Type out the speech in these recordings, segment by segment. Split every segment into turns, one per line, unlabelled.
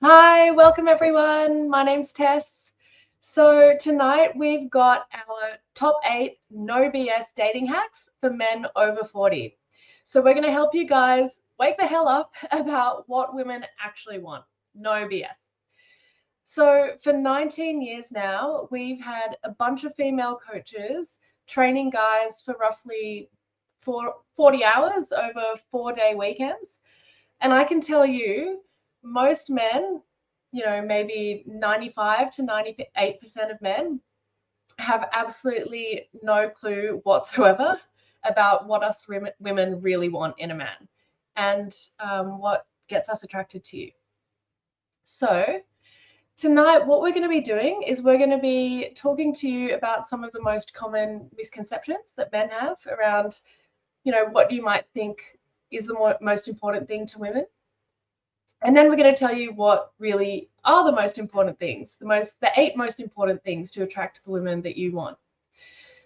Hi, welcome everyone. My name's Tess. So tonight we've got our top 8 no BS dating hacks for men over 40. So we're going to help you guys wake the hell up about what women actually want. No BS. So for 19 years now, we've had a bunch of female coaches training guys for roughly 40 hours over 4-day weekends. And I can tell you, most men, maybe 95 to 98% of men have absolutely no clue whatsoever about what us women really want in a man and what gets us attracted to you. So, tonight, what we're going to be doing is we're going to be talking to you about some of the most common misconceptions that men have around, what you might think is the most important thing to women. And then we're going to tell you what really are the most important things, the 8 most important things to attract the women that you want.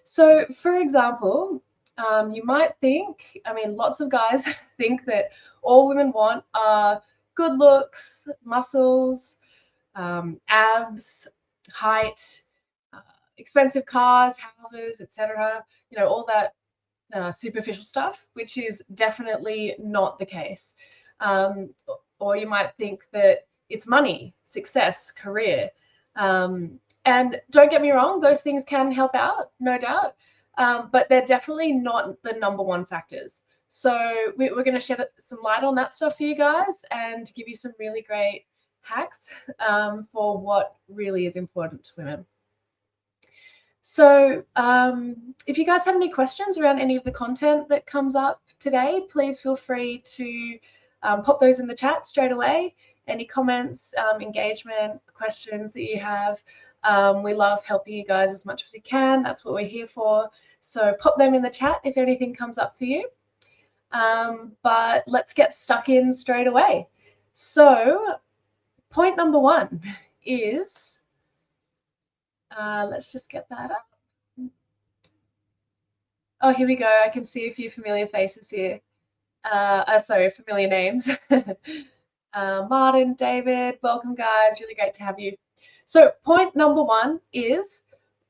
So, for example, you might think, lots of guys think that all women want are good looks, muscles, abs, height, uh, expensive cars, houses, etc. All that superficial stuff, which is definitely not the case. Um, or you might think that it's money, success, career. And don't get me wrong, those things can help out, no doubt, but they're definitely not the number one factors. So we're going to shed some light on that stuff for you guys and give you some really great hacks for what really is important to women. So if you guys have any questions around any of the content that comes up today, please feel free to pop those in the chat straight away. Any comments, engagement, questions that you have. We love helping you guys as much as we can. That's what we're here for. So pop them in the chat if anything comes up for you. But let's get stuck in straight away. So point number 1 is, let's just get that up. Oh, here we go. I can see a few familiar faces here. Sorry, familiar names. Martin, David, welcome guys. Really great to have you. So point number 1 is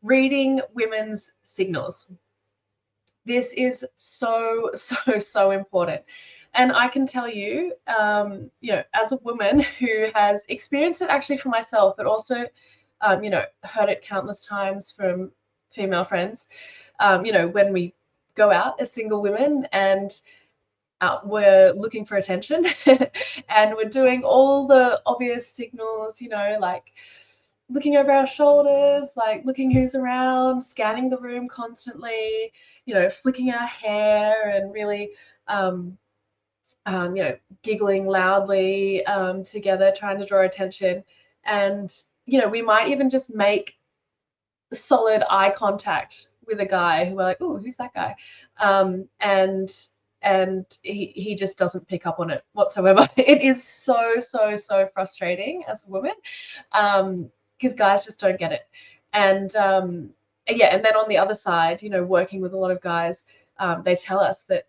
reading women's signals. This is so, so, so important. And I can tell you, as a woman who has experienced it actually for myself, but also, heard it countless times from female friends, when we go out as single women and we're looking for attention and we're doing all the obvious signals, like looking over our shoulders, like looking who's around, scanning the room constantly, flicking our hair and really, giggling loudly together, trying to draw attention. And, we might even just make solid eye contact with a guy who we're like, oh, who's that guy? And he just doesn't pick up on it whatsoever. It is so, so, so frustrating as a woman, because guys just don't get it. And yeah, and then on the other side, working with a lot of guys, they tell us that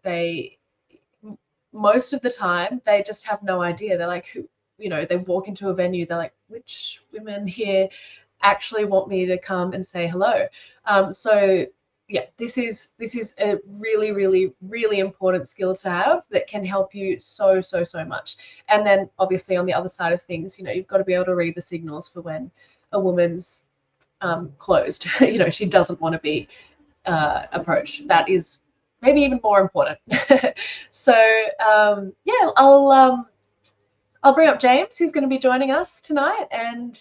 most of the time, they just have no idea. They're like, who, they walk into a venue, they're like, which women here actually want me to come and say hello? So yeah, this is a really, really, really important skill to have that can help you so, so, so much. And then obviously on the other side of things, you've got to be able to read the signals for when a woman's closed. She doesn't want to be approached. That is maybe even more important. So yeah, I'll bring up James, who's going to be joining us tonight, and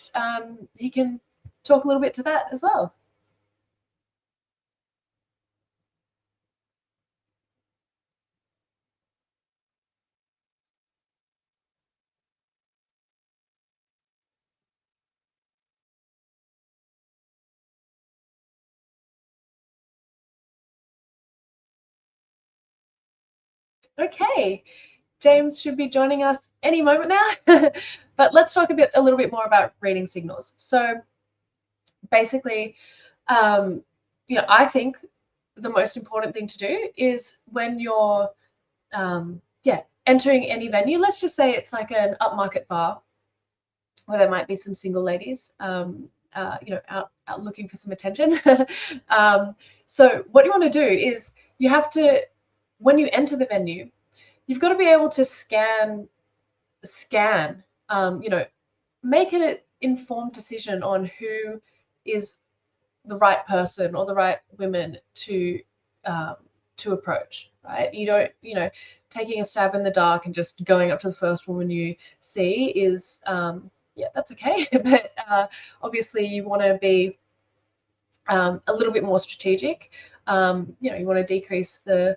he can talk a little bit to that as well. Okay, James should be joining us any moment now. But let's talk a little bit more about reading signals. So basically, I think the most important thing to do is when you're entering any venue. Let's just say it's like an upmarket bar. or there might be some single ladies, out looking for some attention. So what you want to do is you have to, when you enter the venue, you've got to be able to scan, make an informed decision on who is the right person or the right women to approach, right? You don't, taking a stab in the dark and just going up to the first woman you see is, that's okay. But obviously you want to be a little bit more strategic. You want to decrease the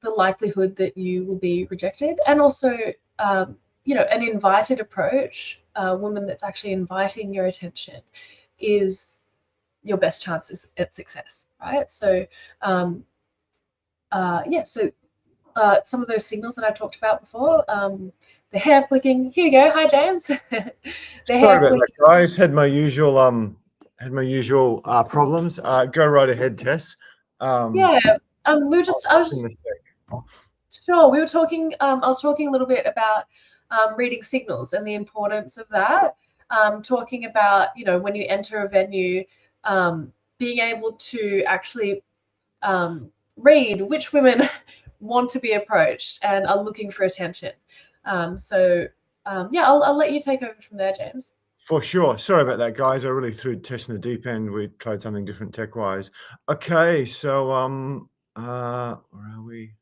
likelihood that you will be rejected, and also, an invited approach, a woman that's actually inviting your attention, is your best chances at success, right? So, some of those signals that I talked about before, the hair flicking. Here we go. Hi, James. The
Sorry
hair
about
flicking.
that, guys. Had my usual problems. Go right ahead, Tess.
Yeah. We were just. I was just. Sure. We were talking. I was talking a little bit about reading signals and the importance of that. Talking about, when you enter a venue, being able to actually read which women want to be approached and are looking for attention. I'll let you take over from there, James.
For sure. Sorry about that, guys. I really threw Tess in the deep end. We tried something different tech-wise. Okay, so where are we?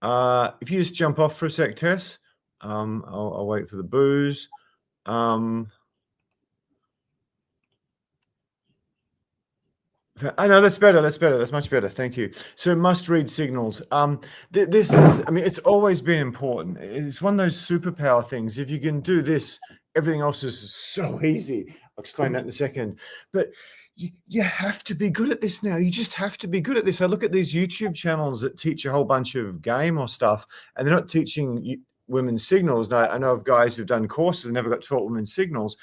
If you just jump off for a sec, Tess, I'll wait for the booze. I know that's better. That's better. That's much better. Thank you. So must-read signals. This is, it's always been important. It's one of those superpower things. If you can do this, everything else is so easy. I'll explain that in a second. But you have to be good at this now. You just have to be good at this. I look at these YouTube channels that teach a whole bunch of game or stuff, and they're not teaching women's signals. And I know of guys who've done courses and never got taught women's signals.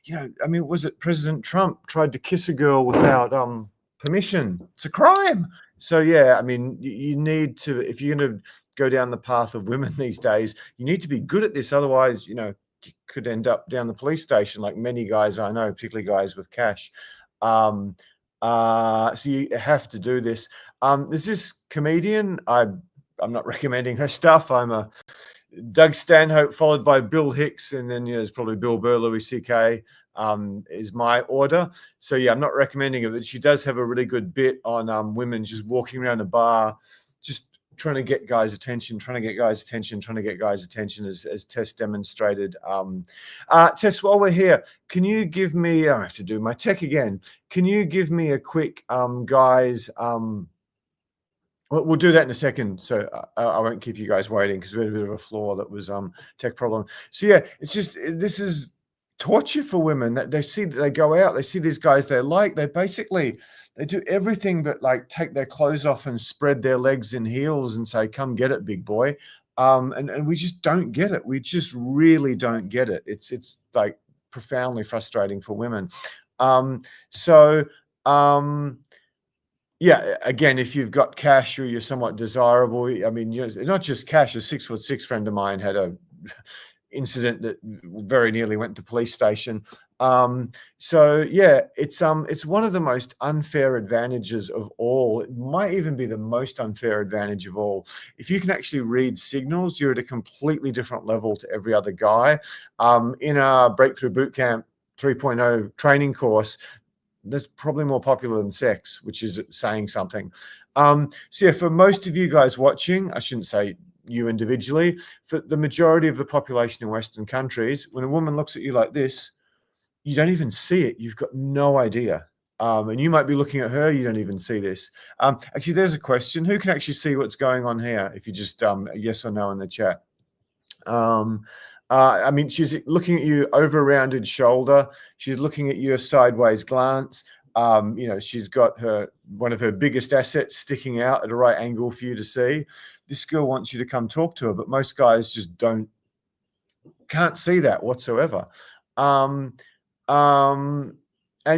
Was it President Trump tried to kiss a girl without permission? It's a crime. So yeah, you need to, if you're going to go down the path of women these days, you need to be good at this. Otherwise, you could end up down the police station, like many guys I know, particularly guys with cash. So you have to do this. There's this comedian. I'm not recommending her stuff. I'm a Doug Stanhope, followed by Bill Hicks, and then there's probably Bill Burr, Louis C.K. Is my order. So yeah, I'm not recommending it, but she does have a really good bit on women just walking around a bar, just trying to get guys' attention, as Tess demonstrated. Tess, while we're here, can you give me, I have to do my tech again. Can you give me a quick, guys, we'll do that in a second, so I won't keep you guys waiting because we had a bit of a flaw that was tech problem. So yeah, it's just, this is torture for women. That they go out, they see these guys they like, they do everything but like take their clothes off and spread their legs in heels and say, "Come get it, big boy." And we just don't get it. We just really don't get it. It's like profoundly frustrating for women. Yeah, again, if you've got cash or you're somewhat desirable, not just cash. A 6'6" friend of mine had a incident that very nearly went to police station. So yeah, it's one of the most unfair advantages of all. It might even be the most unfair advantage of all. If you can actually read signals, you're at a completely different level to every other guy. In our Breakthrough Bootcamp 3.0 training course, that's probably more popular than sex, which is saying something. So yeah, for most of you guys watching, I shouldn't say you individually, for the majority of the population in Western countries, when a woman looks at you like this, you don't even see it. You've got no idea. And you might be looking at her, you don't even see this. Actually, there's a question. Who can actually see what's going on here? If you just yes or no in the chat. She's looking at you over rounded shoulder. She's looking at you a sideways glance. She's got one of her biggest assets sticking out at a right angle for you to see. This girl wants you to come talk to her, but most guys just can't see that whatsoever. And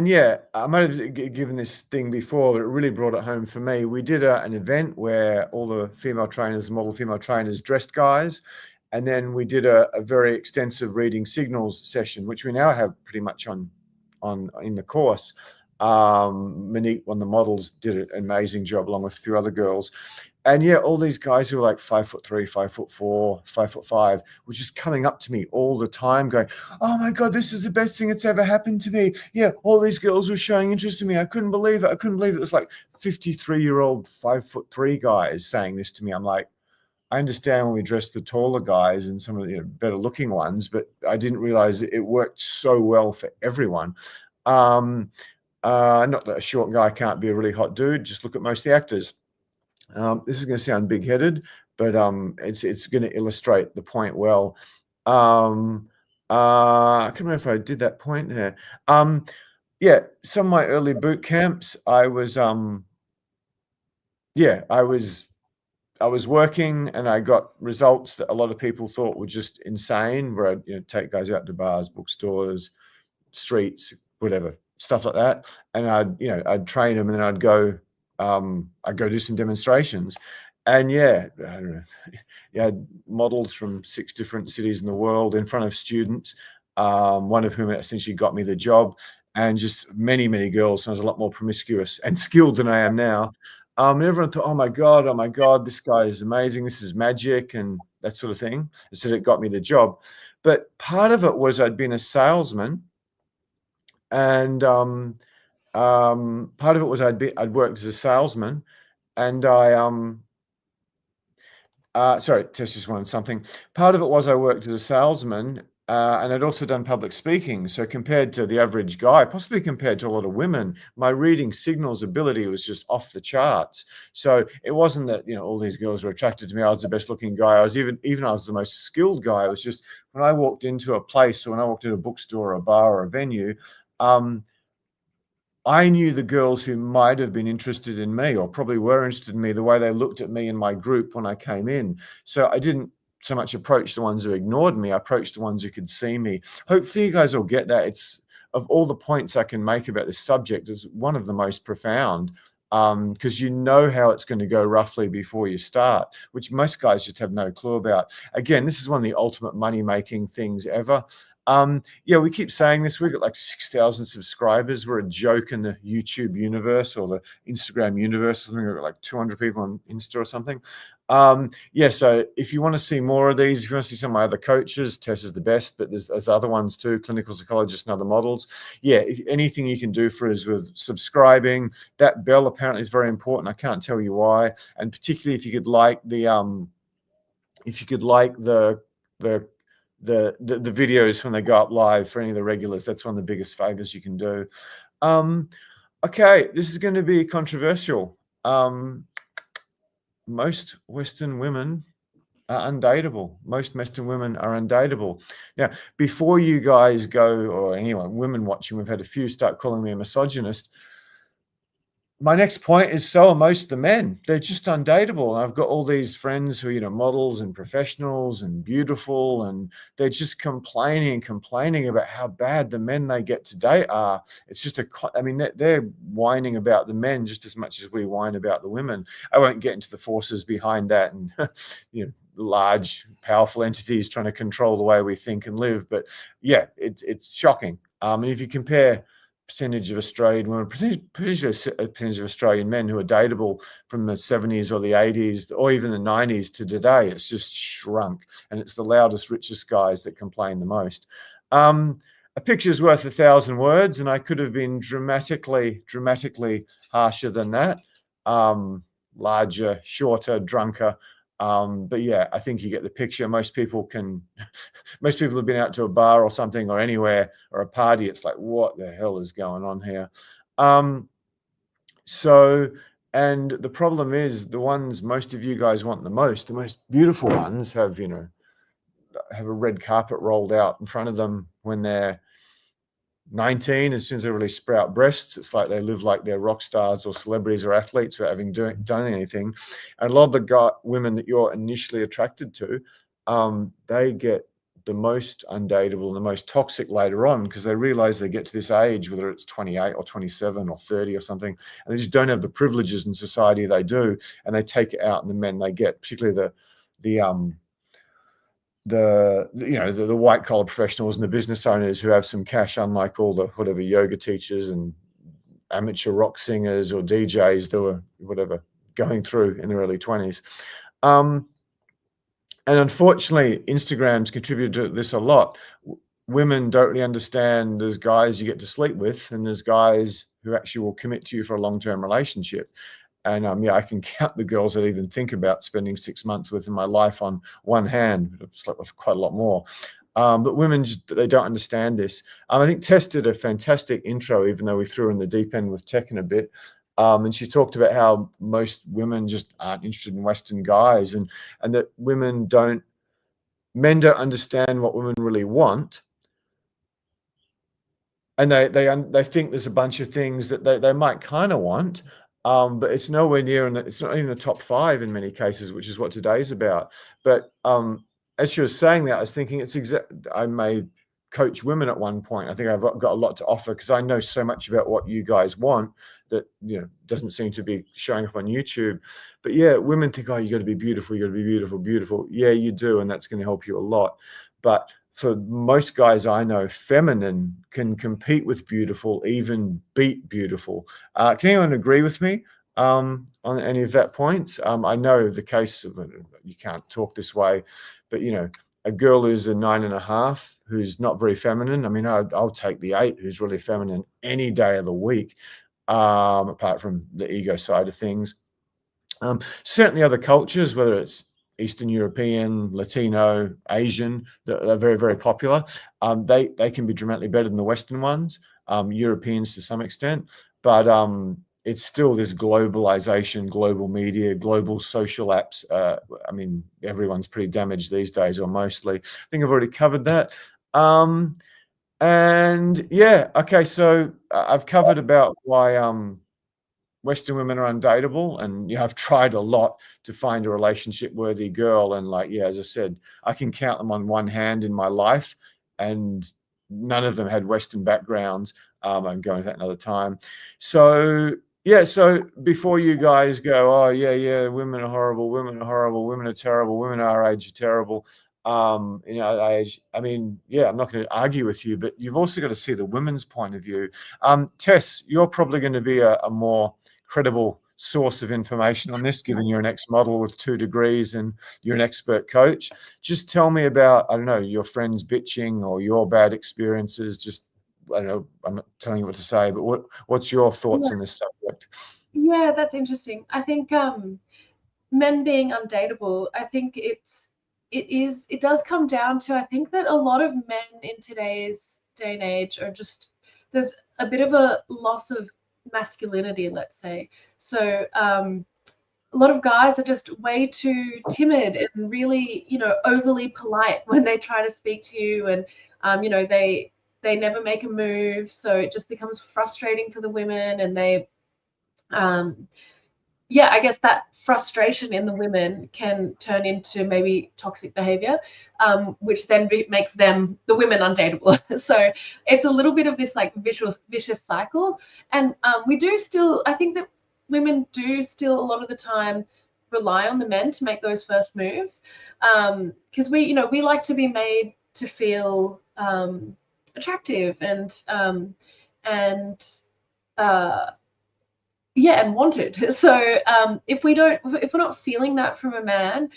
yeah, I might have given this thing before, but it really brought it home for me. We did an event where all the female trainers, model female trainers, dressed guys. And then we did a very extensive reading signals session, which we now have pretty much on in the course. Monique, one of the models, did an amazing job along with a few other girls. And yeah, all these guys who were like 5'3", 5'4", 5'5", were just coming up to me all the time going, "Oh my God, this is the best thing that's ever happened to me. Yeah, all these girls were showing interest in me. I couldn't believe it. I couldn't believe it." It was like 53-year-old 5'3" guys saying this to me. I'm like, I understand when we dress the taller guys and some of the better looking ones, but I didn't realize it worked so well for everyone. Not that a short guy can't be a really hot dude. Just look at most of the actors. This is going to sound big-headed, but it's going to illustrate the point well. I can't remember if I did that point there. Yeah, some of my early boot camps, I was working, and I got results that a lot of people thought were just insane, where I'd take guys out to bars, bookstores, streets, whatever, stuff like that. And I'd train them, and then I'd go do some demonstrations. And yeah, I don't know, you had models from 6 different cities in the world in front of students, one of whom essentially got me the job, and just many, many girls. So I was a lot more promiscuous and skilled than I am now. And everyone thought, oh my God, this guy is amazing. This is magic and that sort of thing. So it got me the job. But part of it was I'd been a salesman, and part of it was I'd worked as a salesman, and sorry, Tess just wanted something. Part of it was I worked as a salesman, and I'd also done public speaking. So compared to the average guy, possibly compared to a lot of women, my reading signals ability was just off the charts. So it wasn't that all these girls were attracted to me. I was the best looking guy. I was even I was the most skilled guy. It was just when I walked into a place, or when I walked into a bookstore, or a bar, or a venue, I knew the girls who might have been interested in me, or probably were interested in me, the way they looked at me in my group when I came in. So I didn't so much approach the ones who ignored me. I approached the ones who could see me. Hopefully you guys will get that. It's, of all the points I can make about this subject, is one of the most profound, because you know how it's going to go roughly before you start, which most guys just have no clue about. Again, this is one of the ultimate money-making things ever. Yeah, we keep saying this. We've got like 6,000 subscribers. We're a joke in the YouTube universe, or the Instagram universe. I think we've got like 200 people on Insta or something. Yeah, so if you want to see more of these, if you want to see some of my other coaches, Tess is the best, but there's other ones too, clinical psychologists and other models. Yeah, if anything you can do for us with subscribing, that bell apparently is very important. I can't tell you why. And particularly if you could like the videos when they go up live for any of the regulars, that's one of the biggest favors you can do. Okay, this is going to be controversial. Most Western women are undateable. Most Western women are undateable. Now, before you guys go, or anyone, women watching, we've had a few start calling me a misogynist. My next point is, so are most of the men. They're just undateable. And I've got all these friends who are, models and professionals and beautiful, and they're just complaining about how bad the men they get to date are. It's just they're whining about the men just as much as we whine about the women. I won't get into the forces behind that, and large, powerful entities trying to control the way we think and live. But yeah, it's shocking. And if you compare percentage of Australian women, percentage of Australian men who are dateable from the 70s or the 80s or even the 90s to today, it's just shrunk. And it's the loudest, richest guys that complain the most. A picture's worth 1,000 words, and I could have been dramatically harsher than that. Larger, shorter, drunker. But yeah, I think you get the picture. Most people have been out to a bar or something, or anywhere, or a party. It's like, what the hell is going on here? And the problem is, the ones most of you guys want the most beautiful ones have a red carpet rolled out in front of them when they're 19. As soon as they really sprout breasts, it's like they live like they're rock stars or celebrities or athletes without having done anything. And a lot of the women that you're initially attracted to, they get the most undateable and the most toxic later on, because they realize they get to this age, whether it's 28 or 27 or 30 or something, and they just don't have the privileges in society they do, and they take it out in the men they get, particularly the the white collar professionals and the business owners who have some cash, unlike all the whatever yoga teachers and amateur rock singers or DJs that were whatever going through in their early 20s. And unfortunately, Instagram's contributed to this a lot. Women don't really understand there's guys you get to sleep with, and there's guys who actually will commit to you for a long-term relationship. And I can count the girls that even think about spending 6 months with in my life on one hand. I've slept with quite a lot more. But women, they don't understand this. I think Tess did a fantastic intro, even though we threw in the deep end with tech in a bit. And she talked about how most women just aren't interested in Western guys, and that men don't understand what women really want. And they think there's a bunch of things that they might kind of want, but it's nowhere near, and it's not even the top 5 in many cases, which is what today's about. But as she was saying that, I was thinking I may coach women at one point. I think I've got a lot to offer because I know so much about what you guys want that doesn't seem to be showing up on YouTube. But yeah, women think, oh, you got to be beautiful, you got to be beautiful, beautiful. Yeah, you do, and that's going to help you a lot. But for most guys I know, feminine can compete with beautiful, even beat beautiful. Can anyone agree with me on any of that points? I know the case of, you can't talk this way, but a girl who's a 9.5 who's not very feminine. I mean, I'll take the 8 who's really feminine any day of the week, apart from the ego side of things. Certainly other cultures, whether it's Eastern European, Latino, Asian, that are very, very popular. They can be dramatically better than the Western ones, Europeans to some extent, but it's still this globalization, global media, global social apps. I mean, everyone's pretty damaged these days, or mostly. I think I've already covered that. And yeah, okay, so I've covered about why Western women are undateable, and I've tried a lot to find a relationship-worthy girl, and as I said, I can count them on one hand in my life, and none of them had Western backgrounds. I'm going to that another time. So yeah, so before you guys go, oh yeah, women are horrible, women are horrible, women are terrible, women our age are terrible. Age. I mean, yeah, I'm not going to argue with you, but you've also got to see the women's point of view. Tess, you're probably going to be a more credible source of information on this, given you're an ex-model with 2 degrees and you're an expert coach. Just tell me about, I don't know, your friends bitching or your bad experiences. Just, I don't know, I'm not telling you what to say, but what's your thoughts on this subject?
Yeah, that's interesting. I think men being undateable, I think it does come down to, I think that a lot of men in today's day and age are just, there's a bit of a loss of masculinity, let's say. So a lot of guys are just way too timid and really, overly polite when they try to speak to you, and they never make a move, so it just becomes frustrating for the women, and they I guess that frustration in the women can turn into maybe toxic behavior, which then makes the women undateable. So it's a little bit of this like vicious cycle. And I think that women do still a lot of the time rely on the men to make those first moves, because we like to be made to feel attractive and and wanted. So if we're not feeling that from a man,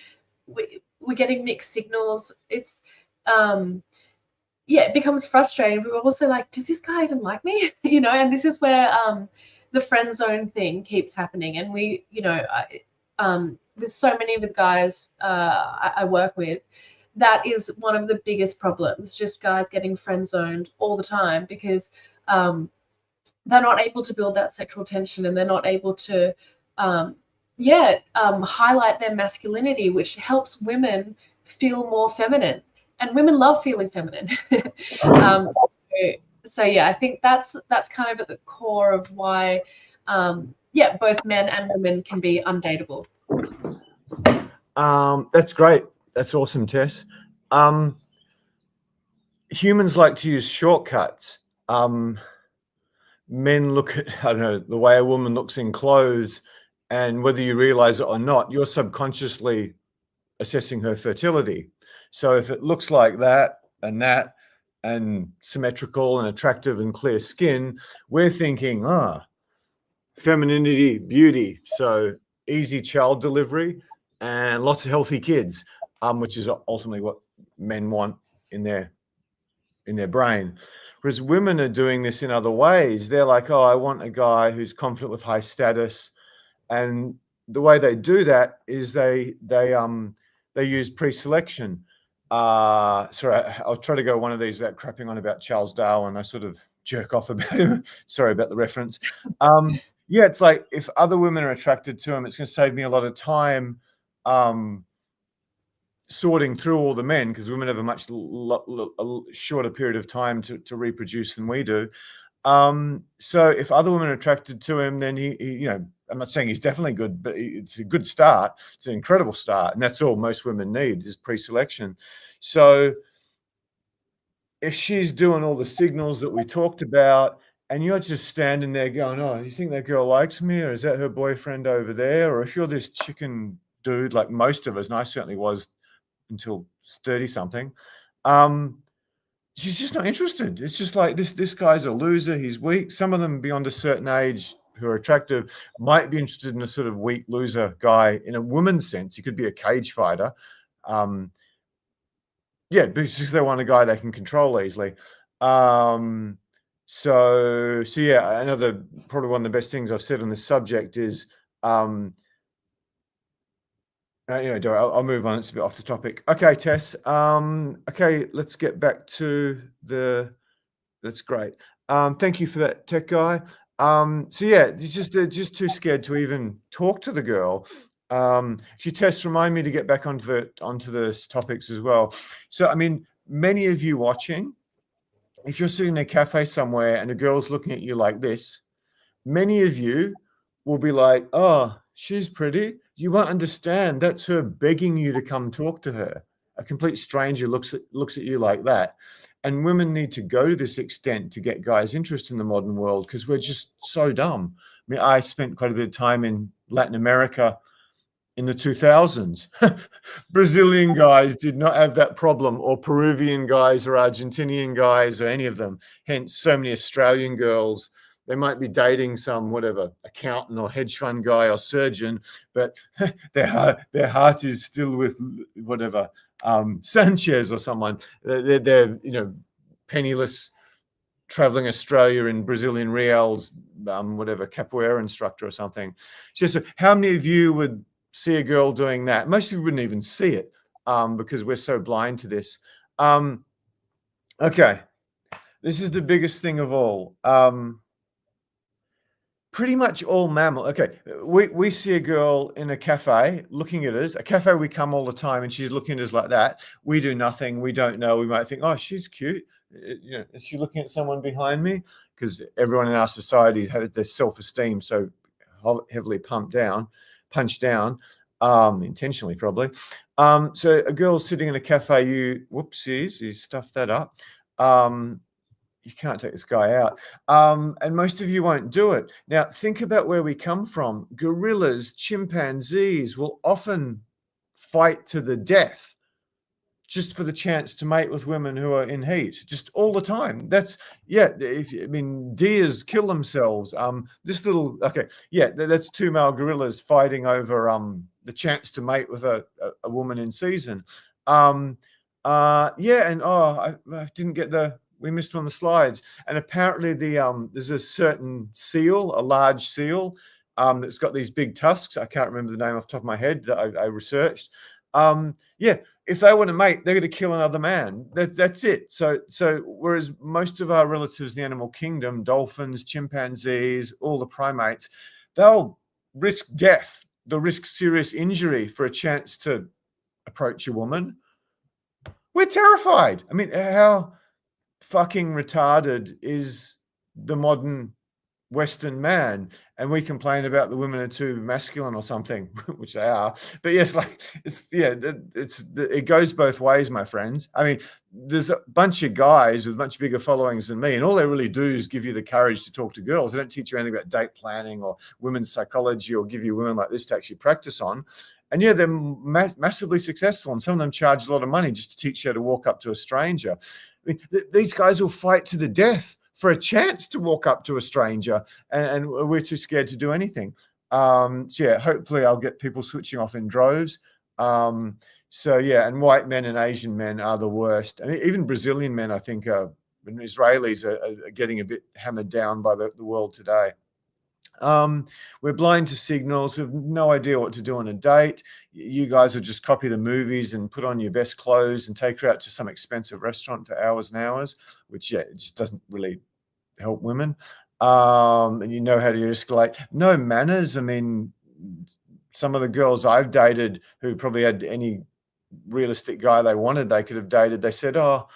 we're getting mixed signals. It's it becomes frustrating. We're also like, does this guy even like me? And this is where the friend zone thing keeps happening. And with so many of the guys I work with, that is one of the biggest problems, just guys getting friend zoned all the time, because they're not able to build that sexual tension, and they're not able to highlight their masculinity, which helps women feel more feminine, and women love feeling feminine. So I think that's kind of at the core of why both men and women can be undateable.
That's great. That's awesome, Tess. Humans like to use shortcuts. Men look at, I don't know, the way a woman looks in clothes, and whether you realize it or not, you're subconsciously assessing her fertility. So if it looks like that and symmetrical and attractive and clear skin, we're thinking, femininity, beauty. So easy child delivery and lots of healthy kids, which is ultimately what men want in their brain. Whereas women are doing this in other ways. They're like, oh, I want a guy who's confident with high status. And the way they do that is they use pre-selection. Sorry, I'll try to go one of these without crapping on about Charles Darwin. I sort of jerk off about him. Sorry about the reference. Yeah, it's like if other women are attracted to him, it's going to save me a lot of time sorting through all the men, because women have a much shorter period of time to reproduce than we do. So if other women are attracted to him, then he you know, I'm not saying he's definitely good, but it's a good start. It's an incredible start, and that's all most women need is pre-selection. So if she's doing all the signals that we talked about, and you're just standing there going, oh, you think that girl likes me, or is that her boyfriend over there? Or if you're this chicken dude like most of us, and I certainly was until 30 something, she's just not interested. It's just like this guy's a loser, he's weak. Some of them beyond a certain age who are attractive might be interested in a sort of weak loser guy in a woman's sense. He could be a cage fighter. Yeah, because they want a guy they can control easily. So yeah, another probably one of the best things I've said on this subject is I'll move on. It's a bit off the topic. Okay, Tess. Okay, let's get back to that's great. Thank you for that, tech guy. So yeah, they're just too scared to even talk to the girl. Actually, Tess, remind me to get back onto the topics as well. So, I mean, many of you watching, if you're sitting in a cafe somewhere and a girl's looking at you like this, many of you will be like, oh, she's pretty. You won't understand. That's her begging you to come talk to her. A complete stranger looks at you like that. And women need to go to this extent to get guys' interest in the modern world, because we're just so dumb. I mean, I spent quite a bit of time in Latin America in the 2000s. Brazilian guys did not have that problem, or Peruvian guys or Argentinian guys or any of them. Hence, so many Australian girls, they might be dating some whatever accountant or hedge fund guy or surgeon, but their heart is still with whatever Sanchez or someone. They're penniless, traveling Australia in Brazilian reals, whatever, capoeira instructor or something. So how many of you would see a girl doing that? Most of you wouldn't even see it because we're so blind to this. Okay, this is the biggest thing of all. Pretty much all mammal. Okay, we see a girl in a cafe looking at us. A cafe we come all the time, and she's looking at us like that. We do nothing. We don't know. We might think, oh, she's cute. Is she looking at someone behind me? Because everyone in our society has their self-esteem so heavily punched down, intentionally probably. So a girl's sitting in a cafe. You stuffed that up. You can't take this guy out. And most of you won't do it. Now, think about where we come from. Gorillas, chimpanzees will often fight to the death just for the chance to mate with women who are in heat, just all the time. That's, yeah, deers kill themselves. That's two male gorillas fighting over the chance to mate with a woman in season. I didn't get we missed on the slides. And apparently there's a certain seal, a large seal, that's got these big tusks. I can't remember the name off the top of my head that I researched. If they want to mate, they're going to kill another man. That's it. So whereas most of our relatives in the animal kingdom, dolphins, chimpanzees, all the primates, they'll risk death. They'll risk serious injury for a chance to approach a woman. We're terrified. I mean, how fucking retarded is the modern Western man? And we complain about the women are too masculine or something, which they are. But yes, it goes both ways, my friends. I mean, there's a bunch of guys with much bigger followings than me, and all they really do is give you the courage to talk to girls. They don't teach you anything about date planning or women's psychology, or give you women like this to actually practice on. And yeah, they're massively successful, and some of them charge a lot of money just to teach you how to walk up to a stranger. I mean, these guys will fight to the death for a chance to walk up to a stranger, and we're too scared to do anything. So yeah, hopefully I'll get people switching off in droves. So yeah, and white men and Asian men are the worst, and even Brazilian men, I think, and Israelis are getting a bit hammered down by the world today. We're blind to signals. We have no idea what to do on a date. You guys will just copy the movies and put on your best clothes and take her out to some expensive restaurant for hours and hours, which, yeah, it just doesn't really help women. And you know how to escalate. No manners. I mean, some of the girls I've dated who probably had any realistic guy they wanted, they could have dated. They said, oh,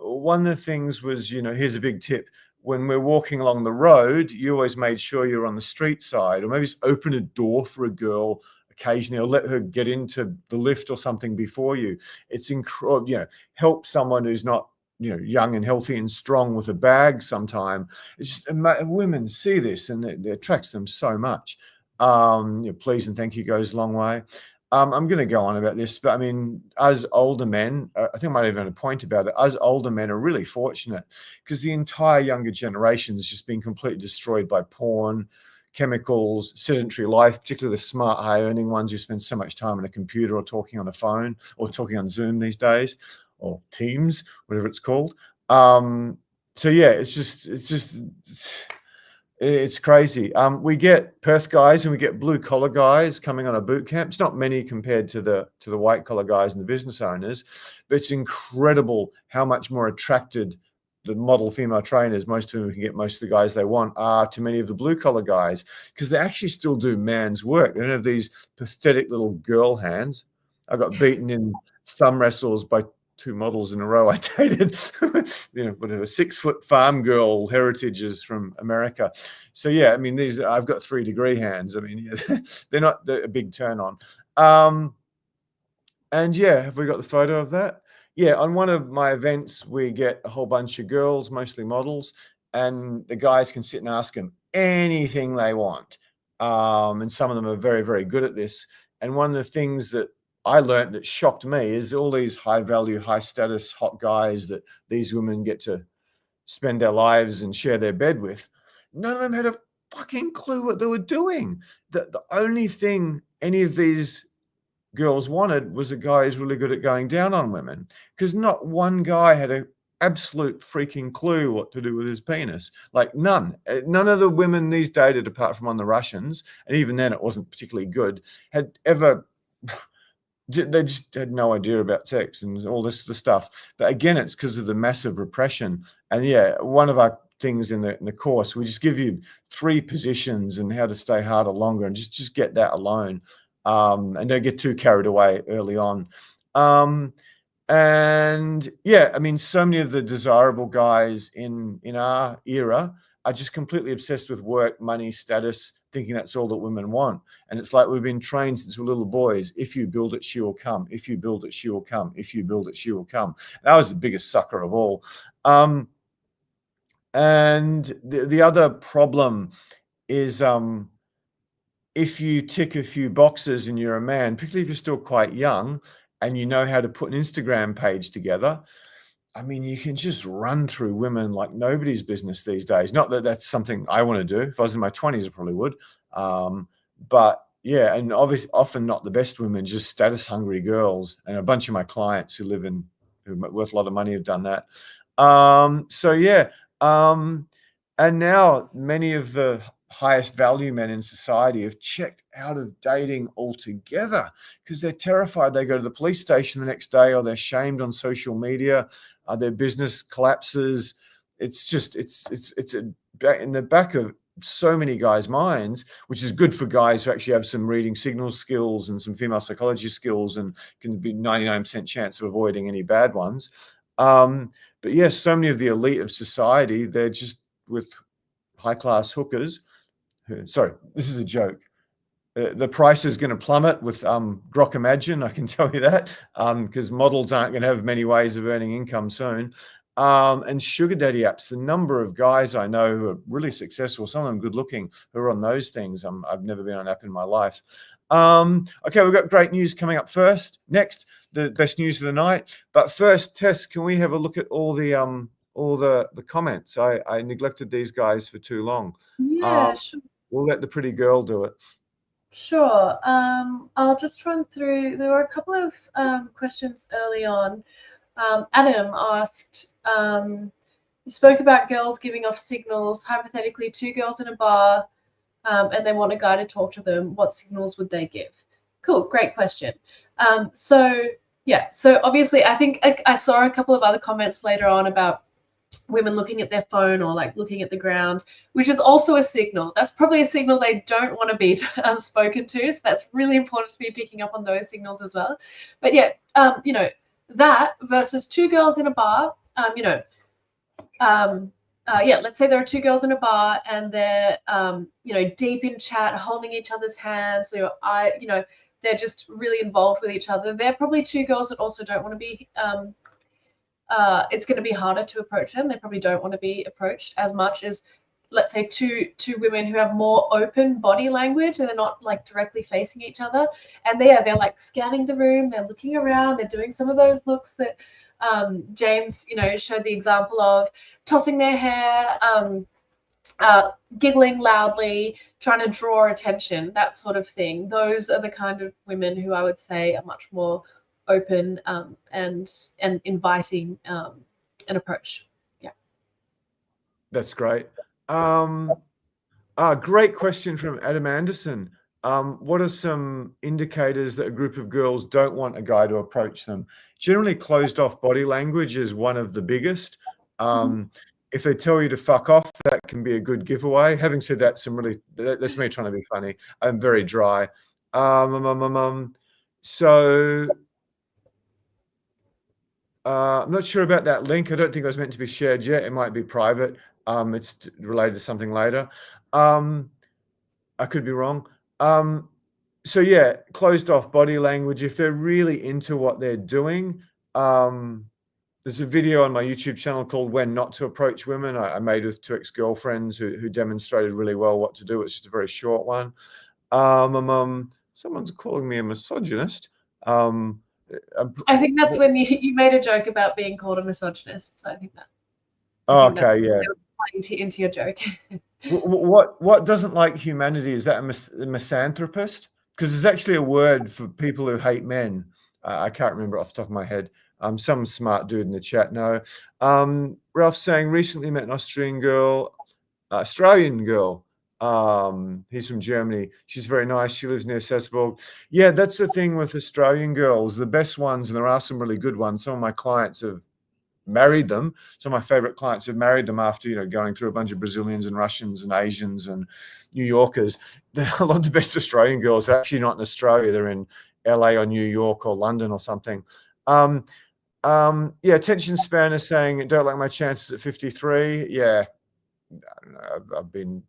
one of the things was, here's a big tip. When we're walking along the road, you always made sure you're on the street side, or maybe just open a door for a girl occasionally, or let her get into the lift or something before you. It's incredible, help someone who's not, young and healthy and strong with a bag sometime. It's just, women see this and it attracts them so much. Please and thank you goes a long way. I'm going to go on about this, but I mean, as older men, I think I might even have a point about it. As older men are really fortunate because the entire younger generation has just been completely destroyed by porn, chemicals, sedentary life, particularly the smart, high-earning ones who spend so much time on a computer or talking on a phone or talking on Zoom these days, or Teams, whatever it's called. So yeah, it's crazy. We get Perth guys and we get blue collar guys coming on a boot camp. It's not many compared to the white collar guys and the business owners, but it's incredible how much more attracted the model female trainers, most of whom can get most of the guys they want, are to many of the blue collar guys because they actually still do man's work. They don't have these pathetic little girl hands. I got beaten in thumb wrestles by 2 models in a row I dated, whatever, 6-foot farm girl heritages from America. So yeah, I mean, I've got 3-degree hands. I mean, yeah, they're not a big turn on. And yeah, have we got the photo of that? Yeah, on one of my events, we get a whole bunch of girls, mostly models, and the guys can sit and ask them anything they want. And some of them are very, very good at this. And one of the things that I learned that shocked me is all these high value, high status, hot guys that these women get to spend their lives and share their bed with. None of them had a fucking clue what they were doing. The only thing any of these girls wanted was a guy who's really good at going down on women, because not one guy had an absolute freaking clue what to do with his penis. Like none of the women these dated, apart from on the Russians, and even then it wasn't particularly good, had ever they just had no idea about sex and all this the stuff. But again, it's because of the massive repression. And yeah, one of our things in the course, we just give you 3 positions and how to stay harder longer, and just get that alone. And don't get too carried away early on. And yeah, I mean, so many of the desirable guys in our era are just completely obsessed with work, money, status, thinking that's all that women want. And it's like we've been trained since we're little boys. If you build it, she will come. If you build it, she will come. If you build it, she will come. And I was the biggest sucker of all. And the other problem is if you tick a few boxes and you're a man, particularly if you're still quite young and you know how to put an Instagram page together, I mean, you can just run through women like nobody's business these days. Not that that's something I want to do. If I was in my 20s, I probably would. But yeah, and obviously often not the best women, just status hungry girls. And a bunch of my clients who are worth a lot of money have done that. So yeah. And now many of the highest value men in society have checked out of dating altogether because they're terrified. They go to the police station the next day, or they're shamed on social media. Their business collapses. It's in the back of so many guys' minds, which is good for guys who actually have some reading signal skills and some female psychology skills and can be 99% chance of avoiding any bad ones. But yes, so many of the elite of society, they're just with high-class hookers. Sorry, this is a joke. The price is going to plummet with Grok Imagine, I can tell you that, because models aren't going to have many ways of earning income soon. And sugar daddy apps, the number of guys I know who are really successful, some of them good looking, who are on those things. I've never been on an app in my life. Okay, we've got great news coming up first. Next, the best news of the night. But first, Tess, can we have a look at all the comments? I neglected these guys for too long.
Yeah, sure.
We'll let the pretty girl do it.
Sure. I'll just run through. There were a couple of questions early on. Adam asked, you spoke about girls giving off signals. Hypothetically, two girls in a bar, and they want a guy to talk to them. What signals would they give? Cool, great question. So obviously, I think I saw a couple of other comments later on about women looking at their phone or like looking at the ground, which is also a signal. That's probably a signal they don't want to be spoken to. So that's really important to be picking up on those signals as well. But yeah, that versus two girls in a bar, let's say there are two girls in a bar and they're, deep in chat, holding each other's hands, they're just really involved with each other. They're probably two girls that also don't want to be, it's going to be harder to approach them. They probably don't want to be approached as much as, let's say, two women who have more open body language and they're not like directly facing each other. And they're like scanning the room, they're looking around, they're doing some of those looks that James, showed the example of, tossing their hair, giggling loudly, trying to draw attention, that sort of thing. Those are the kind of women who I would say are much more open and inviting an approach. Yeah.
That's great. Great question from Adam Anderson. What are some indicators that a group of girls don't want a guy to approach them? Generally, closed off body language is one of the biggest. If they tell you to fuck off, that can be a good giveaway. Having said that, that's me trying to be funny. I'm very dry. So I'm not sure about that link. I don't think it was meant to be shared yet. It might be private. It's related to something later. I could be wrong. So yeah, closed off body language. If they're really into what they're doing, there's a video on my YouTube channel called "When Not to Approach Women." I made with two ex-girlfriends who demonstrated really well what to do. It's just a very short one. Someone's calling me a misogynist.
I think that's when you made a joke about being called a misogynist. So I think that.
Okay, yeah.
Playing into your joke.
What doesn't like humanity? Is that a misanthropist? Because there's actually a word for people who hate men. I can't remember off the top of my head. Some smart dude in the chat. No. Ralph's saying recently met an Australian girl. He's from Germany. She's very nice. She lives near Salzburg. Yeah, that's the thing with Australian girls. The best ones, and there are some really good ones. Some of my clients have married them. Some of my favorite clients have married them after, going through a bunch of Brazilians and Russians and Asians and New Yorkers. A lot of the best Australian girls are actually not in Australia. They're in LA or New York or London or something. Attention span is saying, don't like my chances at 53. Yeah, I don't know. I've been,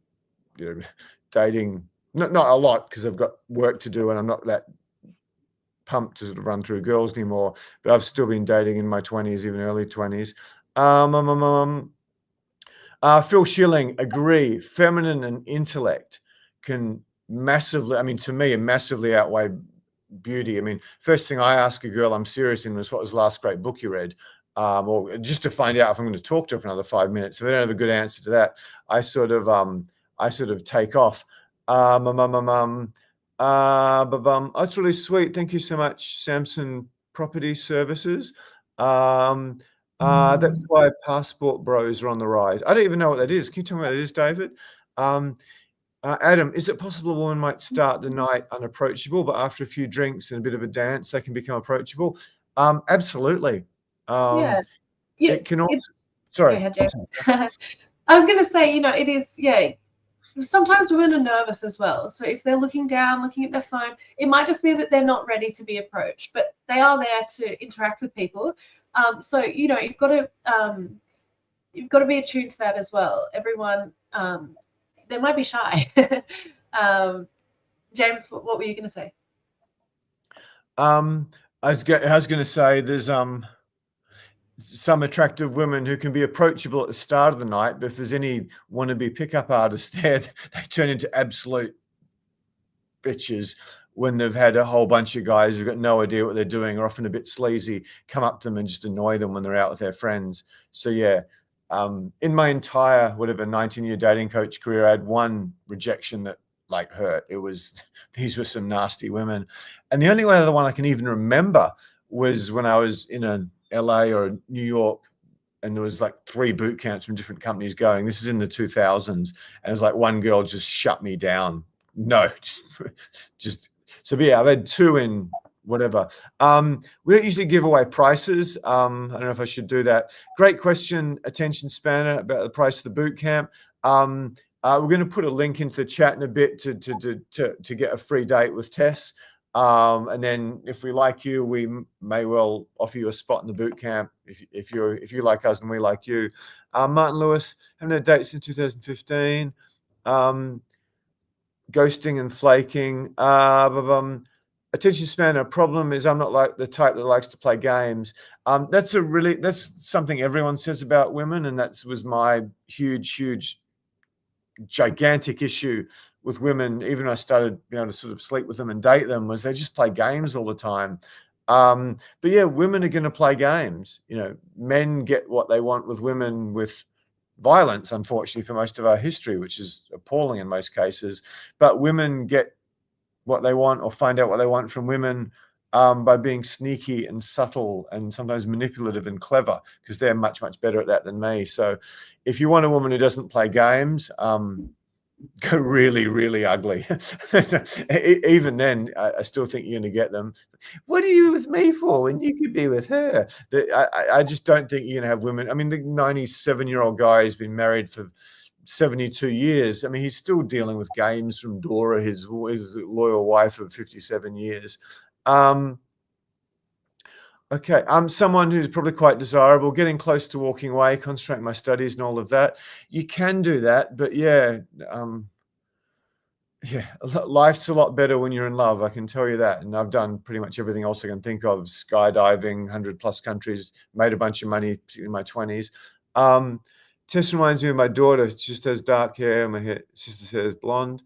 dating, not a lot because I've got work to do and I'm not that pumped to sort of run through girls anymore, but I've still been dating in my 20s, even early 20s. Phil Schilling, agree. Feminine and intellect can massively, to me, massively outweigh beauty. First thing I ask a girl I'm serious in was, what was the last great book you read? Or just to find out if I'm going to talk to her for another 5 minutes. If I don't have a good answer to that, I sort of take off. That's really sweet. Thank you so much, Samson Property Services. That's why passport bros are on the rise. I don't even know what that is. Can you tell me what that is, David? Adam, is it possible a woman might start the night unapproachable, but after a few drinks and a bit of a dance, they can become approachable? Absolutely. It can also. Sorry.
Go ahead, James. I was going to say, it is, sometimes women are nervous as well. So if they're looking down, looking at their phone, it might just be that they're not ready to be approached, but they are there to interact with people. So, you've got to be attuned to that as well. Everyone, they might be shy. James, what were you going to say?
I was going to say there's some attractive women who can be approachable at the start of the night, but if there's any wannabe pickup artists there, they turn into absolute bitches when they've had a whole bunch of guys who've got no idea what they're doing, are often a bit sleazy, come up to them and just annoy them when they're out with their friends. So yeah, in my entire 19-year dating coach career, I had one rejection that like hurt. It was these were some nasty women, and the only other one I can even remember was when I was in a LA or New York, and there was like 3 boot camps from different companies going. This is in the 2000s, and it was like one girl just shut me down. No, just so. But yeah, I've had 2 in whatever. We don't usually give away prices. I don't know if I should do that. Great question, attention spanner, about the price of the boot camp. We're going to put a link into the chat in a bit to get a free date with Tess. And then if we like you, we may well offer you a spot in the boot camp if you like us and we like you. Martin Lewis, haven't had dates since 2015. Ghosting and flaking. Attention span. A problem is I'm not like the type that likes to play games. That's something everyone says about women, and that was my huge, gigantic issue with women. Even when I started, to sort of sleep with them and date them, was they just play games all the time. But yeah, women are going to play games. Men get what they want with women with violence, unfortunately, for most of our history, which is appalling in most cases. But women get what they want, or find out what they want from women, by being sneaky and subtle and sometimes manipulative and clever, because they're much better at that than me. So if you want a woman who doesn't play games, go really ugly. So, even then, I still think you're going to get them. What are you with me for when you could be with her? I just don't think you're going to have women. I mean, the 97-year-old guy has been married for 72 years. I mean, he's still dealing with games from Dora, his loyal wife of 57 years. Okay, I'm someone who's probably quite desirable, getting close to walking away, concentrating my studies and all of that. You can do that, but yeah, life's a lot better when you're in love, I can tell you that. And I've done pretty much everything else I can think of: skydiving, 100+ countries, made a bunch of money in my 20s. Tess reminds me of my daughter. She just has dark hair. My sister says blonde.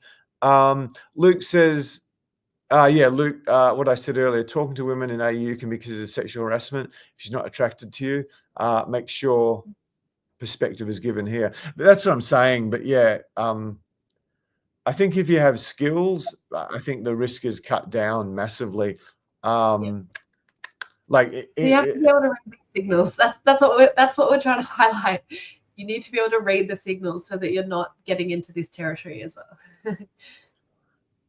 Luke says, Luke, what I said earlier, talking to women in AU can be because of sexual harassment. If she's not attracted to you, make sure perspective is given here. That's what I'm saying. But yeah, I think if you have skills, I think the risk is cut down massively. Like
so you have to be able to read the signals. That's what we're trying to highlight. You need to be able to read the signals so that you're not getting into this territory as well.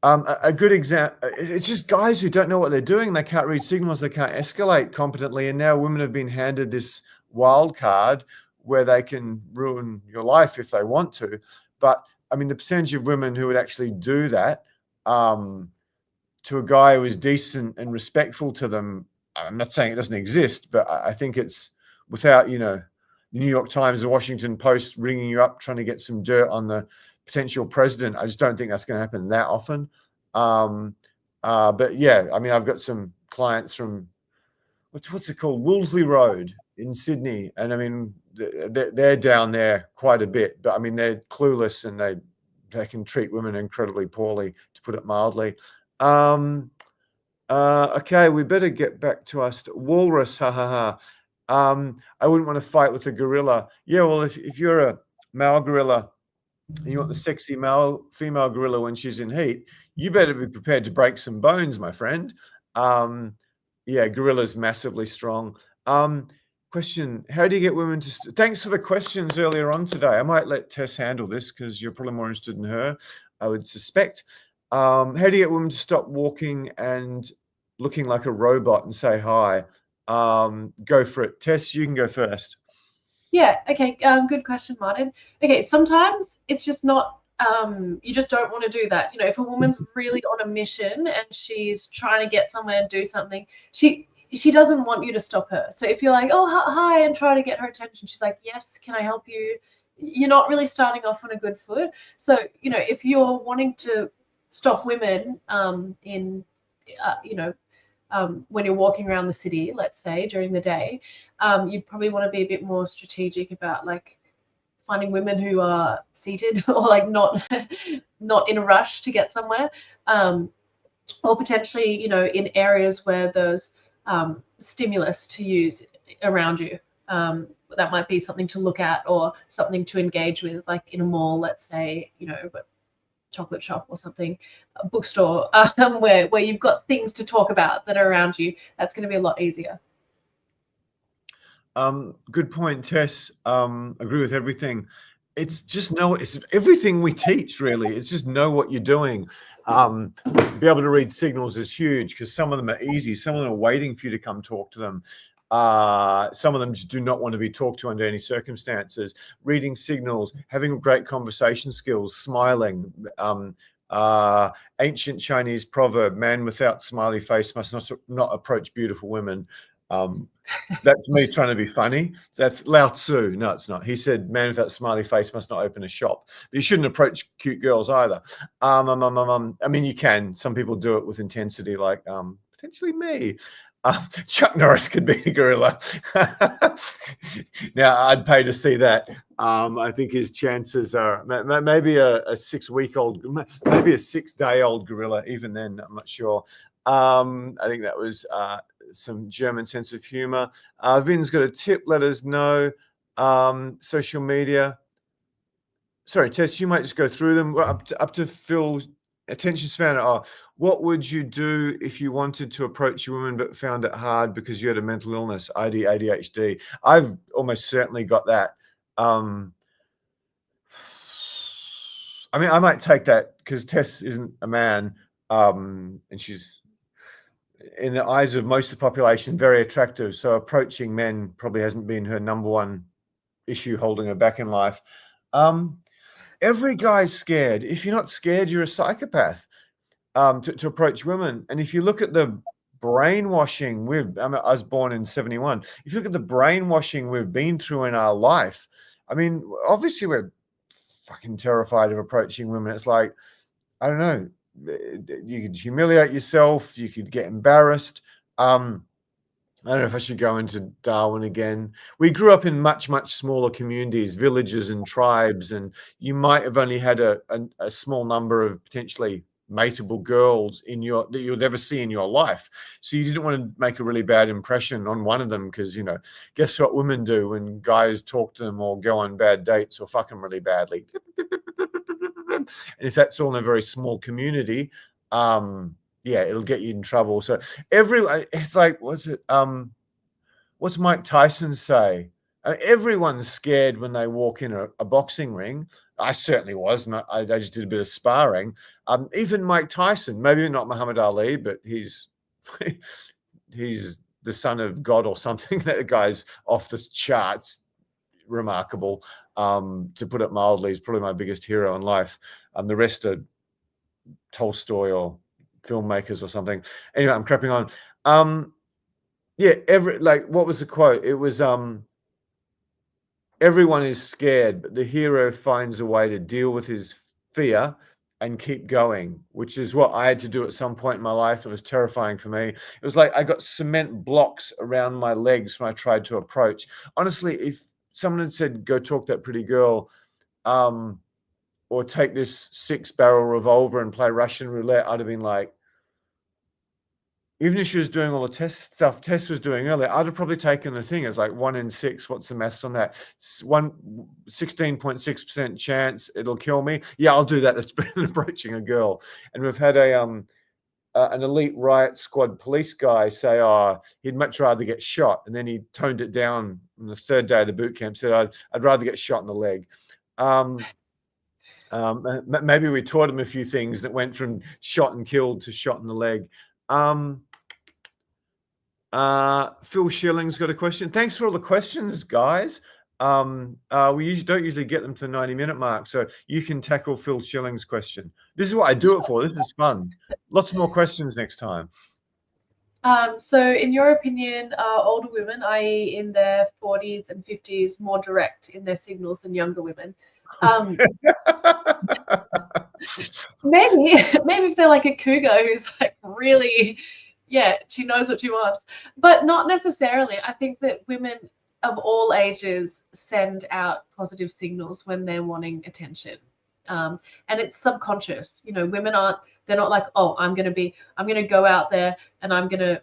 A good example, it's just guys who don't know what they're doing. They can't read signals. They can't escalate competently. And now women have been handed this wild card where they can ruin your life if they want to. But I mean, the percentage of women who would actually do that to a guy who is decent and respectful to them, I'm not saying it doesn't exist, but I think it's without, the New York Times, the Washington Post ringing you up trying to get some dirt on the potential president. I just don't think that's going to happen that often. But yeah, I mean, I've got some clients from what's it called, Wolseley Road in Sydney, and I mean, they're down there quite a bit, but I mean, they're clueless and they can treat women incredibly poorly, to put it mildly. Okay, we better get back to us. Walrus, ha. I wouldn't want to fight with a gorilla. Yeah, well, if you're a male gorilla and you want the sexy female gorilla when she's in heat, you better be prepared to break some bones, my friend. Yeah, gorilla's massively strong. Question: how do you get women to? Thanks for the questions earlier on today. I might let Tess handle this because you're probably more interested in her, I would suspect. How do you get women to stop walking and looking like a robot and say hi? Go for it, Tess. You can go first.
Yeah. Okay. Good question, Martin. Okay. Sometimes it's just not. You just don't want to do that. If a woman's really on a mission and she's trying to get somewhere and do something, she doesn't want you to stop her. So if you're like, oh, hi, and try to get her attention, she's like, yes, can I help you? You're not really starting off on a good foot. So, if you're wanting to stop women when you're walking around the city, let's say during the day, you probably want to be a bit more strategic about like finding women who are seated or like not in a rush to get somewhere. or potentially, in areas where there's stimulus to use around you. That might be something to look at or something to engage with, like in a mall, let's say, chocolate shop or something, a bookstore, where you've got things to talk about that are around you. That's going to be a lot easier.
Good point, Tess. Agree with everything. It's everything we teach, really. It's just know what you're doing. Be able to read signals is huge because some of them are easy. Some of them are waiting for you to come talk to them. Some of them just do not want to be talked to under any circumstances. Reading signals, having great conversation skills, smiling. Ancient Chinese proverb: "Man without smiley face must not approach beautiful women." That's me trying to be funny. That's Lao Tzu. No, it's not. He said, "Man without smiley face must not open a shop." But you shouldn't approach cute girls either. I mean, you can. Some people do it with intensity, like potentially me. Chuck Norris could be a gorilla. Now, I'd pay to see that. I think his chances are maybe a 6-week-old, maybe a 6-day-old gorilla. Even then, I'm not sure. I think that was some German sense of humor. Vin's got a tip. Let us know. Social media. Sorry, Tess, you might just go through them. Well, up to Phil's attention span. What would you do if you wanted to approach a woman but found it hard because you had a mental illness, ID, ADHD? I've almost certainly got that. I mean, I might take that because Tess isn't a man, and she's, in the eyes of most of the population, very attractive. So approaching men probably hasn't been her number one issue holding her back in life. Every guy's scared. If you're not scared, you're a psychopath. To approach women. And if you look at the brainwashing I was born in 71. If you look at the brainwashing we've been through in our life, I mean, obviously we're fucking terrified of approaching women. It's like, I don't know, you could humiliate yourself, you could get embarrassed. I don't know if I should go into Darwin again. We grew up in much, much smaller communities, villages and tribes, and you might have only had a small number of potentially mateable girls that you would ever see in your life. So you didn't want to make a really bad impression on one of them because, guess what women do when guys talk to them or go on bad dates or fuck them really badly? And if that's all in a very small community, yeah, it'll get you in trouble. So it's like, what's Mike Tyson say? Everyone's scared when they walk in a boxing ring. I certainly was, and I just did a bit of sparring. Even Mike Tyson, maybe not Muhammad Ali, but he's he's the son of God or something. That guy's off the charts, remarkable. To put it mildly, he's probably my biggest hero in life. The rest are Tolstoy or filmmakers or something. Anyway, I'm crapping on. Yeah, what was the quote? It was everyone is scared, but the hero finds a way to deal with his fear and keep going, which is what I had to do at some point in my life. It was terrifying for me. It was like I got cement blocks around my legs when I tried to approach. Honestly, if someone had said, "Go talk to that pretty girl," or take this 6-barrel revolver and play Russian roulette, I'd have been like, even if she was doing all the stuff Tess was doing earlier, I'd have probably taken the thing as like 1 in 6. What's the maths on that? 16.6% chance it'll kill me. Yeah, I'll do that. That's better than approaching a girl. And we've had an elite riot squad police guy say, he'd much rather get shot. And then he toned it down on the 3rd day of the boot camp, said, I'd rather get shot in the leg. Maybe we taught him a few things that went from shot and killed to shot in the leg. Phil Schilling's got a question. Thanks for all the questions, guys. We don't usually get them to the 90-minute mark, so you can tackle Phil Schilling's question. This is what I do it for. This is fun. Lots more questions next time.
So in your opinion, are older women, i.e. in their 40s and 50s, more direct in their signals than younger women? Maybe if they're like a cougar who's like really, she knows what she wants, but not necessarily. I think that women of all ages send out positive signals when they're wanting attention, and it's subconscious. Women aren't They're not like, oh, I'm going to go out there and I'm going to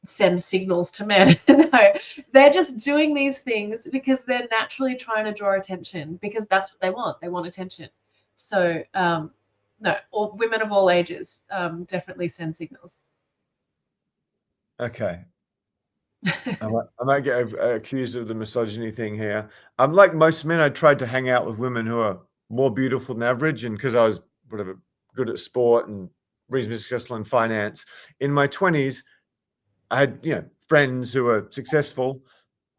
send signals to men. No, they're just doing these things because they're naturally trying to draw attention, because that's what they want. They want attention. So no, or women of all ages definitely send signals.
Okay. I might get accused of the misogyny thing here. Like most men, I tried to hang out with women who are more beautiful than average, and because I was whatever good at sport and reasonably successful in finance, in my 20s, I had friends who were successful,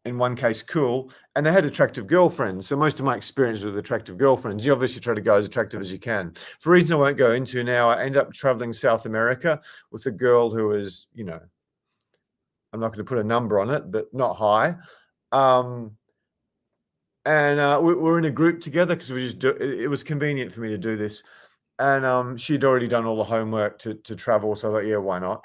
in one case cool, and they had attractive girlfriends. So most of my experience with attractive girlfriends, you obviously try to go as attractive as you can. For reasons I won't go into now, I ended up traveling South America with a girl who was, I'm not going to put a number on it, but not high. And we were in a group together because it was convenient for me to do this. And she'd already done all the homework to travel, so I thought, yeah, why not?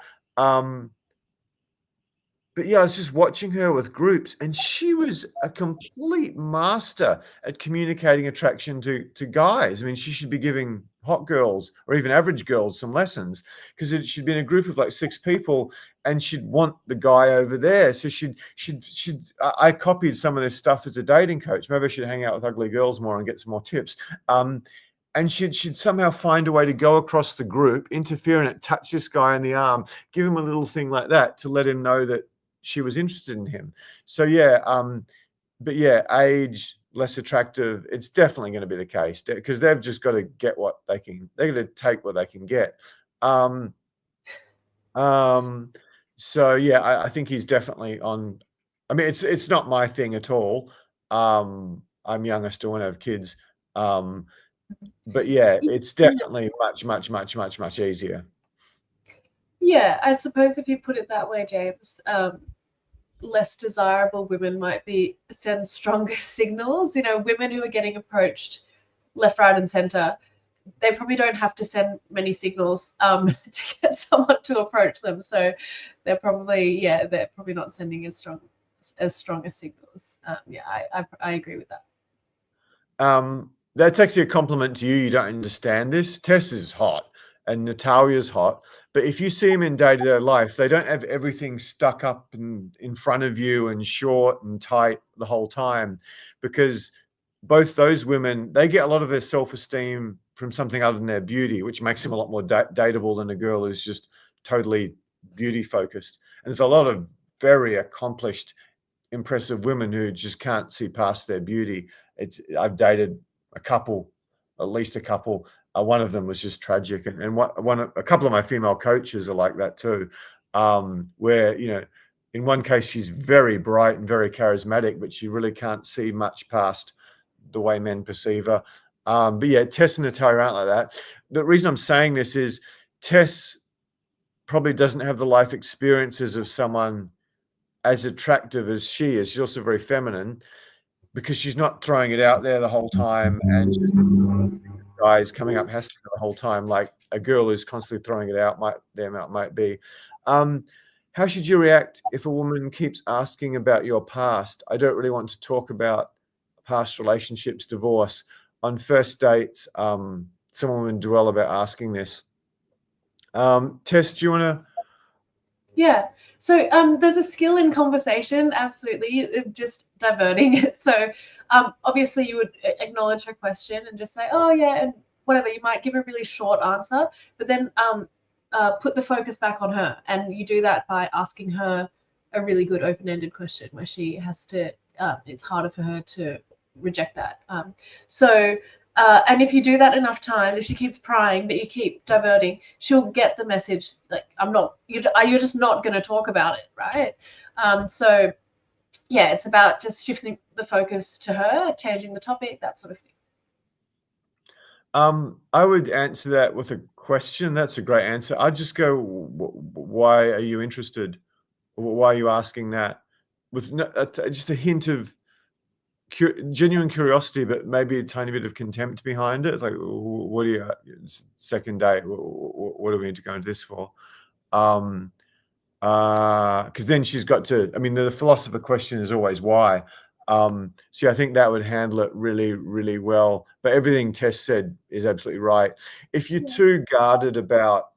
But yeah, I was just watching her with groups, and she was a complete master at communicating attraction to guys. I mean, she should be giving hot girls or even average girls some lessons, because she'd be in a group of like 6 people, and she'd want the guy over there. So I copied some of this stuff as a dating coach. Maybe I should hang out with ugly girls more and get some more tips. And she'd somehow find a way to go across the group, interfere in it, touch this guy in the arm, give him a little thing like that to let him know that she was interested in him. So yeah, but yeah, age, less attractive, it's definitely going to be the case, because they've just got to get what they can. They're going to take what they can get. So yeah, I think he's definitely on. I mean, it's not my thing at all. I'm young, I still want to have kids. But yeah, it's definitely much easier.
Yeah, I suppose if you put it that way, James, less desirable women might send stronger signals. Women who are getting approached left, right, and center, they probably don't have to send many signals to get someone to approach them. So they're probably not sending as strong as signals. I agree with that.
That's actually a compliment to you. You don't understand this. Tess is hot and Natalia's hot, but if you see them in day-to-day life, they don't have everything stuck up and in front of you and short and tight the whole time, because both those women, they get a lot of their self-esteem from something other than their beauty, which makes them a lot more dateable than a girl who's just totally beauty focused. And there's a lot of very accomplished, impressive women who just can't see past their beauty. I've dated a couple, at least a couple. One of them was just tragic, and a couple of my female coaches are like that too, where in one case she's very bright and very charismatic, but she really can't see much past the way men perceive her. But yeah, Tess and Natalia aren't like that. The reason I'm saying this is Tess probably doesn't have the life experiences of someone as attractive as she is. She's also very feminine, because she's not throwing it out there the whole time, and just guys coming up hastily the whole time, like a girl who's constantly throwing it out might be. How should you react if a woman keeps asking about your past? I don't really want to talk about past relationships, divorce. On first dates, someone would dwell about asking this. Tess, do you want to?
Yeah. So there's a skill in conversation, absolutely, just diverting it. So obviously you would acknowledge her question and just say, oh yeah, and whatever. You might give a really short answer, but then put the focus back on her. And you do that by asking her a really good open-ended question where she has to, it's harder for her to reject that. And if you do that enough times, if she keeps prying but you keep diverting, she'll get the message, like, you're just not going to talk about it, right? So yeah, it's about just shifting the focus to her, changing the topic, that sort of thing.
I would answer that with a question. That's a great answer. I'd just go, why are you interested? Why are you asking that? With just a hint of genuine curiosity, but maybe a tiny bit of contempt behind it. It's like, what are you, second date? What do we need to go into this for? Because then she's got to, I mean, the philosopher question is always why. So I think that would handle it really, really well. But everything Tess said is absolutely right. If you're too guarded about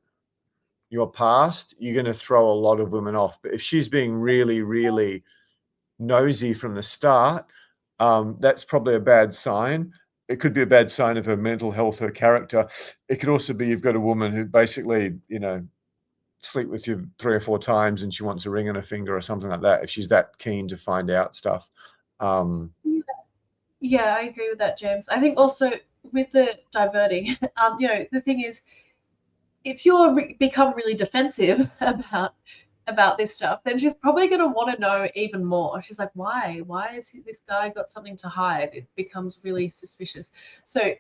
your past, you're going to throw a lot of women off. But if she's being really, really nosy from the start, that's probably a bad sign. It could be a bad sign of her mental health, her character. It could also be you've got a woman who basically, sleep with you 3 or 4 times and she wants a ring on her finger or something like that, if she's that keen to find out stuff.
Yeah, I agree with that, James. I think also with the diverting, the thing is, if you're become really defensive about this stuff, then she's probably going to want to know even more. She's like, why? Why has this guy got something to hide? It becomes really suspicious. So,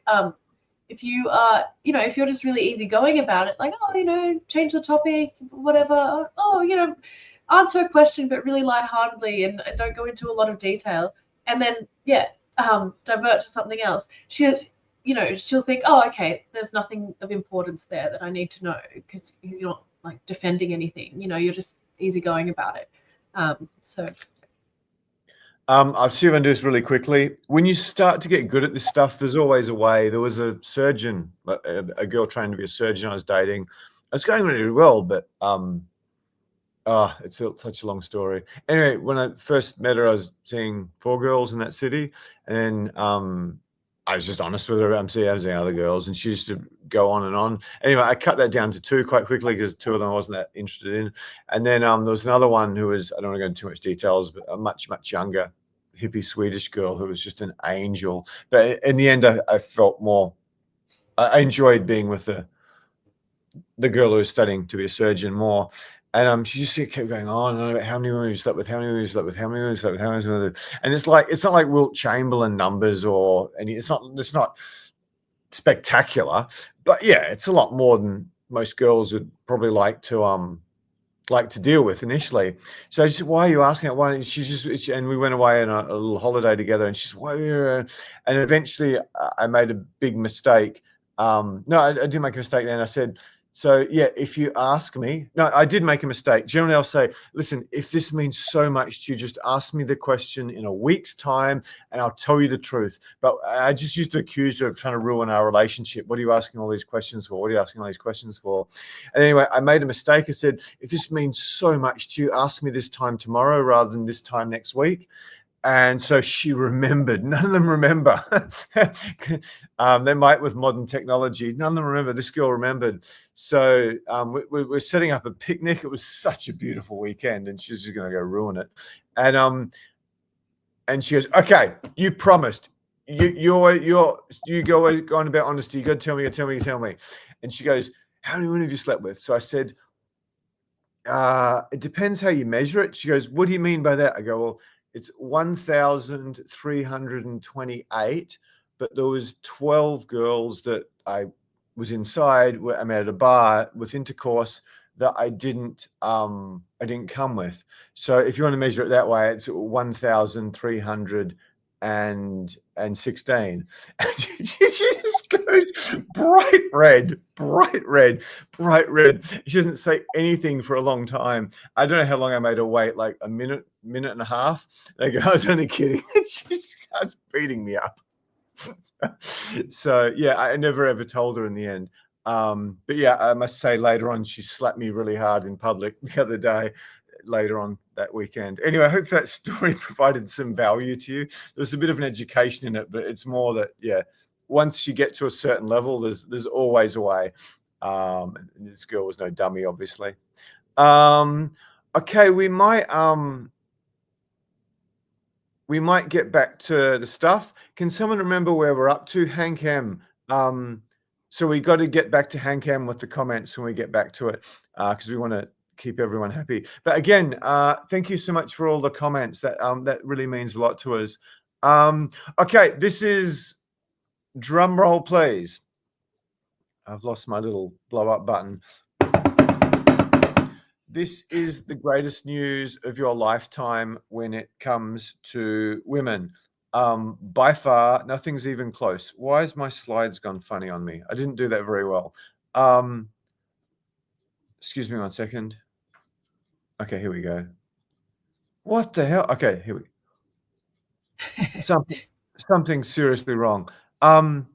if you are, if you're just really easygoing about it, like, oh, change the topic, whatever. Oh, answer a question, but really lightheartedly, and don't go into a lot of detail. And then, divert to something else. She'll think, oh, okay, there's nothing of importance there that I need to know, because you're not like defending anything. You're just easygoing about it. So
I'll see if I can do this really quickly. When you start to get good at this stuff, there's always a way. There was a surgeon, a girl trying to be a surgeon I was dating. It was going really well, but it's such a long story. Anyway, when I first met her, I was seeing 4 girls in that city, and I was just honest with her. I was seeing other girls, and she used to go on and on. Anyway, I cut that down to 2 quite quickly because 2 of them I wasn't that interested in. And then there was another one who was, I don't want to go into too much details, but a much, much younger, hippie Swedish girl who was just an angel. But in the end, I felt more, I enjoyed being with the girl who was studying to be a surgeon more. And she just kept going on and on about how many women you slept with, how many women you slept with, how many women you slept with, how many women. And it's not like Wilt Chamberlain numbers or any. It's not spectacular, but yeah, it's a lot more than most girls would probably like to deal with initially. So I just said, why are you asking that? Why? And we went away on a little holiday together, and she's why? And eventually I made a big mistake. No, I didn't make a mistake then. I said, so yeah, if you ask me, no, I did make a mistake. Generally, I'll say, listen, if this means so much to you, just ask me the question in a week's time and I'll tell you the truth. But I just used to accuse her of trying to ruin our relationship. What are you asking all these questions for? What are you asking all these questions for? And anyway, I made a mistake. I said, if this means so much to you, ask me this time tomorrow rather than this time next week. And so she remembered. None of them remember. They might with modern technology. None of them remember. This girl remembered. So we're setting up a picnic. It was such a beautiful weekend, and she's just going to go ruin it. And she goes, "Okay, you promised. You go on about honesty. You got to tell me. And she goes, "How many women have you slept with?" So I said, "It depends how you measure it." She goes, "What do you mean by that?" I go, "Well, it's 1,328, but there was 12 girls that I was inside. I'm at a bar with intercourse that I didn't come with. So if you want to measure it that way, it's 1,316." And she just goes bright red. She doesn't say anything for a long time. I don't know how long I made her wait, like a minute and a half. I go, I was only kidding. She starts beating me up. So yeah, I never ever told her in the end. But yeah, I must say later on, she slapped me really hard in public the other day, later on that weekend. Anyway, I hope that story provided some value to you. There's a bit of an education in it, but it's more that, yeah, once you get to a certain level, there's always a way. And this girl was no dummy, obviously. Okay, we might get back to the stuff. Can someone remember where we're up to? Hank M. So we got to get back to Hank M with the comments when we get back to it, because we want to keep everyone happy. But again, thank you so much for all the comments. That really means a lot to us. Okay, this is drum roll, please. I've lost my little blow up button. This is the greatest news of your lifetime when it comes to women. By far, nothing's even close. Why has my slides gone funny on me? I didn't do that very well. Excuse me 1 second. Okay, here we go. What the hell? Okay, here we go. something something seriously wrong. Um,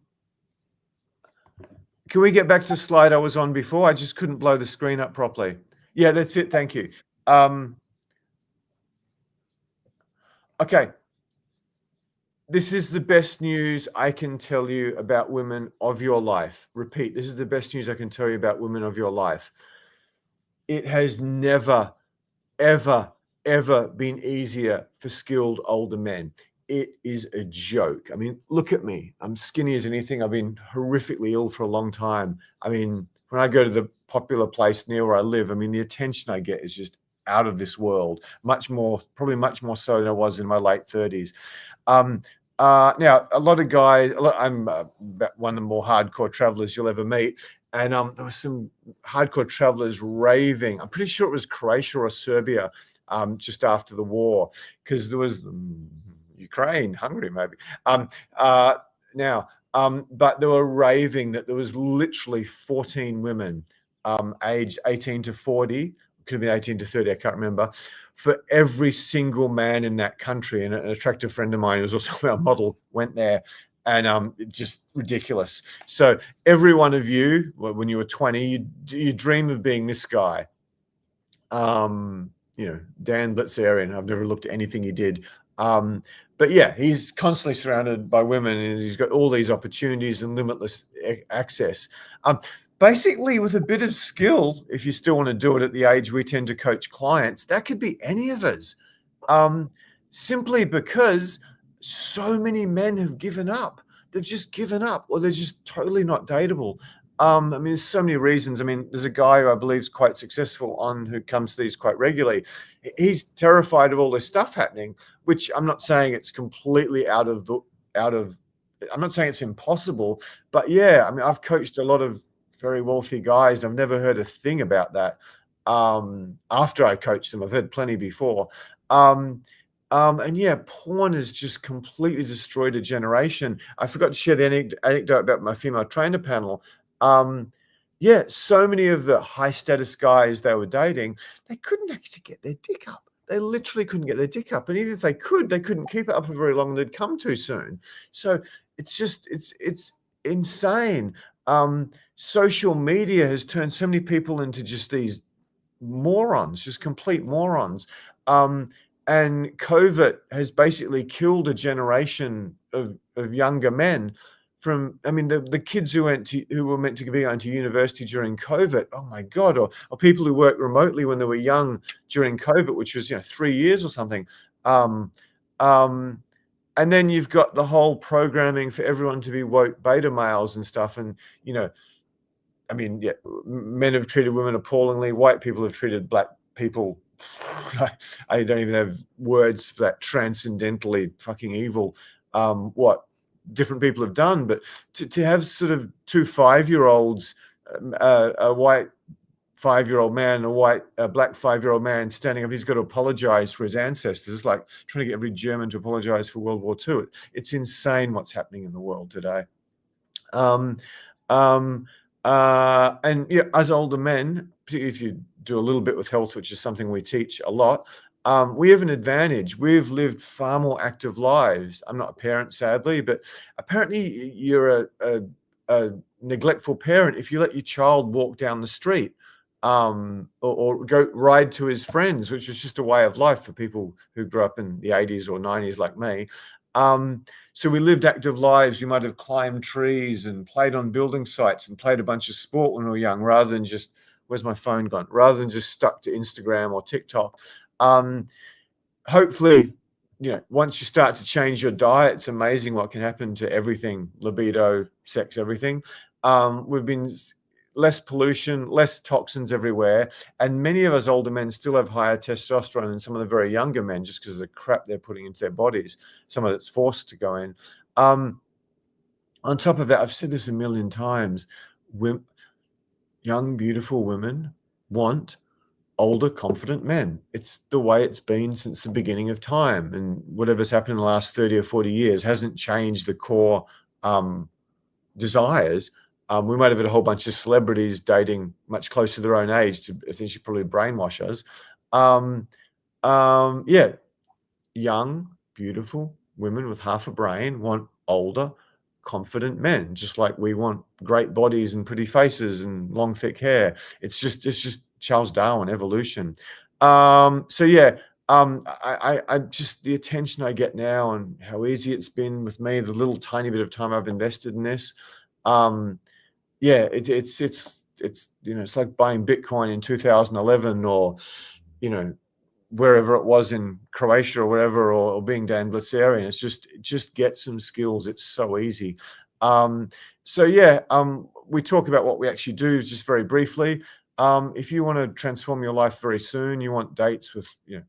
can we get back to the slide I was on before? I just couldn't blow the screen up properly. Yeah, that's it. Thank you. Okay. This is the best news I can tell you about women of your life. Repeat, this is the best news I can tell you about women of your life. It has never, ever, ever been easier for skilled older men. It is a joke. I mean, look at me. I'm skinny as anything. I've been horrifically ill for a long time. I mean, when I go to the popular place near where I live, I mean, the attention I get is just out of this world. Much more, probably much more so than I was in my late 30s. Now, a lot of guys, I'm one of the more hardcore travelers you'll ever meet. And there were some hardcore travelers raving. I'm pretty sure it was Croatia or Serbia just after the war, because there was Ukraine, Hungary, maybe. But they were raving that there was literally 14 women aged 18 to 40, could have been 18 to 30, I can't remember, for every single man in that country. And an attractive friend of mine who was also our model went there, and just ridiculous. So every one of you, when you were 20, you dream of being this guy. You know, Dan Blitzerian. I've never looked at anything he did. But yeah, he's constantly surrounded by women, and he's got all these opportunities and limitless access. Basically, with a bit of skill, if you still want to do it at the age we tend to coach clients, that could be any of us. Simply because so many men have given up. They've just given up, or they're just totally not dateable. I mean, there's so many reasons. I mean, there's a guy who I believe is quite successful who comes to these quite regularly. He's terrified of all this stuff happening, which I'm not saying it's completely out of. I'm not saying it's impossible, but yeah, I mean, I've coached a lot of very wealthy guys. I've never heard a thing about that. After I coached them, I've heard plenty before. And yeah, porn has just completely destroyed a generation. I forgot to share the anecdote about my female trainer panel. Yeah, so many of the high status guys they were dating, they couldn't actually get their dick up. They literally couldn't get their dick up. And even if they couldn't keep it up for very long, and they'd come too soon. So it's just, it's insane. Social media has turned so many people into just these morons, just complete morons. And COVID has basically killed a generation of younger men. I mean, the kids who were meant to be going to university during COVID, oh my God, or people who worked remotely when they were young during COVID, which was 3 years or something. And then you've got the whole programming for everyone to be woke beta males and stuff. And, I mean, yeah, men have treated women appallingly. White people have treated black people. I don't even have words for that. Transcendentally fucking evil. What different people have done, but to have sort of two 5-year-olds, a white 5-year-old man, a black 5-year-old man standing up, he's got to apologize for his ancestors. It's like trying to get every German to apologize for World War II. It's insane what's happening in the world today. And yeah, as older men, particularly if you do a little bit with health, which is something we teach a lot, we have an advantage. We've lived far more active lives. I'm not a parent, sadly, but apparently you're a neglectful parent if you let your child walk down the street, or go ride to his friends, which is just a way of life for people who grew up in the 80s or 90s like me. So we lived active lives. We might have climbed trees and played on building sites and played a bunch of sport when we were young, rather than just, where's my phone gone? Rather than just stuck to Instagram or TikTok. Hopefully, once you start to change your diet, it's amazing what can happen to everything, libido, sex, everything. We've been less pollution, less toxins everywhere. And many of us older men still have higher testosterone than some of the very younger men, just because of the crap they're putting into their bodies, some of it's forced to go in. On top of that, I've said this a million times, young, beautiful women want older, confident men. It's the way it's been since the beginning of time. And whatever's happened in the last 30 or 40 years hasn't changed the core desires. We might have had a whole bunch of celebrities dating much closer to their own age to essentially probably brainwash us. Yeah, young, beautiful, women with half a brain want older, confident men, just like we want great bodies and pretty faces and long, thick hair. It's just Charles Darwin, evolution. So yeah, I just the attention I get now and how easy it's been with me, the little tiny bit of time I've invested in this. Yeah, it's it's like buying Bitcoin in 2011 or wherever it was in Croatia or wherever, or being Dan Blitzerian. It's just get some skills. It's so easy. So yeah, we talk about what we actually do just very briefly. If you want to transform your life very soon, you want dates with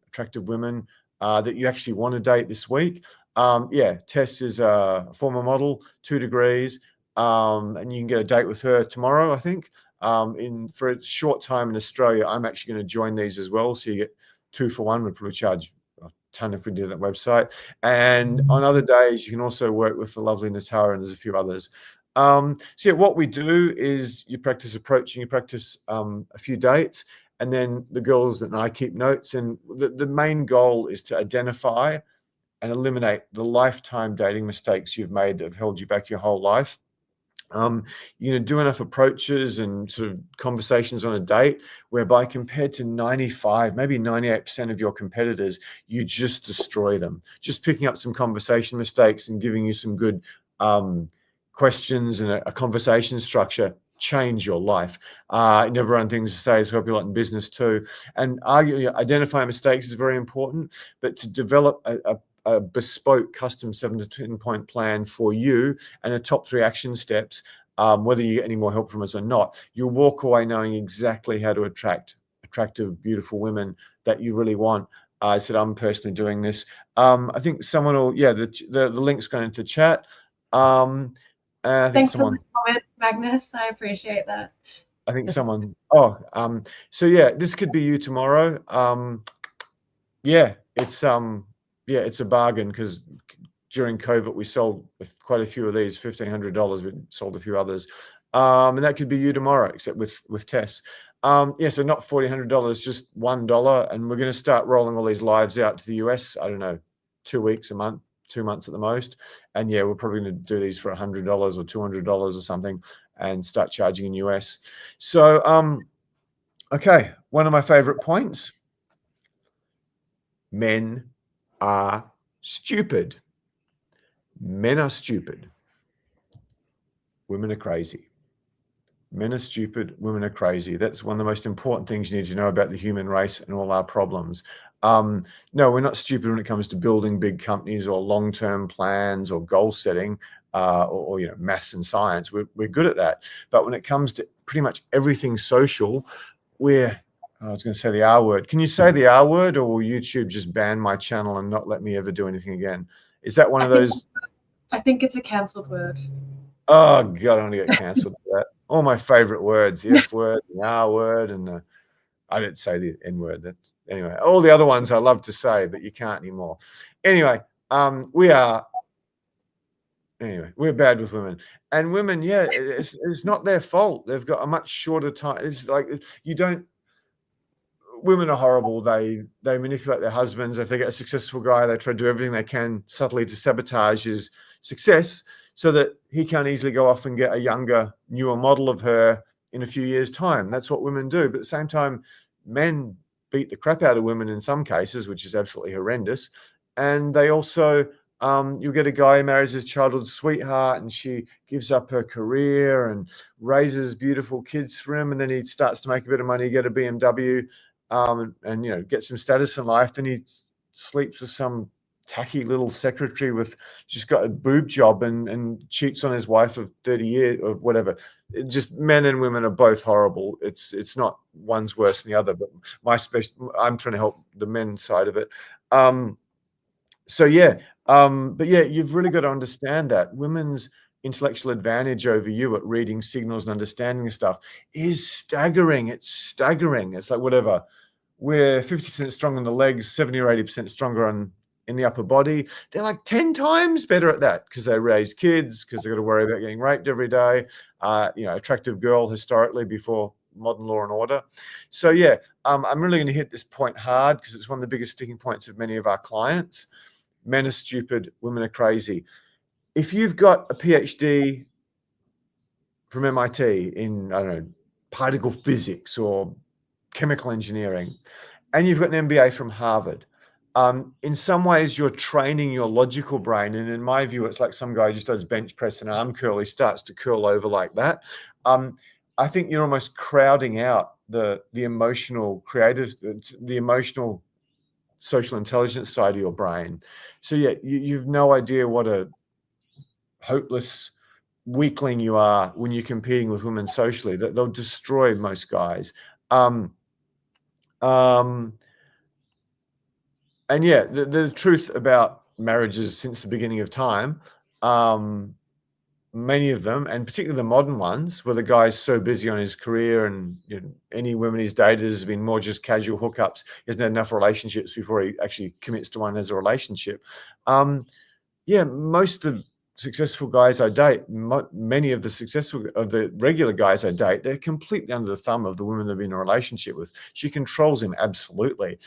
attractive women that you actually want to date this week. Yeah, Tess is a former model, 2 degrees, and you can get a date with her tomorrow, I think. For a short time in Australia, I'm actually going to join these as well, so you get 2 for 1. We'd probably charge a ton if we did that website. And on other days, you can also work with the lovely Natara, and there's a few others. So yeah, what we do is you practice approaching, you practice a few dates, and then the girls and I keep notes. And the main goal is to identify and eliminate the lifetime dating mistakes you've made that have held you back your whole life. Do enough approaches and sort of conversations on a date whereby, compared to 95, maybe 98% of your competitors, you just destroy them. Just picking up some conversation mistakes and giving you some good questions and a conversation structure change your life. Never run things to say is help you a lot in business too. And identifying mistakes is very important, but to develop a bespoke custom 7 to 10 point plan for you and the top 3 action steps, whether you get any more help from us or not, you'll walk away knowing exactly how to attract attractive, beautiful women that you really want. I said, I'm personally doing this. I think someone will, the link's going into chat. I think
Thanks for
someone,
the comment, Magnus. I appreciate that.
So yeah, this could be you tomorrow. It's a bargain, because during COVID we sold quite a few of these, $1,500. We sold a few others, and that could be you tomorrow, except with Tess. So not $1,400, just $1, and we're going to start rolling all these lives out to the US. I don't know, 2 weeks, a month, 2 months at the most, and yeah, we're probably going to do these for $100 or $200 or something, and start charging in US. So okay, one of my favorite points. Men are stupid. Men are stupid. Women are crazy. Men are stupid. Women are crazy. That's one of the most important things you need to know about the human race and all our problems. No, we're not stupid when it comes to building big companies or long-term plans or goal setting, or maths and science. We're good at that. But when it comes to pretty much everything social, I was going to say the R word. Can you say the R word, or will YouTube just ban my channel and not let me ever do anything again? Is that one of those?
I think it's a cancelled word.
Oh God, I want to get cancelled for that. All my favorite words: the F word, the R word, and I didn't say the N word. Anyway. All the other ones I love to say, but you can't anymore. Anyway, we're bad with women, and women. Yeah, it's not their fault. They've got a much shorter time. It's like you don't. Women are horrible. They manipulate their husbands. If they get a successful guy, they try to do everything they can subtly to sabotage his success, so that he can't easily go off and get a younger, newer model of her in a few years' time. That's what women do. But at the same time, men beat the crap out of women in some cases, which is absolutely horrendous. And they also, you'll get a guy who marries his childhood sweetheart, and she gives up her career and raises beautiful kids for him. And then he starts to make a bit of money, get a BMW, and get some status in life. Then he sleeps with some tacky little secretary with just got a boob job, and cheats on his wife of 30 years or whatever. Just men and women are both horrible. It's not one's worse than the other, but I'm trying to help the men's side of it. But yeah, you've really got to understand that women's intellectual advantage over you at reading signals and understanding stuff is staggering. It's staggering. It's like, whatever, we're 50% stronger in the legs, 70 or 80% stronger in the upper body. They're like 10 times better at that, because they raise kids, because they've got to worry about getting raped every day. Attractive girl historically before modern law and order. So yeah, I'm really going to hit this point hard, because it's one of the biggest sticking points of many of our clients. men are stupid, women are crazy. If you've got a PhD from MIT in, I don't know, particle physics or chemical engineering, and you've got an MBA from Harvard, in some ways you're training your logical brain. And in my view, it's like some guy just does bench press and arm curl, he starts to curl over like that. I think you're almost crowding out the emotional creative, the emotional social intelligence side of your brain. So yeah, you've no idea what a hopeless weakling you are when you're competing with women socially. That they'll destroy most guys. Um, um, and yeah, the truth about marriages since the beginning of time, many of them, and particularly the modern ones, where the guy's so busy on his career, and any women he's dated has been more just casual hookups. He hasn't had enough relationships before he actually commits to one as a relationship. Yeah, most of the successful guys I date, many of the regular guys I date, they're completely under the thumb of the woman they've been in a relationship with. She controls him absolutely,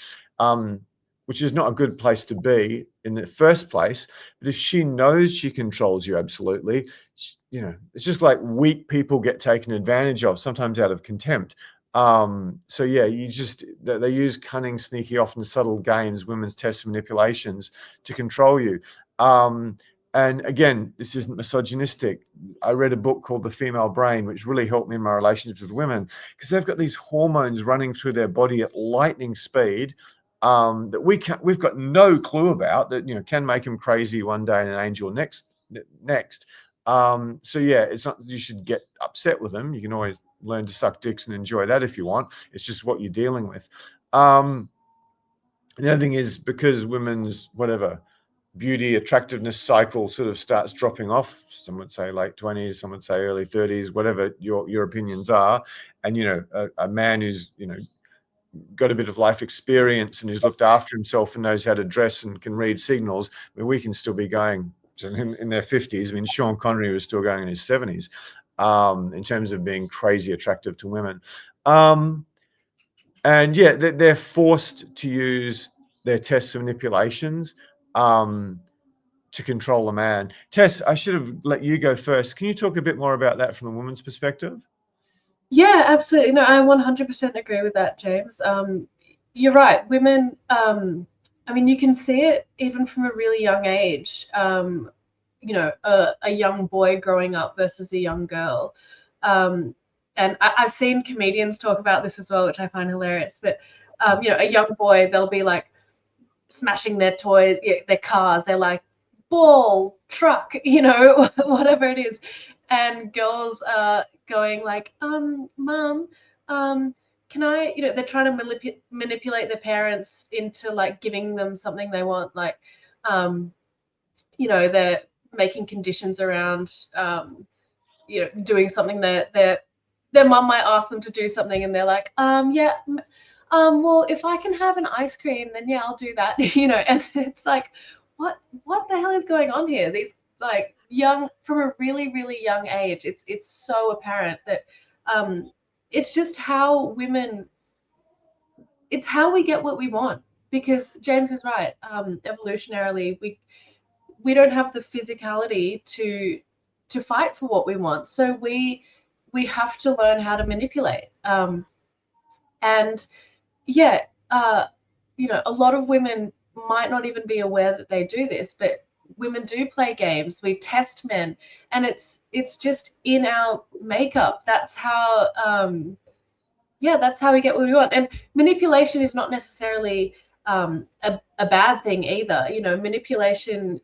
which is not a good place to be in the first place. But if she knows she controls you absolutely, it's just like weak people get taken advantage of, sometimes out of contempt. So yeah, they use cunning, sneaky, often subtle games, women's tests, manipulations to control you. And again, this isn't misogynistic. I read a book called The Female Brain, which really helped me in my relationships with women, because they've got these hormones running through their body at lightning speed, that we've got no clue about, that can make them crazy one day and an angel next. So yeah, it's not that you should get upset with them. You can always learn to suck dicks and enjoy that if you want. It's just what you're dealing with. The other thing is, because women's beauty attractiveness cycle sort of starts dropping off, some would say late 20s, some would say early 30s, whatever your opinions are, and a man who's got a bit of life experience and who's looked after himself and knows how to dress and can read signals, I mean, we can still be going in their 50s. I mean, Sean Connery was still going in his 70s, in terms of being crazy attractive to women. And yeah, they're forced to use their tests and manipulations to control a man. Tess, I should have let you go first. Can you talk a bit more about that from a woman's perspective?
Yeah, absolutely. No, I 100% agree with that, James. You're right. Women, I mean, you can see it even from a really young age. A young boy growing up versus a young girl. And I've seen comedians talk about this as well, which I find hilarious. But, a young boy, they'll be like smashing their toys, their cars. They're like, ball, truck, whatever it is. And girls are going like, mom, can I, they're trying to manipulate their parents into like giving them something they want. Like, they're making conditions around, doing something that their mum might ask them to do something, and they're like, yeah, well, if I can have an ice cream, then yeah, I'll do that, and it's like, what the hell is going on here? These like young, from a really, really young age, it's so apparent that it's just how women, it's how we get what we want, because James is right. Evolutionarily, we don't have the physicality to fight for what we want, so we have to learn how to manipulate. And yeah, a lot of women might not even be aware that they do this, but women do play games. We test men, and it's just in our makeup. That's how that's how we get what we want. And manipulation is not necessarily a bad thing either. Manipulation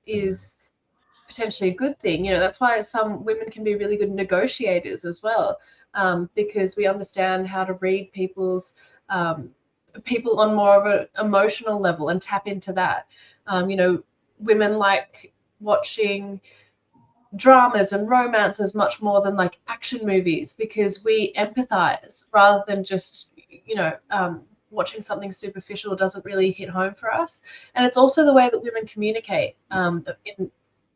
is potentially a good thing. That's why some women can be really good negotiators as well, because we understand how to read people on more of an emotional level and tap into that. Women like watching dramas and romances much more than like action movies, because we empathize rather than just watching something superficial doesn't really hit home for us. And it's also the way that women communicate in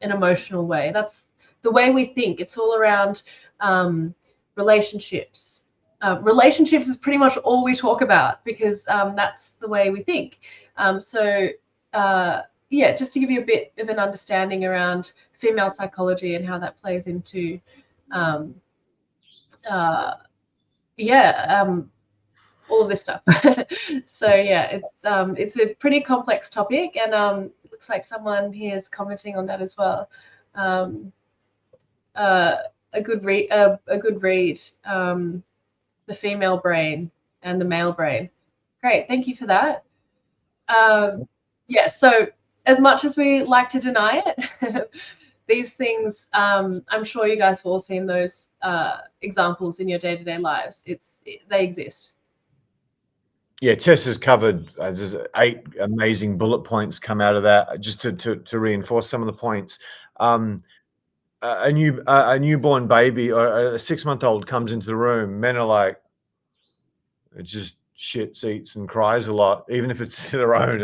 an emotional way. That's the way we think. It's all around relationships. Relationships is pretty much all we talk about, because that's the way we think. yeah, just to give you a bit of an understanding around female psychology and how that plays into, all of this stuff. So yeah, it's a pretty complex topic, and it looks like someone here is commenting on that as well. A good read, the female brain and the male brain. Great, thank you for that. Yeah, so as much as we like to deny it, these things, I'm sure you guys have all seen those examples in your day-to-day lives. They exist.
Yeah, Tess has covered there's 8 amazing bullet points come out of that, just to reinforce some of the points. A newborn baby or a 6-month-old comes into the room, men are like, it just shits, eats, and cries a lot, even if it's their own.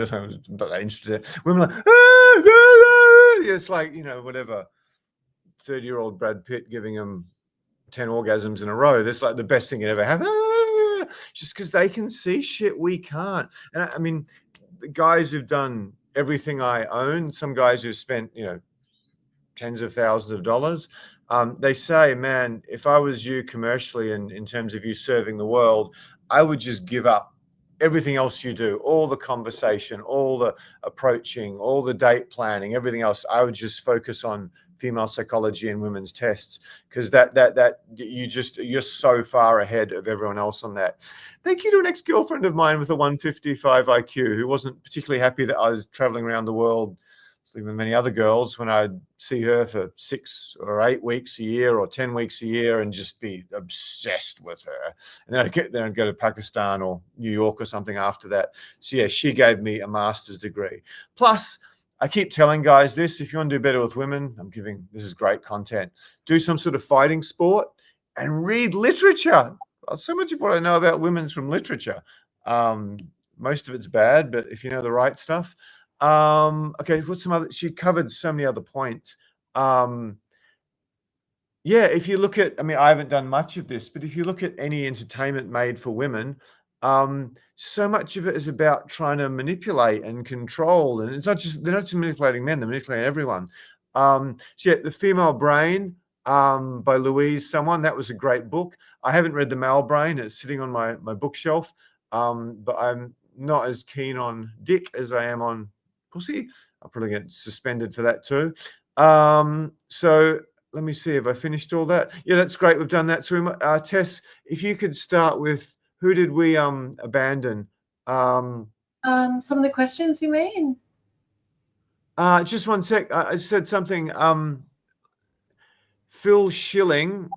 But they're interested. Women are like, it's like, whatever. 30-year-old Brad Pitt giving them 10 orgasms in a row. That's like the best thing that ever happened. Just because they can see shit we can't. And I mean, the guys who've done everything I own, some guys who've spent, tens of thousands of dollars, they say, man, if I was you commercially and in terms of you serving the world, I would just give up everything else you do, all the conversation, all the approaching, all the date planning, everything else. I would just focus on female psychology and women's tests, because you're so far ahead of everyone else on that. Thank you to an ex-girlfriend of mine with a 155 IQ who wasn't particularly happy that I was traveling around the world with many other girls when I'd see her for 6 or 8 weeks a year or 10 weeks a year and just be obsessed with her. And then I'd get there and go to Pakistan or New York or something after that. So yeah, she gave me a master's degree. Plus, I keep telling guys this, if you want to do better with women, this is great content. Do some sort of fighting sport and read literature. So much of what I know about women's from literature. Most of it's bad, but if you know the right stuff. Okay, what's some other? She covered so many other points. Yeah, if you look at, I haven't done much of this, but if you look at any entertainment made for women, so much of it is about trying to manipulate and control, and they're not just manipulating men; they're manipulating everyone. So yeah, The Female Brain by Louise someone, that was a great book. I haven't read The Male Brain; it's sitting on my bookshelf, but I'm not as keen on dick as I am on pussy. I'll probably get suspended for that too. So let me see if I finished all that. Yeah, that's great. We've done that. So, Tess, if you could start with, who did we abandon?
Some of the questions you mean?
Just one sec. I said something. Phil Schilling,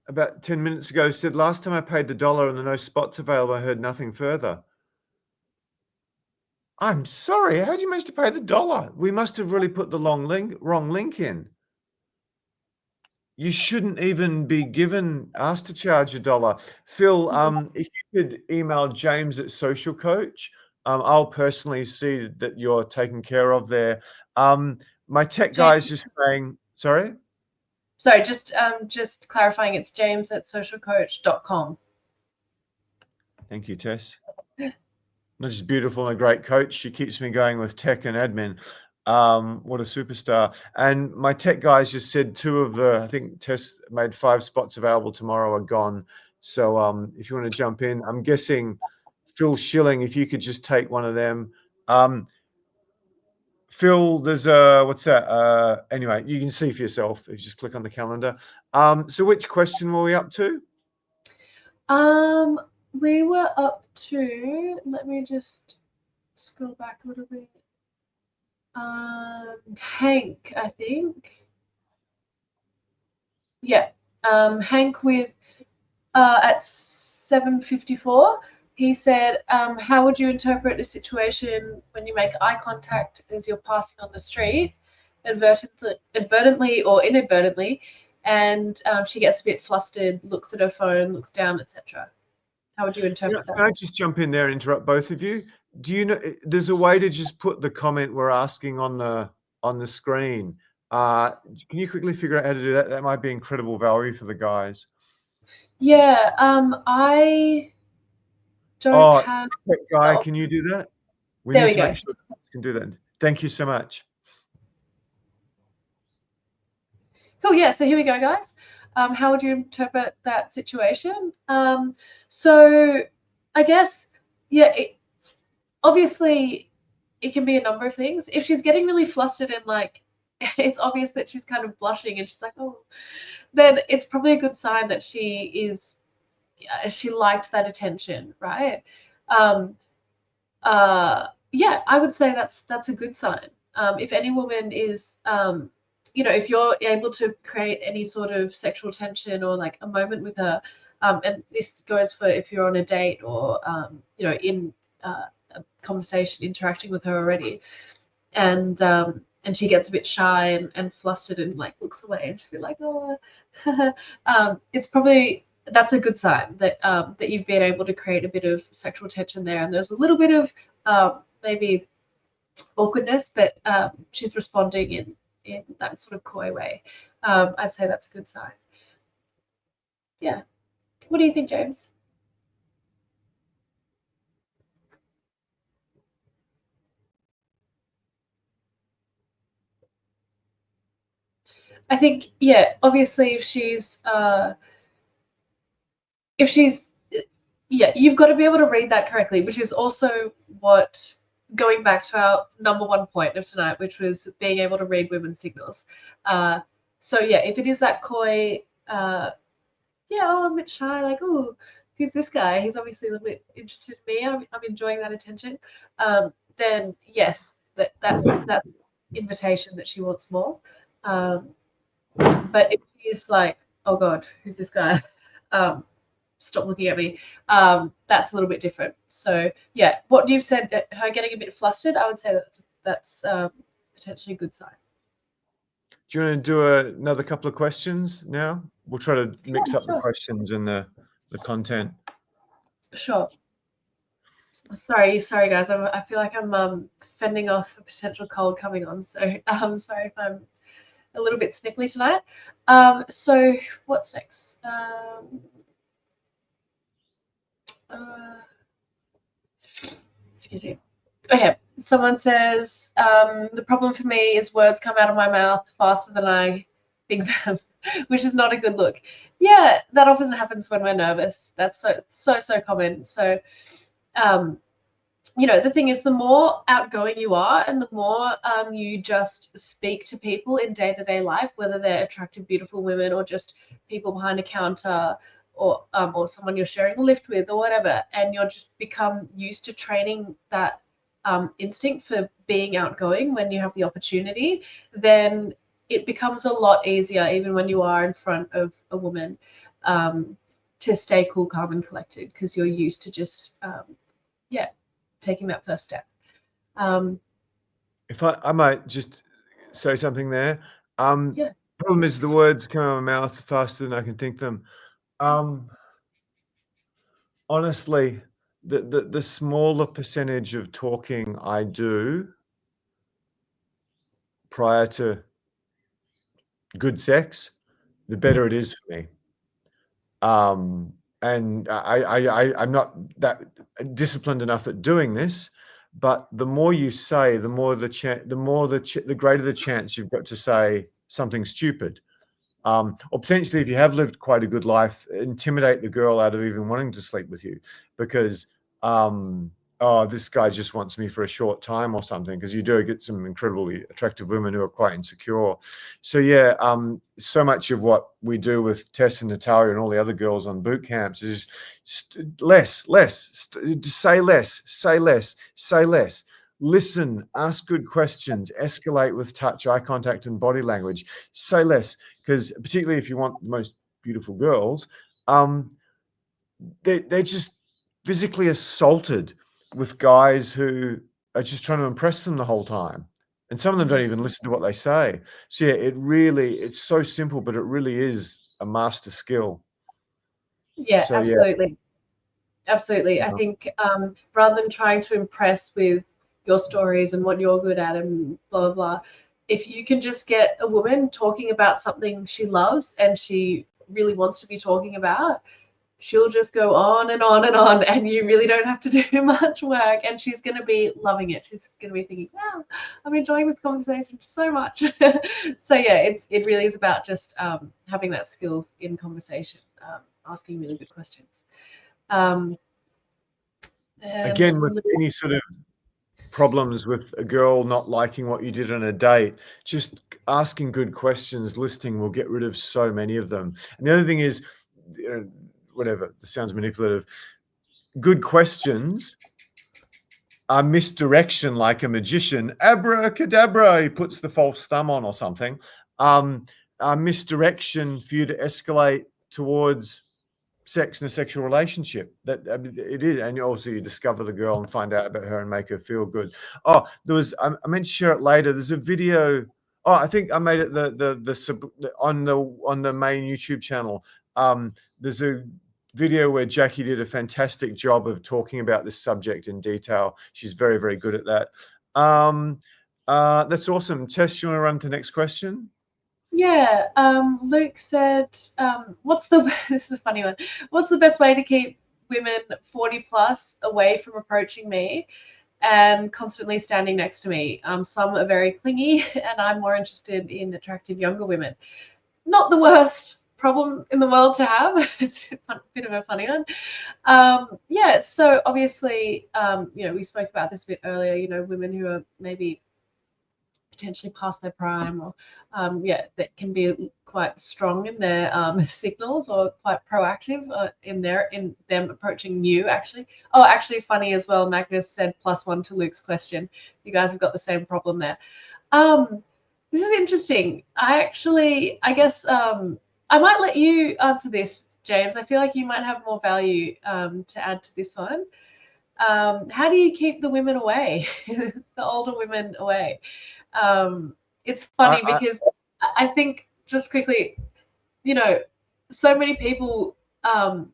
about 10 minutes ago, said, last time I paid the $1 and there are no spots available, I heard nothing further. I'm sorry. How did you manage to pay the $1? We must have really put the wrong link in. You shouldn't even be asked to charge $1. Phil, if you could email James at Social Coach, I'll personally see that you're taken care of there. My tech guy is just saying, sorry?
Sorry, just clarifying, it's James at socialcoach.com.
Thank you, Tess. Not just beautiful and a great coach, she keeps me going with tech and admin. What a superstar. And my tech guys just said I think Tess made 5 spots available tomorrow are gone. So if you want to jump in, I'm guessing Phil Schilling, if you could just take one of them. Phil, there's what's that? Anyway, you can see for yourself if you just click on the calendar. So which question were we up to?
We were up to, let me just scroll back a little bit. Hank, I think. Yeah, Hank with at 7:54. He said, how would you interpret a situation when you make eye contact as you're passing on the street, advertently or inadvertently, and she gets a bit flustered, looks at her phone, looks down, etc.? How would you interpret that?
Can I just jump in there and interrupt both of you? Do you know there's a way to just put the comment we're asking on the screen? Can you quickly figure out how to do that? That might be incredible value for the guys.
Yeah, I don't have.
Tech guy, can you do that? We
There
need
we
to
go.
make sure you can do that. Thank you so much.
Cool. Yeah. So here we go, guys. How would you interpret that situation? So I guess, yeah, obviously it can be a number of things. If she's getting really flustered and like, it's obvious that she's kind of blushing and she's like, oh, then it's probably a good sign that she liked that attention, right? Um, yeah, I would say that's a good sign. If any woman is, if you're able to create any sort of sexual tension or like a moment with her, and this goes for if you're on a date or in a conversation, interacting with her already, and she gets a bit shy and flustered and like looks away and she'll be like, oh, it's probably that's a good sign that that you've been able to create a bit of sexual tension there, and there's a little bit of maybe awkwardness, but she's responding in that sort of coy way. I'd say that's a good sign. Yeah. What do you think, James? I think, yeah, obviously if she's yeah, you've got to be able to read that correctly, which is also what going back to our number one point of tonight, which was being able to read women's signals. So yeah, if it is that coy, yeah, oh, I'm a bit shy, like, oh, who's this guy? He's obviously a little bit interested in me. I'm enjoying that attention. Then yes, that's invitation that she wants more. But if she's like, oh God, who's this guy? Stop looking at me. That's a little bit different. So yeah, what you've said, her getting a bit flustered, I would say that's potentially a good sign.
Do you want to do another couple of questions now? We'll try to mix up the questions and the content.
Sure. Sorry, guys. I feel like I'm fending off a potential cold coming on. So I'm sorry if I'm a little bit sniffly tonight. So what's next? Excuse me. Okay, someone says, the problem for me is words come out of my mouth faster than I think them, which is not a good look. Yeah, that often happens when we're nervous. That's so common. So, the thing is, the more outgoing you are and the more you just speak to people in day-to-day life, whether they're attractive, beautiful women or just people behind a counter or someone you're sharing a lift with or whatever, and you're just become used to training that instinct for being outgoing when you have the opportunity, then it becomes a lot easier, even when you are in front of a woman, to stay cool, calm, and collected because you're used to just, taking that first step.
If I might just say something there.
Yeah.
Problem is the words come out of my mouth faster than I can think them. Honestly, the smaller percentage of talking I do prior to good sex, the better it is for me. And I'm not that disciplined enough at doing this, but the more you say, the more the greater the chance you've got to say something stupid. Or potentially, if you have lived quite a good life, intimidate the girl out of even wanting to sleep with you because, oh, this guy just wants me for a short time or something, because you do get some incredibly attractive women who are quite insecure. So yeah, so much of what we do with Tess and Natalia and all the other girls on boot camps is less, say less, say less, say less. Listen, ask good questions, escalate with touch, eye contact, and body language. Say less, because particularly if you want the most beautiful girls, they're just physically assaulted with guys who are just trying to impress them the whole time. And some of them don't even listen to what they say. So yeah, it's so simple, but it really is a master skill.
Yeah,
So,
absolutely.
Yeah.
Absolutely. I think rather than trying to impress with your stories and what you're good at and blah, blah, blah, if you can just get a woman talking about something she loves and she really wants to be talking about, she'll just go on and on and on, and you really don't have to do much work, and she's going to be loving it. She's going to be thinking, wow, I'm enjoying this conversation so much. So yeah, it really is about just having that skill in conversation, asking really good questions.
Again, with any sort of problems with a girl not liking what you did on a date, just asking good questions, listening will get rid of so many of them. And the other thing is, whatever, this sounds manipulative, good questions are misdirection, like a magician, abracadabra, he puts the false thumb on or something, are misdirection for you to escalate towards sex in a sexual relationship. That, I mean, it is. And also you discover the girl and find out about her and make her feel good. Oh, there was, I meant to share it later, there's a video. Oh, I think I made it on the main YouTube channel. There's a video where Jackie did a fantastic job of talking about this subject in detail. She's very, very good at that. That's awesome. Tess, you want to run to the next question?
Yeah, Luke said, what's the, this is a funny one. What's the best way to keep women 40 plus away from approaching me and constantly standing next to me? Some are very clingy, and I'm more interested in attractive younger women. Not the worst problem in the world to have. It's a bit of a funny one. Yeah, so obviously, we spoke about this a bit earlier, women who are maybe potentially past their prime, or that can be quite strong in their signals, or quite proactive in them approaching you. Actually, funny as well, Magnus said +1 to Luke's question. You guys have got the same problem there. This is interesting. I guess I might let you answer this, James. I feel like you might have more value to add to this one. How do you keep the women away, the older women away? It's funny because I think, just quickly, so many people, and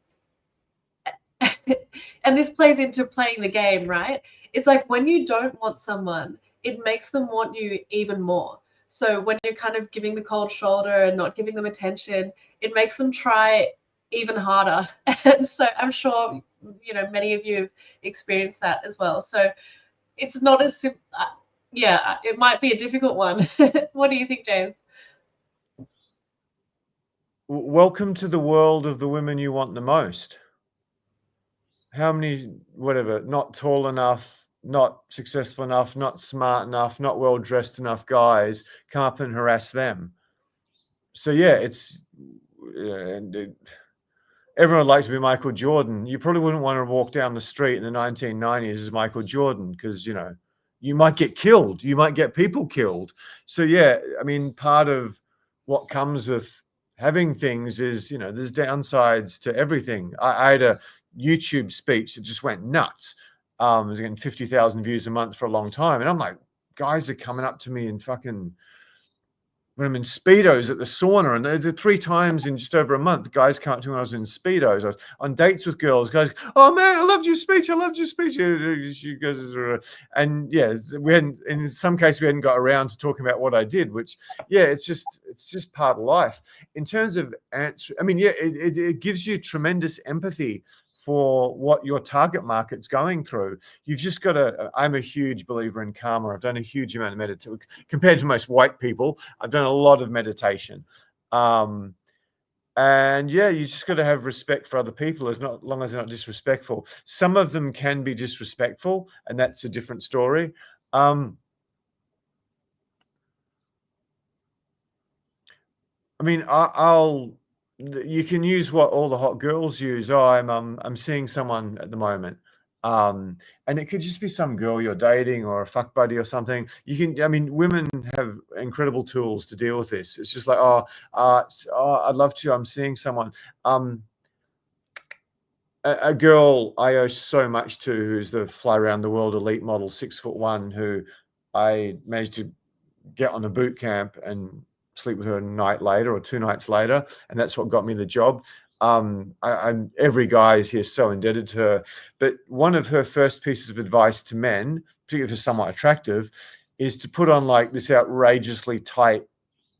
this plays into playing the game, right? It's like when you don't want someone, it makes them want you even more. So when you're kind of giving the cold shoulder and not giving them attention, it makes them try even harder. And so I'm sure, many of you have experienced that as well. So it's not as simple. Yeah, it might be a difficult one. What do you think, James?
Welcome to the world of the women you want the most. How many, whatever, not tall enough, not successful enough, not smart enough, not well dressed enough guys come up and harass them? So yeah, everyone would like to be Michael Jordan. You probably wouldn't want to walk down the street in the 1990s as Michael Jordan, because you might get killed, you might get people killed. So yeah, I mean, part of what comes with having things is, there's downsides to everything. I had a YouTube speech that just went nuts. I was getting 50,000 views a month for a long time, and I'm like, guys are coming up to me and fucking, when I'm in Speedos at the sauna, and the 3 times in just over a month, guys come up to me when I was in Speedos. I was on dates with girls. Guys, oh man, I loved your speech. I loved your speech. She goes, and yeah, in some cases, we hadn't got around to talking about what I did, which, yeah, it's just part of life. In terms of answer, I mean, yeah, it gives you tremendous empathy for what your target market's going through. You've just got to, I'm a huge believer in karma. I've done a huge amount of meditation compared to most white people. I've done a lot of meditation. And yeah, you just got to have respect for other people, as long as they're not disrespectful. Some of them can be disrespectful, and that's a different story. I mean, you can use what all the hot girls use. Oh, I'm seeing someone at the moment. And it could just be some girl you're dating or a fuck buddy or something. I mean, women have incredible tools to deal with this. It's just like, I'd love to, I'm seeing someone. A girl I owe so much to, who's the fly around the world elite model, 6'1", who I managed to get on a boot camp and sleep with her a night later or 2 nights later, and that's what got me the job. Every guy is here so indebted to her. But one of her first pieces of advice to men, particularly if they're somewhat attractive, is to put on like this outrageously tight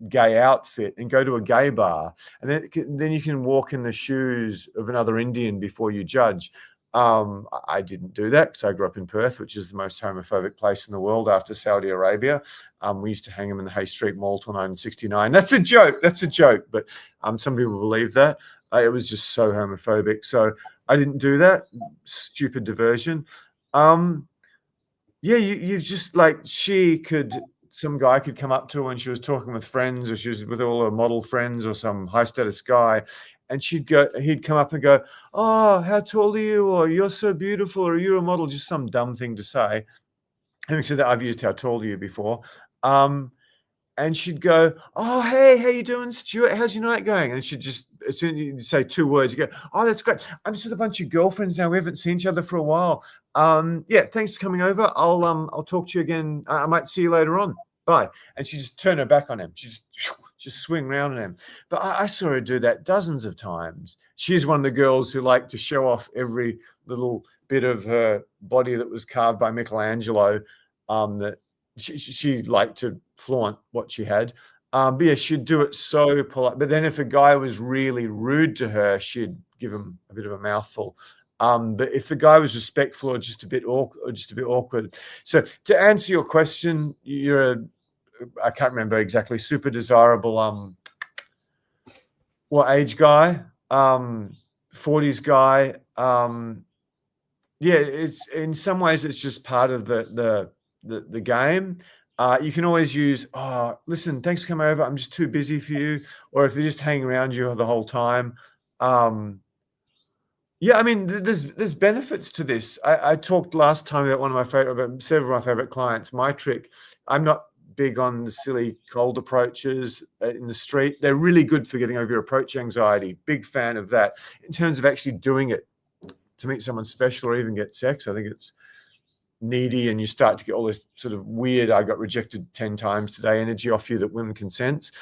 gay outfit and go to a gay bar, and then you can walk in the shoes of another Indian before you judge. I didn't do that because I grew up in Perth, which is the most homophobic place in the world after Saudi Arabia. We used to hang them in the Hay Street Mall till 1969. That's a joke. That's a joke. But some people believe that. It was just so homophobic. So I didn't do that. Stupid diversion. Yeah, you just like some guy could come up to her when she was talking with friends, or she was with all her model friends, or some high status guy, and he'd come up and go, "Oh, how tall are you?" or "You're so beautiful," or "You're a model," just some dumb thing to say. Having said that, I've used "How tall are you" before. And she'd go, "Oh, hey, how you doing, Stuart? How's your night going?" And she'd just, as soon as you say 2 words, you go, "Oh, that's great. I'm just with a bunch of girlfriends now. We haven't seen each other for a while. Yeah, thanks for coming over. I'll talk to you again. I might see you later on. Bye." And she just turn her back on him. She just swing round on him. But I saw her do that dozens of times. She's one of the girls who like to show off every little bit of her body that was carved by Michelangelo, that she liked to flaunt what she had. But yeah, she'd do it so polite. But then if a guy was really rude to her, she'd give him a bit of a mouthful. But if the guy was respectful or just a bit awkward. So to answer your question, I can't remember exactly, super desirable, what age guy? 40s guy. Yeah, it's in some ways it's just part of the game. You can always use, "Oh, listen, thanks for coming over. I'm just too busy for you." Or if they're just hanging around you the whole time. Yeah, I mean, there's benefits to this. I talked last time about several of my favorite clients. My trick, I'm not big on the silly cold approaches in the street. They're really good for getting over your approach anxiety. Big fan of that. In terms of actually doing it to meet someone special or even get sex, I think it's needy, and you start to get all this sort of weird, "I got rejected 10 times today" energy off you that women can sense.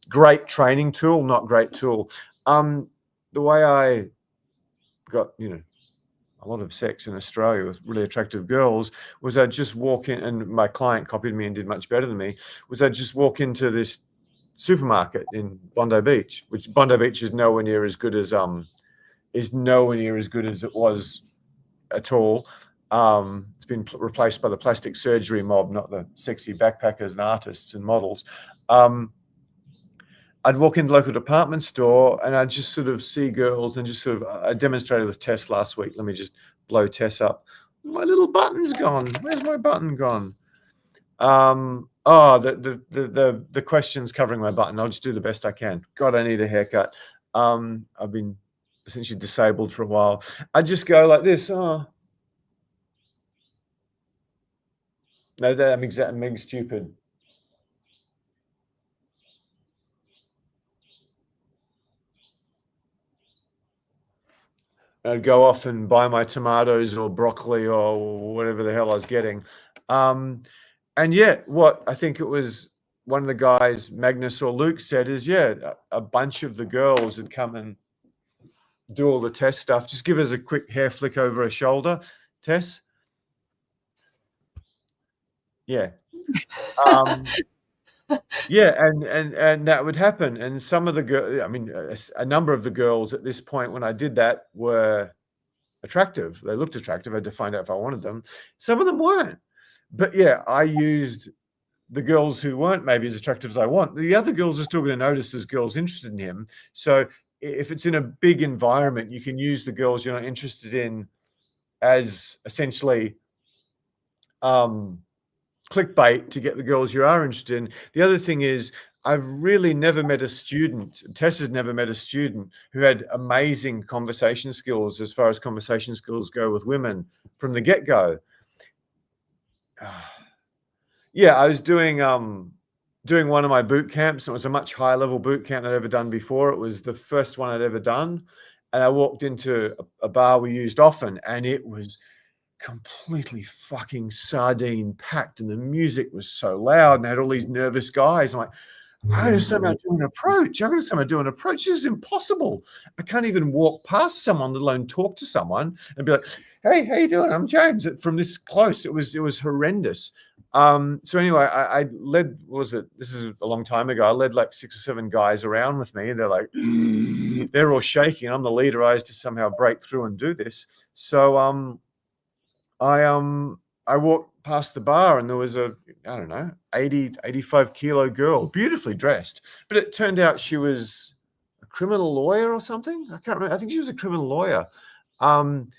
Great training tool, not great tool. The way I got, a lot of sex in Australia with really attractive girls was I'd just walk in, and my client copied me and did much better than me, was I'd just walk into this supermarket in Bondi Beach, which Bondi Beach is nowhere near as good as it was at all. It's been replaced by the plastic surgery mob, not the sexy backpackers and artists and models. I'd walk into the local department store and I'd just sort of see girls and just sort of, I demonstrated with Tess last week. Let me just blow Tess up. My little button's gone. Where's my button gone? Oh, the question's covering my button. I'll just do the best I can. God, I need a haircut. I've been essentially disabled for a while. I just go like this. Oh, no, I'm being stupid. I'd go off and buy my tomatoes or broccoli or whatever the hell I was getting. And yeah, what I think it was one of the guys, Magnus or Luke, said is, yeah, a bunch of the girls had come and do all the Tess stuff. Just give us a quick hair flick over her shoulder, Tess. Yeah. Yeah, and that would happen. And some of the girls, I mean, a number of the girls at this point when I did that were attractive. They looked attractive. I had to find out if I wanted them. Some of them weren't. But yeah, I used the girls who weren't maybe as attractive as I want. The other girls are still going to notice as girls interested in him. So if it's in a big environment, you can use the girls you're not interested in as essentially clickbait to get the girls you are interested in. The other thing is, I've really never met a student, Tess has never met a student who had amazing conversation skills as far as conversation skills go with women from the get-go. Yeah, I was doing one of my boot camps. It was a much higher level boot camp than I'd ever done before. It was the first one I'd ever done. And I walked into a bar we used often, and it was completely fucking sardine packed, and the music was so loud, and I had all these nervous guys. I'm like, I got to somehow do an approach. I got to somehow do an approach. This is impossible. I can't even walk past someone, let alone talk to someone and be like, "Hey, how you doing? I'm James." From this close, it was horrendous. So anyway, I led. What was it? This is a long time ago. I led like 6 or 7 guys around with me, and they're like, they're all shaking. I'm the leader. I had to somehow break through and do this. So I walked past the bar and there was a, I don't know, 80, 85 kilo girl, beautifully dressed. But it turned out she was a criminal lawyer or something. I can't remember. I think she was a criminal lawyer. And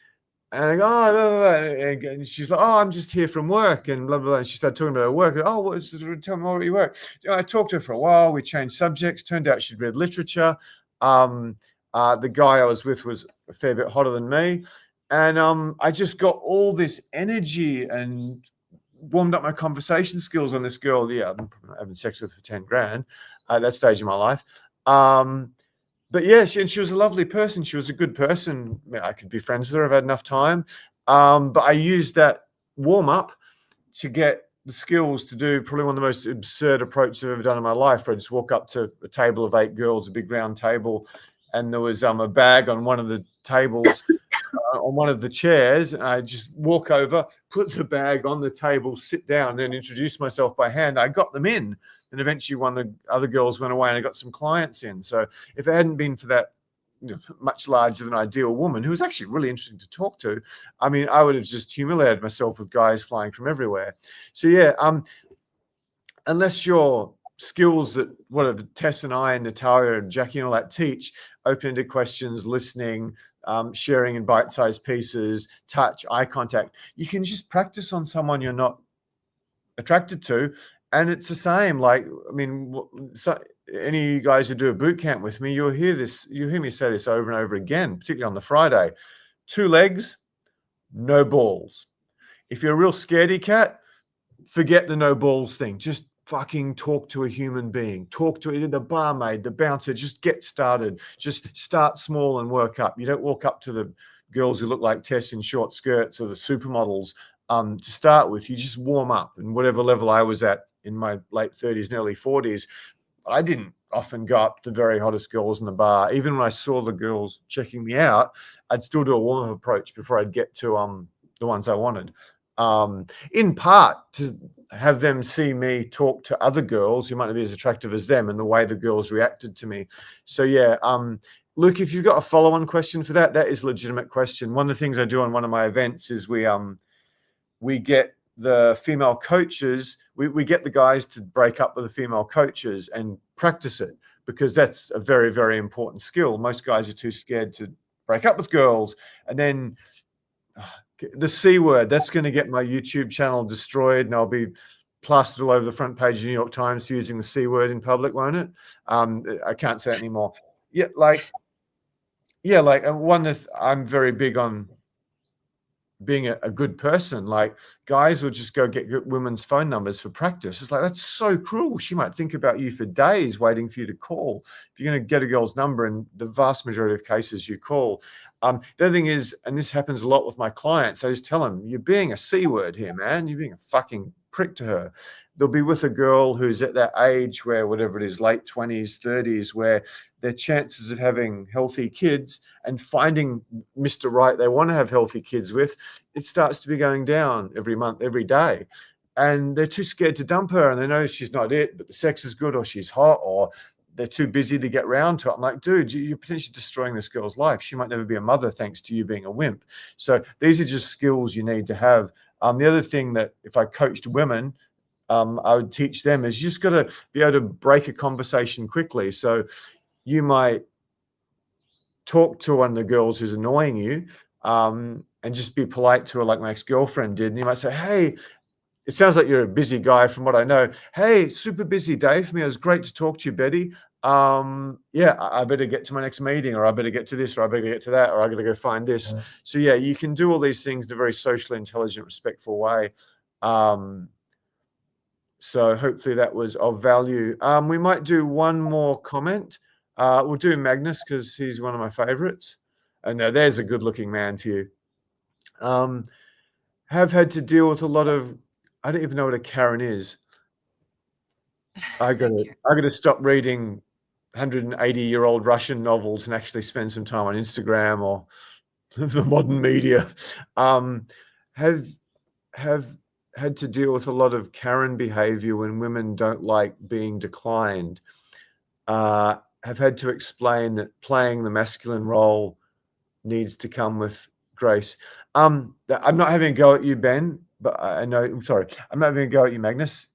I go, oh, no. And she's like, oh, I'm just here from work and blah, blah, blah. And she started talking about her work. Oh, tell me more about your work. I talked to her for a while. We changed subjects. Turned out she'd read literature. The guy I was with was a fair bit hotter than me. And I just got all this energy and warmed up my conversation skills on this girl. Yeah, I'm having sex with for 10 grand at that stage in my life. But yeah, she was a lovely person. She was a good person. I could be friends with her. I've had enough time. But I used that warm up to get the skills to do probably one of the most absurd approaches I've ever done in my life, where I just walk up to a table of 8 girls, a big round table, and there was a bag on one of the tables, on one of the chairs. And I just walk over, put the bag on the table, sit down, then introduce myself by hand. I got them in. And eventually one of the other girls went away and I got some clients in. So if it hadn't been for that, much larger than ideal woman who was actually really interesting to talk to, I mean, I would have just humiliated myself with guys flying from everywhere. So yeah, unless your skills that whatever Tess and I and Natalia and Jackie and all that teach, open-ended questions, listening, sharing in bite-sized pieces, touch, eye contact, you can just practice on someone you're not attracted to. And it's the same. Like, I mean, so any guys who do a boot camp with me, you'll hear me say this over and over again, particularly on the Friday. 2 legs, no balls. If you're a real scaredy cat, forget the no balls thing. Just fucking talk to a human being. Talk to the barmaid, the bouncer. Just get started. Just start small and work up. You don't walk up to the girls who look like Tess in short skirts or the supermodels to start with. You just warm up. And whatever level I was at in my late 30s and early 40s, I didn't often go up to the very hottest girls in the bar. Even when I saw the girls checking me out, I'd still do a warm-up approach before I'd get to the ones I wanted. In part to have them see me talk to other girls who might not be as attractive as them and the way the girls reacted to me. So yeah, Luke, if you've got a follow-on question for that, that is a legitimate question. One of the things I do on one of my events is we get the female coaches, we get the guys to break up with the female coaches and practice it, because that's a very, very important skill. Most guys are too scared to break up with girls. And then the C word, that's going to get my YouTube channel destroyed, and I'll be plastered all over the front page of the New York Times for using the C word in public, won't it? I can't say it anymore. Yeah, like one that I'm very big on being a good person. Like, guys will just go get women's phone numbers for practice. It's like, that's so cruel. She might think about you for days waiting for you to call. If you're going to get a girl's number, in the vast majority of cases you call. The other thing is, and this happens a lot with my clients, I just tell them, you're being a C word here, man. You're being a fucking prick to her. They'll be with a girl who's at that age where, whatever it is, late 20s, 30s, where their chances of having healthy kids and finding Mr. Right they want to have healthy kids with, it starts to be going down every month, every day. And they're too scared to dump her, and they know she's not it, but the sex is good, or she's hot, or they're too busy to get round to it. I'm like, dude, you're potentially destroying this girl's life. She might never be a mother thanks to you being a wimp. So these are just skills you need to have. The other thing that if I coached women, I would teach them is you just got to be able to break a conversation quickly. So you might talk to one of the girls who's annoying you and just be polite to her like my ex-girlfriend did. And you might say, hey, it sounds like you're a busy guy from what I know. Hey, super busy day for me. It was great to talk to you, Betty. Yeah, I better get to my next meeting, or I better get to this, or I better get to that, or I got to go find this. So yeah, you can do all these things in a very socially intelligent, respectful way. So hopefully that was of value. We might do one more comment. We'll do Magnus because he's one of my favorites. And there's a good-looking man for you. Have had to deal with a lot of, I don't even know what a Karen is. I
Thank you.
gotta stop reading 180-year-old Russian novels and actually spend some time on Instagram or the modern media. Have have had to deal with a lot of Karen behavior when women don't like being declined. Have had to explain that playing the masculine role needs to come with grace. I'm not having a go at you, Ben, but I know. I'm sorry. I'm not having a go at you, Magnus.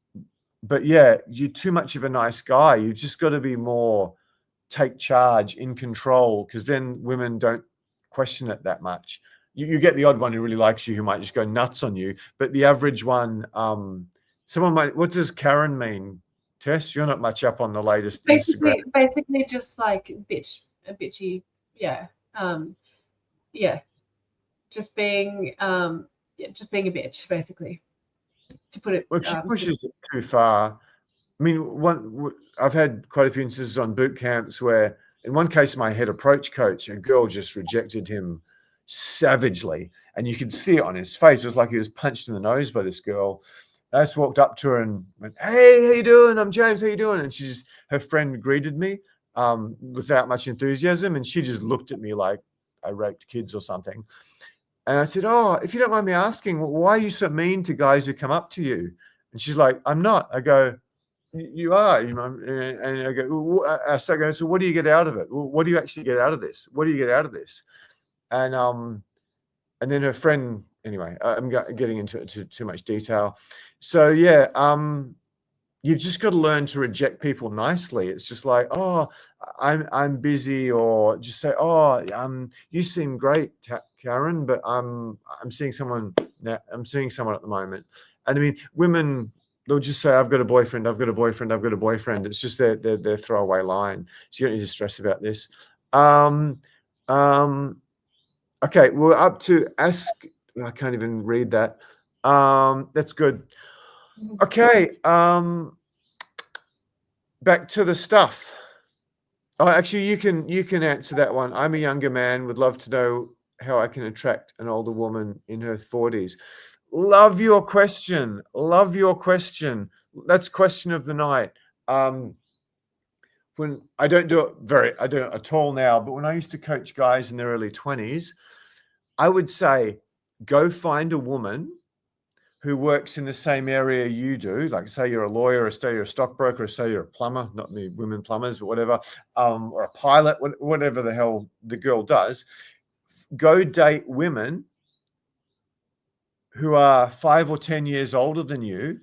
But yeah, you're too much of a nice guy. You've just got to be more take charge, in control, because then women don't question it that much. You get the odd one who really likes you, who might just go nuts on you, but the average one, someone might. What does Karen mean? Tess, you're not much up on the latest Instagram.
Basically just like a bitchy, yeah, yeah, just being, just being a bitch, basically, to put it.
Well, if she pushes it too far, I mean, I've had quite a few instances on boot camps where, in one case, my head approach coach, a girl just rejected him savagely, and you could see it on his face. It was like he was punched in the nose by this girl. I just walked up to her and went, "Hey, how you doing? I'm James. How you doing?" And her friend greeted me without much enthusiasm, and she just looked at me like I raped kids or something. And I said, "Oh, if you don't mind me asking, why are you so mean to guys who come up to you?" And she's like, "I'm not." I go, "You are." And I go, "So what do you get out of it? What do you actually get out of this? What do you get out of this?" And then her friend, anyway, I'm getting into too much detail. So yeah, you've just got to learn to reject people nicely. It's just like, "Oh, I'm busy," or just say, "Oh, you seem great, Karen, but I'm seeing someone now. I'm seeing someone at the moment." And I mean, women, they'll just say, "I've got a boyfriend. I've got a boyfriend. I've got a boyfriend." It's just their throwaway line. So you don't need to stress about this. Um, um, okay, we're up to ask. I can't even read that. That's good. Okay. Back to the stuff. Oh, actually, you can answer that one. I'm a younger man. Would love to know how I can attract an older woman in her 40s. Love your question. Love your question. That's question of the night. When I don't do it at all now, but when I used to coach guys in their early 20s, I would say, go find a woman who works in the same area you do, like say you're a lawyer, or say you're a stockbroker, or say you're a plumber, not many women plumbers, but whatever, or a pilot, whatever the hell the girl does. Go date women who are 5 or 10 years older than you,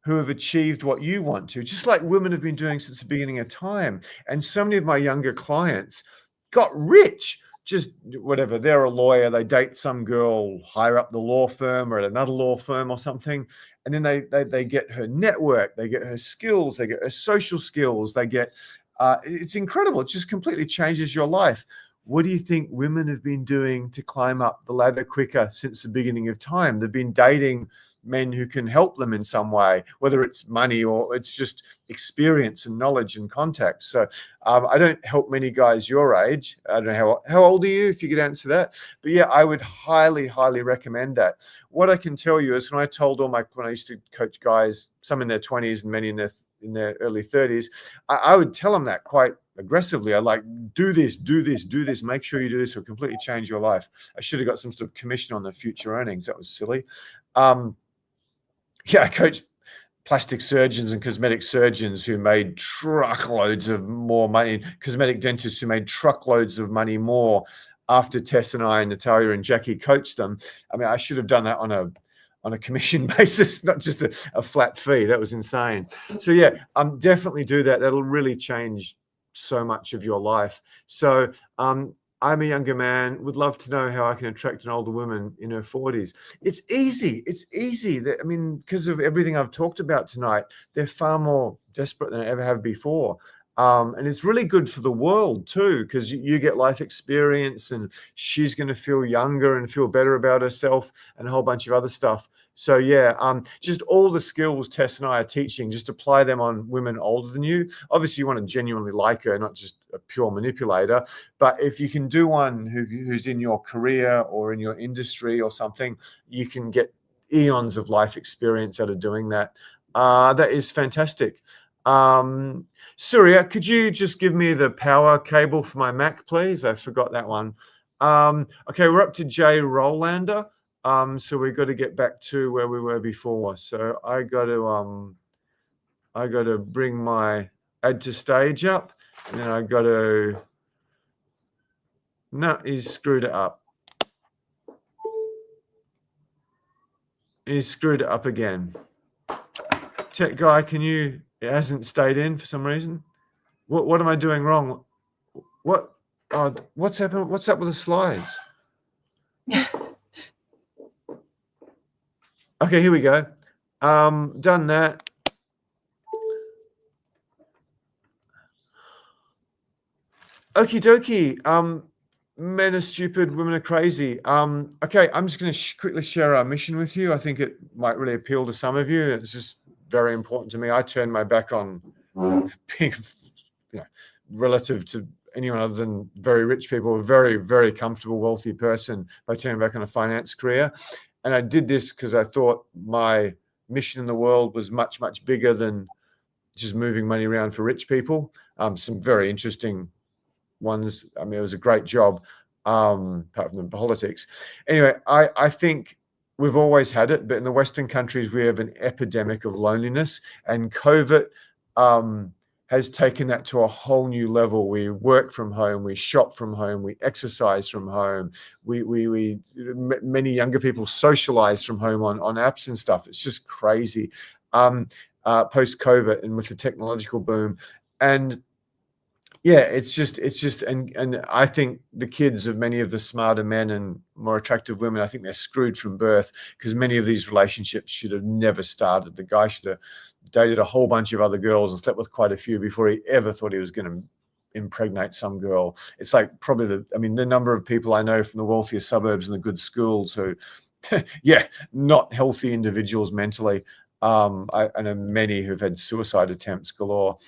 who have achieved what you want to, just like women have been doing since the beginning of time. And so many of my younger clients got rich. Just whatever, they're a lawyer, they date some girl higher up the law firm or at another law firm or something, and then they get her network, they get her skills, they get her social skills, they get it's incredible. It just completely changes your life. What do you think women have been doing to climb up the ladder quicker since the beginning of time? They've been dating men who can help them in some way, whether it's money or it's just experience and knowledge and contacts. So I don't help many guys your age. I don't know how old are you, if you could answer that. But yeah, I would highly, highly recommend that. What I can tell you is when I used to coach guys, some in their 20s and many in their early 30s, I would tell them that quite aggressively. I like, do this, make sure you do this, will completely change your life. I should have got some sort of commission on the future earnings. That was silly. Yeah, I coached plastic surgeons and cosmetic surgeons who made truckloads of more money, cosmetic dentists who made truckloads of money more after Tess and I and Natalia and Jackie coached them. I mean, I should have done that on a commission basis, not just a flat fee. That was insane. So yeah, definitely do that. That'll really change so much of your life. So I'm a younger man, would love to know how I can attract an older woman in her 40s. It's easy. It's easy. I mean, because of everything I've talked about tonight, they're far more desperate than I ever have before. And it's really good for the world too, because you get life experience and she's going to feel younger and feel better about herself and a whole bunch of other stuff. So yeah, just all the skills Tess and I are teaching, just apply them on women older than you. Obviously, you want to genuinely like her, not just a pure manipulator. But if you can do one who's in your career or in your industry or something, you can get eons of life experience out of doing that. That is fantastic. Surya, could you just give me the power cable for my Mac, please? I forgot that one. Okay, we're up to J. Rolander. So we've got to get back to where we were before. So I got to bring my add to stage up, and then I got to. No, he's screwed it up. He's screwed it up again. Tech guy, it hasn't stayed in for some reason. What am I doing wrong? What? Oh, what's happened? What's up with the slides? Okay, here we go. Done that. Okie dokie. Men are stupid, women are crazy. Okay, I'm just going to quickly share our mission with you. I think it might really appeal to some of you. It's just very important to me. I turned my back on being, relative to anyone other than very rich people, a very, very comfortable, wealthy person by turning back on a finance career. And I did this because I thought my mission in the world was much, much bigger than just moving money around for rich people. Some very interesting ones. I mean, it was a great job, apart from the politics. Anyway, I think we've always had it, but in the Western countries, we have an epidemic of loneliness, and COVID has taken that to a whole new level. We work from home, we shop from home, we exercise from home. Many younger people socialize from home on apps and stuff. It's just crazy. Post-COVID and with the technological boom, and yeah, it's just, and I think the kids of many of the smarter men and more attractive women, I think they're screwed from birth, because many of these relationships should have never started. The guy should have dated a whole bunch of other girls and slept with quite a few before he ever thought he was going to impregnate some girl. It's like probably the number of people I know from the wealthier suburbs and the good schools who, yeah, not healthy individuals mentally. I know many who've had suicide attempts galore.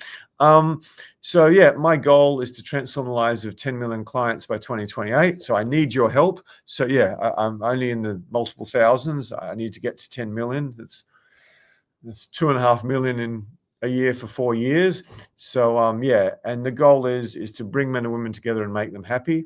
So yeah, my goal is to transform the lives of 10 million clients by 2028. So I need your help. So yeah, I'm only in the multiple thousands. I need to get to 10 million. That's 2.5 million in a year for 4 years. So yeah, and the goal is to bring men and women together and make them happy.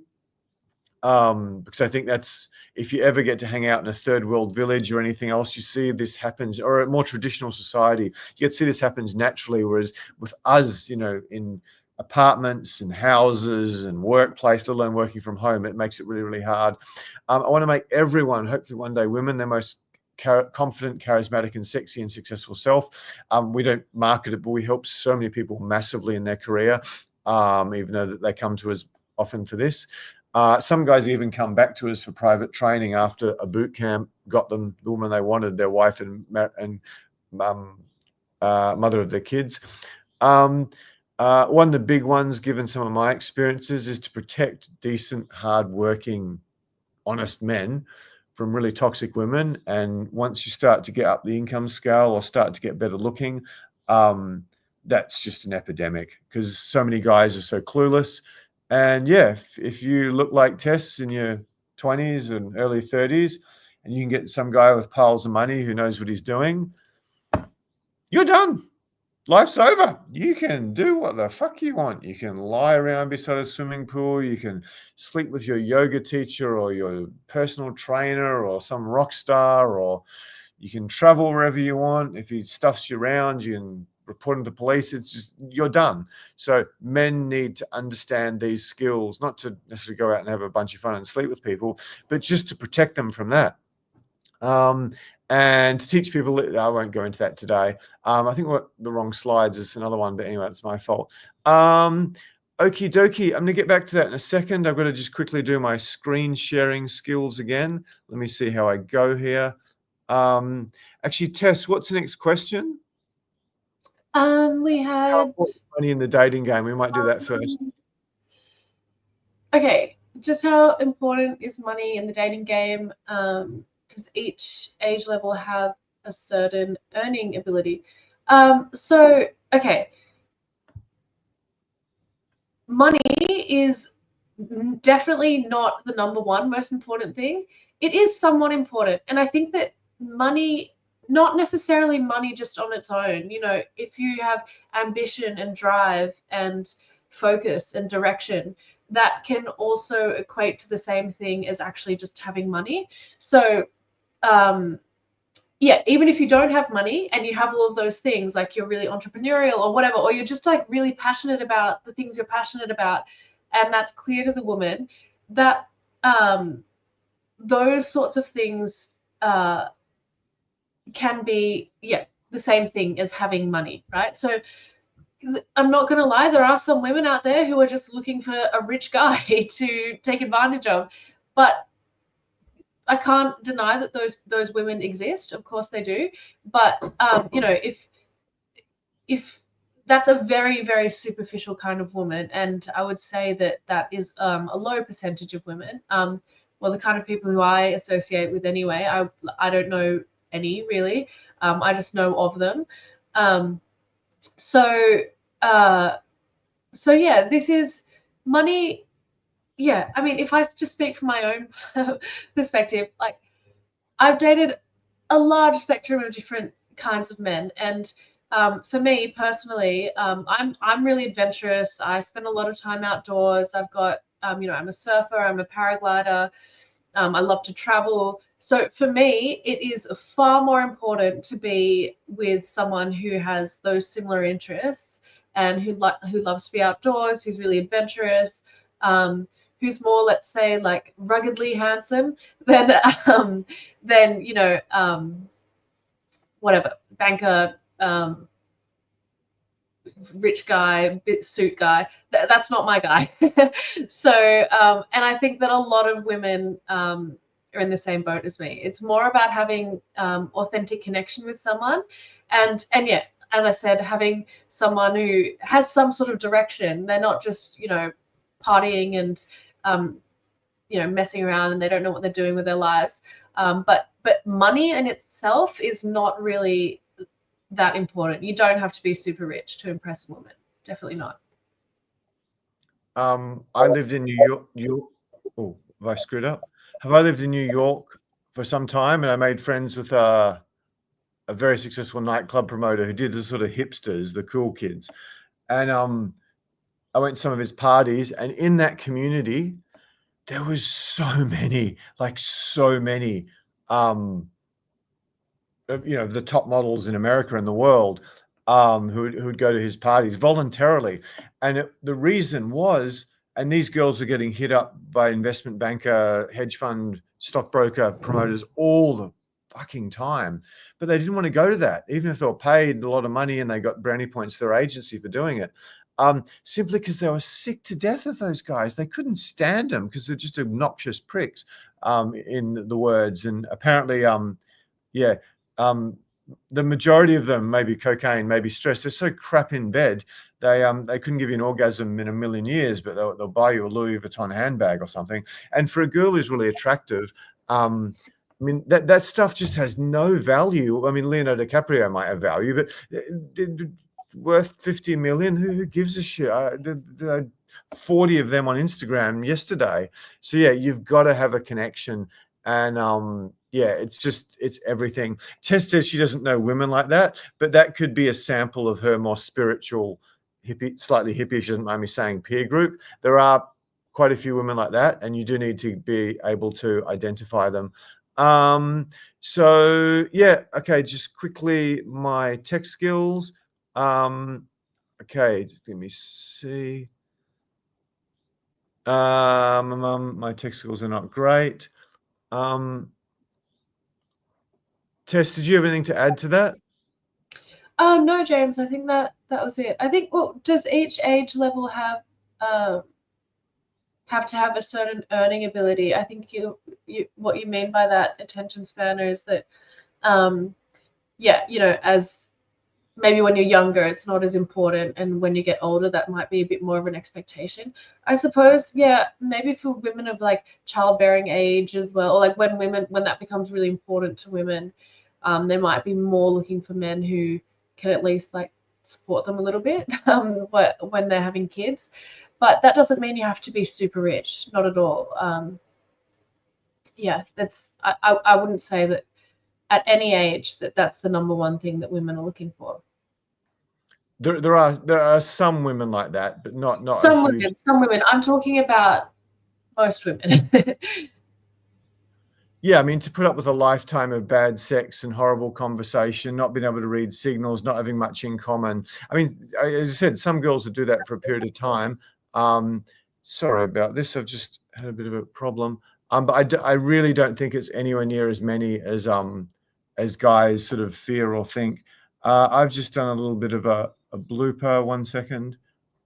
Because I think that's, if you ever get to hang out in a third world village or anything else, you see this happens, or a more traditional society, you get to see this happens naturally. Whereas with us, in apartments and houses and workplace, let alone working from home, it makes it really, really hard. I want to make everyone, hopefully one day, women, their most confident, charismatic, and sexy and successful self. We don't market it, but we help so many people massively in their career, even though they come to us often for this. Some guys even come back to us for private training after a boot camp got them the woman they wanted, their wife and mother of their kids. One of the big ones, given some of my experiences, is to protect decent, hardworking, honest men from really toxic women. And once you start to get up the income scale or start to get better looking, that's just an epidemic, because so many guys are so clueless. And yeah, if you look like Tess in your 20s and early 30s, and you can get some guy with piles of money who knows what he's doing, you're done. Life's over. You can do what the fuck you want. You can lie around beside a swimming pool. You can sleep with your yoga teacher or your personal trainer or some rock star, or you can travel wherever you want. If he stuffs you around, you can report him to police. It's just, you're done. So men need to understand these skills, not to necessarily go out and have a bunch of fun and sleep with people, but just to protect them from that. And to teach people, I won't go into that today. I think what the wrong slides is another one, but anyway, it's my fault. Okie dokie. I'm going to get back to that in a second. I've got to just quickly do my screen sharing skills again. Let me see how I go here. Actually, Tess, what's the next question?
We had
money in the dating game. We might do that first.
Okay, just how important is money in the dating game? Does each age level have a certain earning ability? So okay, money is definitely not the number one most important thing. It is somewhat important, and I think that money not necessarily money just on its own. You know, if you have ambition and drive and focus and direction, that can also equate to the same thing as actually just having money. So yeah, even if you don't have money and you have all of those things, like you're really entrepreneurial or whatever, or you're just like really passionate about the things you're passionate about, and that's clear to the woman, that those sorts of things can be, yeah, the same thing as having money, right? So I'm not going to lie, there are some women out there who are just looking for a rich guy to take advantage of, but I can't deny that those women exist. Of course they do, but you know, if that's a very, very superficial kind of woman, and I would say that that is a low percentage of women. Well, the kind of people who I associate with anyway. I don't know any really. I just know of them. So so yeah, this is money. Yeah, I mean, if I just speak from my own perspective, like I've dated a large spectrum of different kinds of men, and for me personally, I'm really adventurous. I spend a lot of time outdoors. I've got you know, I'm a surfer, I'm a paraglider. I love to travel. So for me, it is far more important to be with someone who has those similar interests and who loves to be outdoors, who's really adventurous, who's more, let's say, like ruggedly handsome than you know, whatever, banker, rich guy, suit guy. That's not my guy. So, and I think that a lot of women are in the same boat as me. It's more about having authentic connection with someone, and yeah, as I said, having someone who has some sort of direction. They're not just, you know, partying and you know, messing around and they don't know what they're doing with their lives. But money in itself is not really that important. You don't have to be super rich to impress a woman. Definitely not.
I lived in New York. Oh, have I screwed up? Have I lived in New York for some time, and I made friends with a very successful nightclub promoter who did the sort of hipsters, the cool kids, and I went to some of his parties, and in that community, there was so many, like so many, you know, the top models in America and the world, who'd go to his parties voluntarily, and the reason was, and these girls are getting hit up by investment banker, hedge fund, stockbroker, promoters all the fucking time, but they didn't want to go to that, even if they were paid a lot of money and they got brownie points to their agency for doing it. Simply because they were sick to death of those guys. They couldn't stand them because they're just obnoxious pricks, in the words. And apparently, yeah, the majority of them, maybe cocaine, maybe stress. They're so crap in bed, they couldn't give you an orgasm in a million years, but they'll buy you a Louis Vuitton handbag or something. And for a girl who's really attractive, I mean, that stuff just has no value. I mean, Leonardo DiCaprio might have value, but worth 50 million, who gives a shit? 40 of them on Instagram yesterday. So yeah, you've got to have a connection. And yeah, it's everything. Tess says she doesn't know women like that, but that could be a sample of her more spiritual, hippie, slightly hippie, she doesn't mind me saying, peer group. There are quite a few women like that, and you do need to be able to identify them. So yeah, okay, just quickly, my tech skills. Okay, just let me see. My tech skills are not great. Tess, did you have anything to add to that?
No, James. I think that was it. I think. Well, does each age level have to have a certain earning ability? I think you what you mean by that attention span is that, yeah, you know, as maybe when you're younger, it's not as important, and when you get older, that might be a bit more of an expectation. I suppose, yeah, maybe for women of like childbearing age as well, or like when that becomes really important to women, they might be more looking for men who can at least like support them a little bit when they're having kids. But that doesn't mean you have to be super rich, not at all. Yeah, I wouldn't say that at any age that's the number one thing that women are looking for.
There are some women like that, but not a
Some
huge.
women, some women. I'm talking about most women.
Yeah, I mean, to put up with a lifetime of bad sex and horrible conversation, not being able to read signals, not having much in common. I mean, as I said, some girls would do that for a period of time. Sorry about this. I've just had a bit of a problem. But I really don't think it's anywhere near as many as guys sort of fear or think. I've just done a little bit of a blooper. 1 second.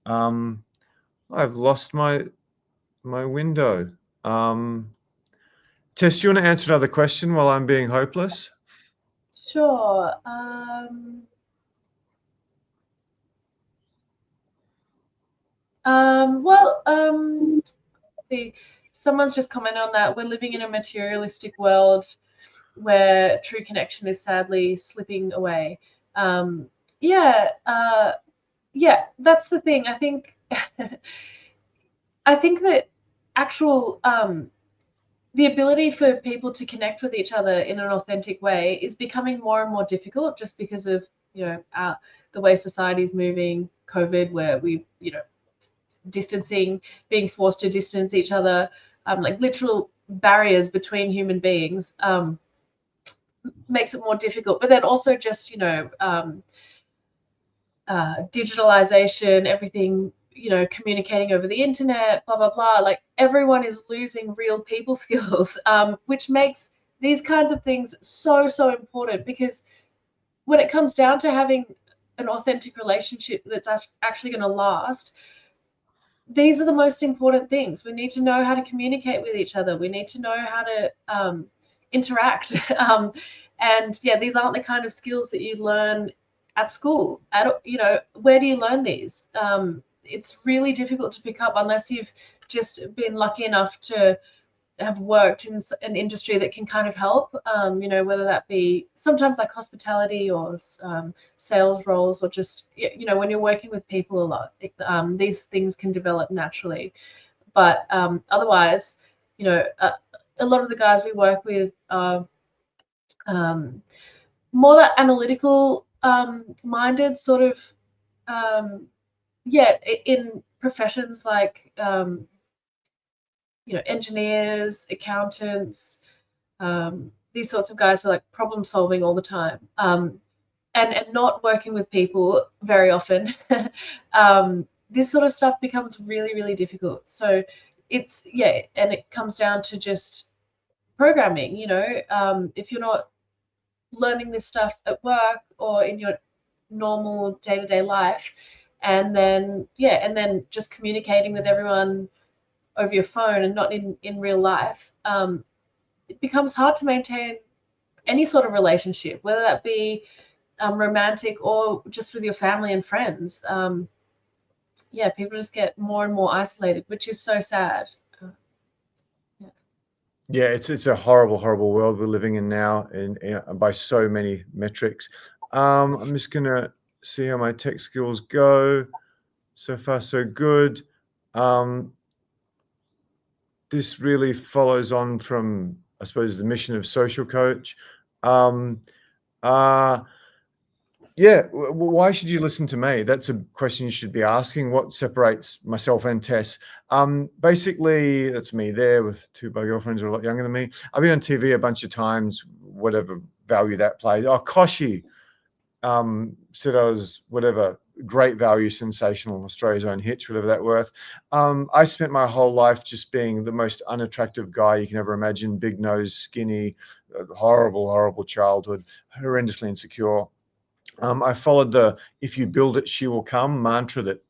I've lost my window. Tess, do you want to answer another question while I'm being hopeless?
Sure. See, someone's just commented on that. We're living in a materialistic world where true connection is sadly slipping away. Yeah, that's the thing. I think I think that actual the ability for people to connect with each other in an authentic way is becoming more and more difficult just because of the way society is moving, COVID, where we distancing, being forced to distance each other, like literal barriers between human beings, makes it more difficult. But then also just digitalization, everything, communicating over the internet, blah blah blah. Like everyone is losing real people skills, which makes these kinds of things so important, because when it comes down to having an authentic relationship that's actually going to last, these are the most important things. We need to know how to communicate with each other. We need to know how to interact. And yeah, these aren't the kind of skills that you learn at school. Where do you learn these? It's really difficult to pick up unless you've just been lucky enough to have worked in an industry that can kind of help, whether that be sometimes like hospitality or sales roles, or just, when you're working with people a lot, these things can develop naturally. But otherwise, a lot of the guys we work with are more that analytical minded sort of, in professions like, engineers, accountants, these sorts of guys who are like problem solving all the time, and not working with people very often. This sort of stuff becomes really difficult. So and it comes down to just programming. If you're not learning this stuff at work or in your normal day-to-day life, and then just communicating with everyone over your phone and not in real life, it becomes hard to maintain any sort of relationship, whether that be romantic or just with your family and friends. People just get more and more isolated, which is so sad.
Yeah, it's a horrible world we're living in now, by so many metrics. I'm just gonna see how my tech skills go. So far, so good. This really follows on from, I suppose, the mission of social coach. Why should you listen to me? That's a question you should be asking. What separates myself and Tess? Basically, that's me there with two of my girlfriends who are a lot younger than me. I've been on TV a bunch of times, whatever value that plays. Oh, Koshi said I was whatever, great value, sensational, Australia's own Hitch, whatever that worth. I spent my whole life just being the most unattractive guy you can ever imagine, big nose, skinny, horrible childhood, horrendously insecure. I followed the "if you build it, she will come" mantra that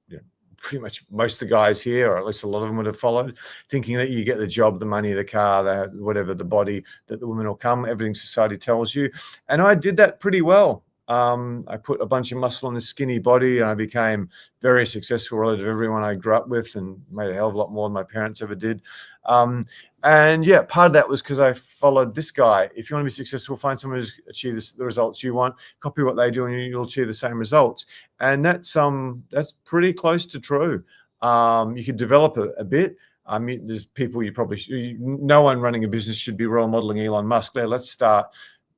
pretty much most of the guys here, or at least a lot of them, would have followed, thinking that you get the job, the money, the car, whatever, the body, that the women will come, everything society tells you. And I did that pretty well. I put a bunch of muscle on this skinny body, and I became very successful relative to everyone I grew up with, and made a hell of a lot more than my parents ever did. And yeah, part of that was because I followed this guy. If you want to be successful, find someone who's achieved the results you want, copy what they do, and you'll achieve the same results. And that's pretty close to true. You could develop a bit. I mean, there's people no one running a business should be role modeling Elon Musk. Let's start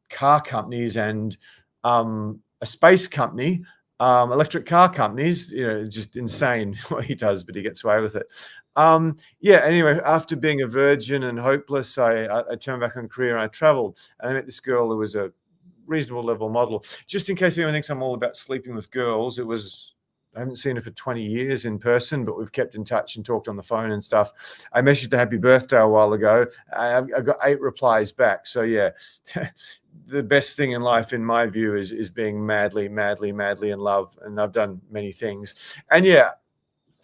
car companies and a space company, electric car companies. Just insane what he does, but he gets away with it. Yeah. Anyway, after being a virgin and hopeless, I turned back on career and I traveled. And I met this girl who was a reasonable level model. Just in case anyone thinks I'm all about sleeping with girls, I haven't seen her for 20 years in person, but we've kept in touch and talked on the phone and stuff. I messaged her happy birthday a while ago. I got 8 replies back. So yeah, the best thing in life, in my view, is being madly, madly, madly in love. And I've done many things. And yeah,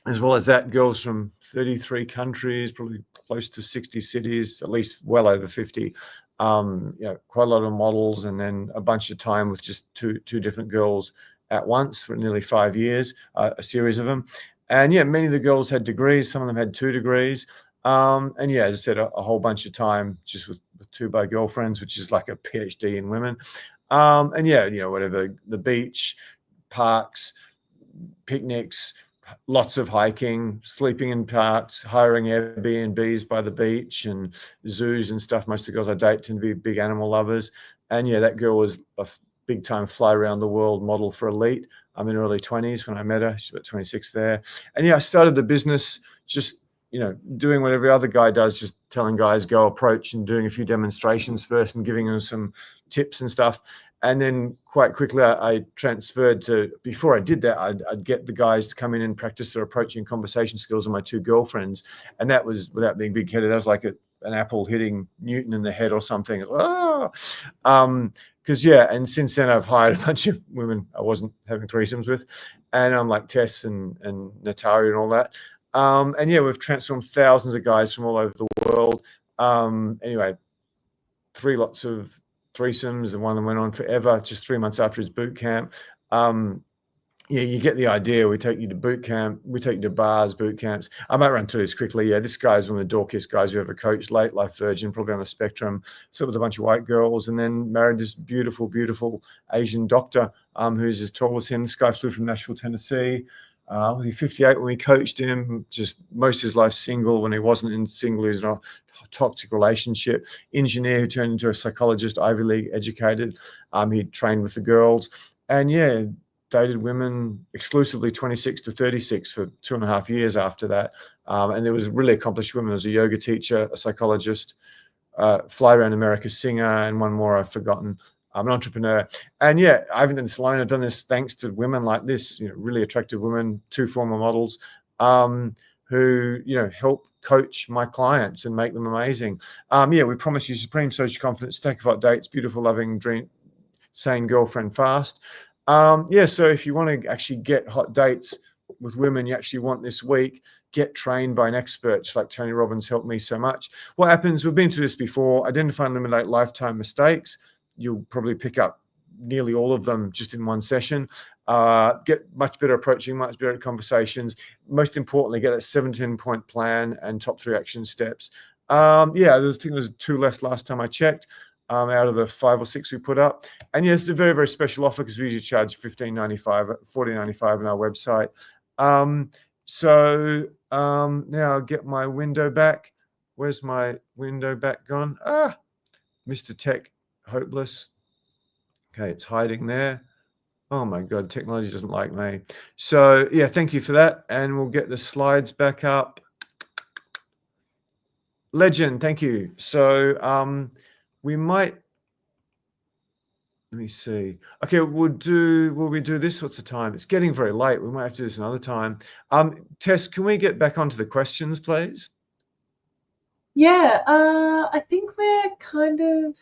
as well as that, girls from 33 countries, probably close to 60 cities, at least well over 50. Quite a lot of models, and then a bunch of time with just two different girls at once for nearly 5 years, a series of them. And yeah, many of the girls had degrees. Some of them had 2 degrees. And yeah, as I said, a whole bunch of time just with 2 by girlfriends, which is like a PhD in women. And yeah, whatever, the beach, parks, picnics, lots of hiking, sleeping in parks, hiring Airbnbs by the beach and zoos and stuff. Most of the girls I date tend to be big animal lovers. And yeah, that girl was a big time fly around the world model for Elite. I'm in early 20s when I met her. She's about 26 there. And yeah, I started the business just, doing what every other guy does, just telling guys go approach and doing a few demonstrations first and giving them some tips and stuff. And then quite quickly, I transferred to, before I did that, I'd get the guys to come in and practice their approaching conversation skills with my 2 girlfriends. And that was, without being big-headed, that was like an apple hitting Newton in the head or something. Because yeah, and since then I've hired a bunch of women I wasn't having threesomes with, and I'm like Tess and Natalia and all that. And yeah, we've transformed thousands of guys from all over the world. Anyway, 3 lots of threesomes, and one of them went on forever, just 3 months after his boot camp. Yeah, you get the idea. We take you to boot camp, we take you to bars, boot camps. I might run through this quickly. Yeah, this guy's one of the dorkiest guys who ever coached, late life virgin, probably on the spectrum, slept with a bunch of white girls, and then married this beautiful, beautiful Asian doctor who's as tall as him. This guy flew from Nashville, Tennessee. Was he 58 when we coached him? Just most of his life single. When he wasn't in single, he was in a toxic relationship. Engineer who turned into a psychologist, Ivy League educated. He trained with the girls, and yeah, dated women exclusively 26 to 36 for 2.5 years after that. And there was really accomplished women. There was a yoga teacher, a psychologist, fly around America singer, and one more I've forgotten. I'm an entrepreneur. And yeah, I haven't done this alone. I've done this thanks to women like this, really attractive women, 2 former models, who, help coach my clients and make them amazing. Yeah, we promise you supreme social confidence, stack of hot dates, beautiful, loving, dream, sane girlfriend fast. Yeah, so if you want to actually get hot dates with women you actually want this week, get trained by an expert, just like Tony Robbins helped me so much. What happens, we've been through this before, identify and eliminate lifetime mistakes. You'll probably pick up nearly all of them just in one session. Get much better approaching, much better conversations. Most importantly, get a 17-point plan and top 3 action steps. Yeah, I think there was 2 left last time I checked. Out of the 5 or 6 we put up. And yes, it's a very, very special offer because we usually charge $15.95, $14.95 on our website. Now I'll get my window back. Where's my window back gone? Mr. Tech, hopeless. Okay, it's hiding there. Oh my God, technology doesn't like me. So yeah, thank you for that. And we'll get the slides back up. Legend, thank you. So we might, let me see. Okay, will we do this? What's the time? It's getting very late. We might have to do this another time. Tess, can we get back onto the questions, please?
Yeah, I think we're kind of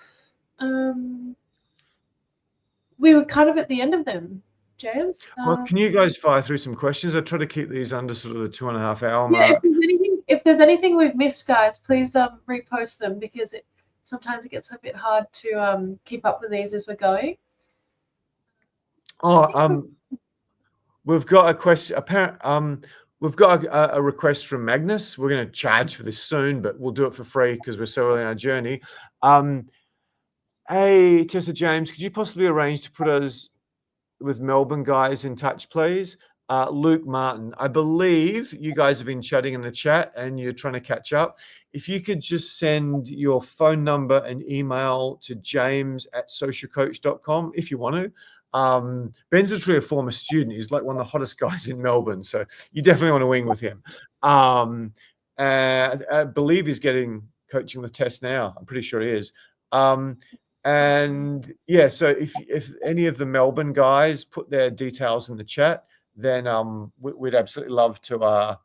we were kind of at the end of them, James.
Well, can you guys fire through some questions? I try to keep these under sort of the 2.5 hour
yeah,
mark.
if there's anything we've missed, guys, please repost them, because sometimes it gets a bit hard to keep up with these as we're going.
We've got a question. We've got a request from Magnus. We're going to charge for this soon, but we'll do it for free because we're so early in our journey. Hey, Tessa James, could you possibly arrange to put us with Melbourne guys in touch, please? Luke Martin. I believe you guys have been chatting in the chat and you're trying to catch up. If you could just send your phone number and email to james@socialcoach.com if you want to. Ben's literally a former student. He's like one of the hottest guys in Melbourne. So you definitely want to wing with him. I believe he's getting coaching with Tess now. I'm pretty sure he is. And yeah, so if any of the Melbourne guys put their details in the chat, then we'd absolutely love to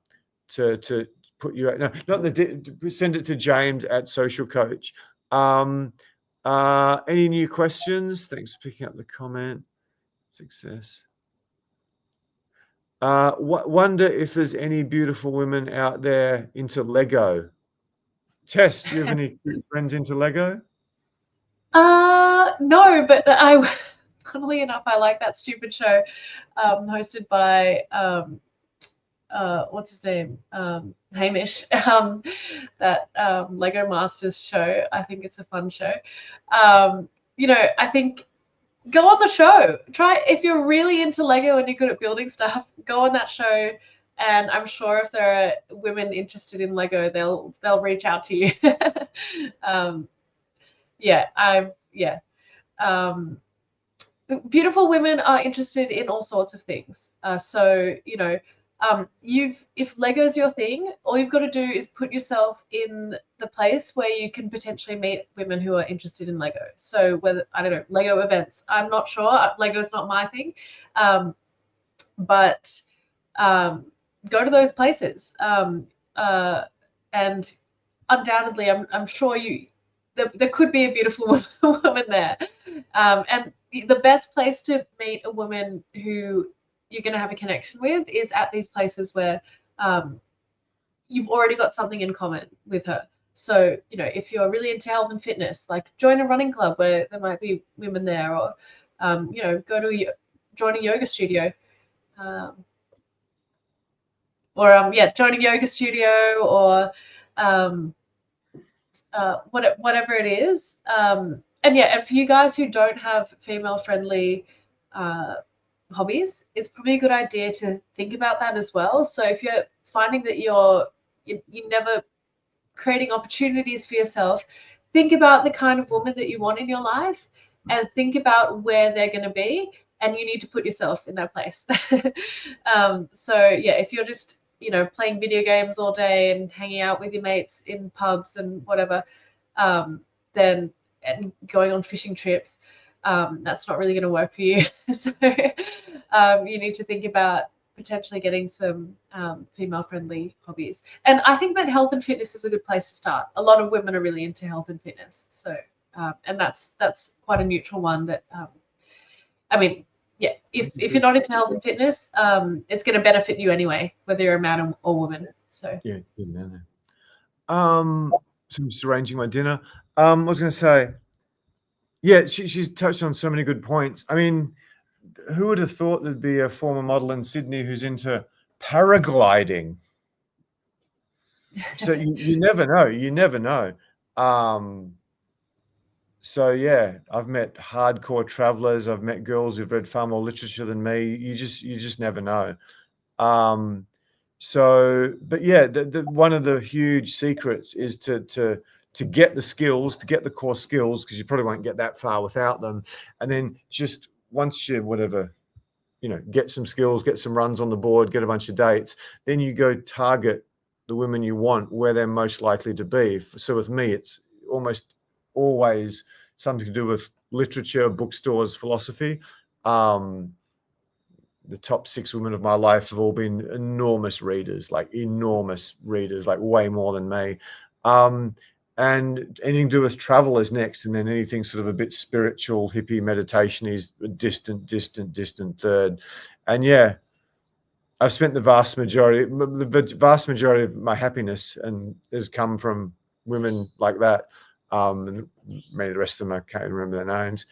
put you. No, not send it to James@socialcoach. Any new questions? Thanks for picking up the comment. Success. Wonder if there's any beautiful women out there into Lego. Tess, do you have any friends into Lego?
No, but funnily enough, I like that stupid show hosted by what's his name? Hamish. That Lego Masters show. I think it's a fun show. I think go on the show. Try, if you're really into Lego and you're good at building stuff, go on that show. And I'm sure if there are women interested in Lego, they'll reach out to you. Beautiful women are interested in all sorts of things. If Lego's your thing, all you've got to do is put yourself in the place where you can potentially meet women who are interested in Lego. So whether, I don't know, Lego events, I'm not sure. Lego's not my thing. But go to those places. And undoubtedly, I'm sure there could be a beautiful woman there. And the best place to meet a woman who you're going to have a connection with is at these places where you've already got something in common with her. So, if you're really into health and fitness, like join a running club where there might be women there, or, join a yoga studio. Join a yoga studio, or whatever it is. And for you guys who don't have female-friendly hobbies, it's probably a good idea to think about that as well. So if you're finding that you're never creating opportunities for yourself, think about the kind of woman that you want in your life, and think about where they're going to be, and you need to put yourself in that place. If you're just playing video games all day and hanging out with your mates in pubs and whatever, and going on fishing trips, that's not really going to work for you. So you need to think about potentially getting some female-friendly hobbies. And I think that health and fitness is a good place to start. A lot of women are really into health and fitness. So, and that's quite a neutral one that, if you're not into health and fitness, it's going to benefit you anyway, whether you're a man or woman. So
yeah, good man. So I'm just arranging my dinner. I was going to say, yeah, she's touched on so many good points. I mean, who would have thought there'd be a former model in Sydney who's into paragliding? So you never know. You never know. So yeah, I've met hardcore travelers. I've met girls who've read far more literature than me. You just never know. But yeah, one of the huge secrets is to get the skills, to get the core skills, because you probably won't get that far without them. And then just once you get some skills, get some runs on the board, get a bunch of dates, then you go target the women you want where they're most likely to be. So with me, it's almost always something to do with literature, bookstores, philosophy. The top 6 women of my life have all been enormous readers, like way more than me. And anything to do with travel is next, and then anything sort of a bit spiritual, hippie, meditation is a distant third. And yeah, I've spent the vast majority of my happiness and has come from women like that. And many of the rest of them, I can't remember their names.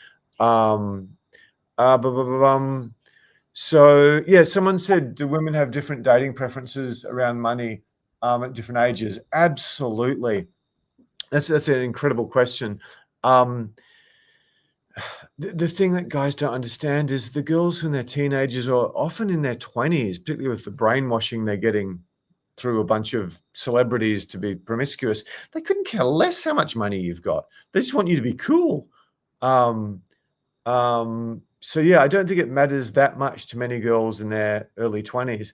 So yeah, someone said, do women have different dating preferences around money at different ages? Absolutely. That's an incredible question. the thing that guys don't understand is the girls when they're teenagers or often in their 20s, particularly with the brainwashing they're getting through a bunch of celebrities to be promiscuous, they couldn't care less how much money you've got. They just want you to be cool. So yeah, I don't think it matters that much to many girls in their early 20s.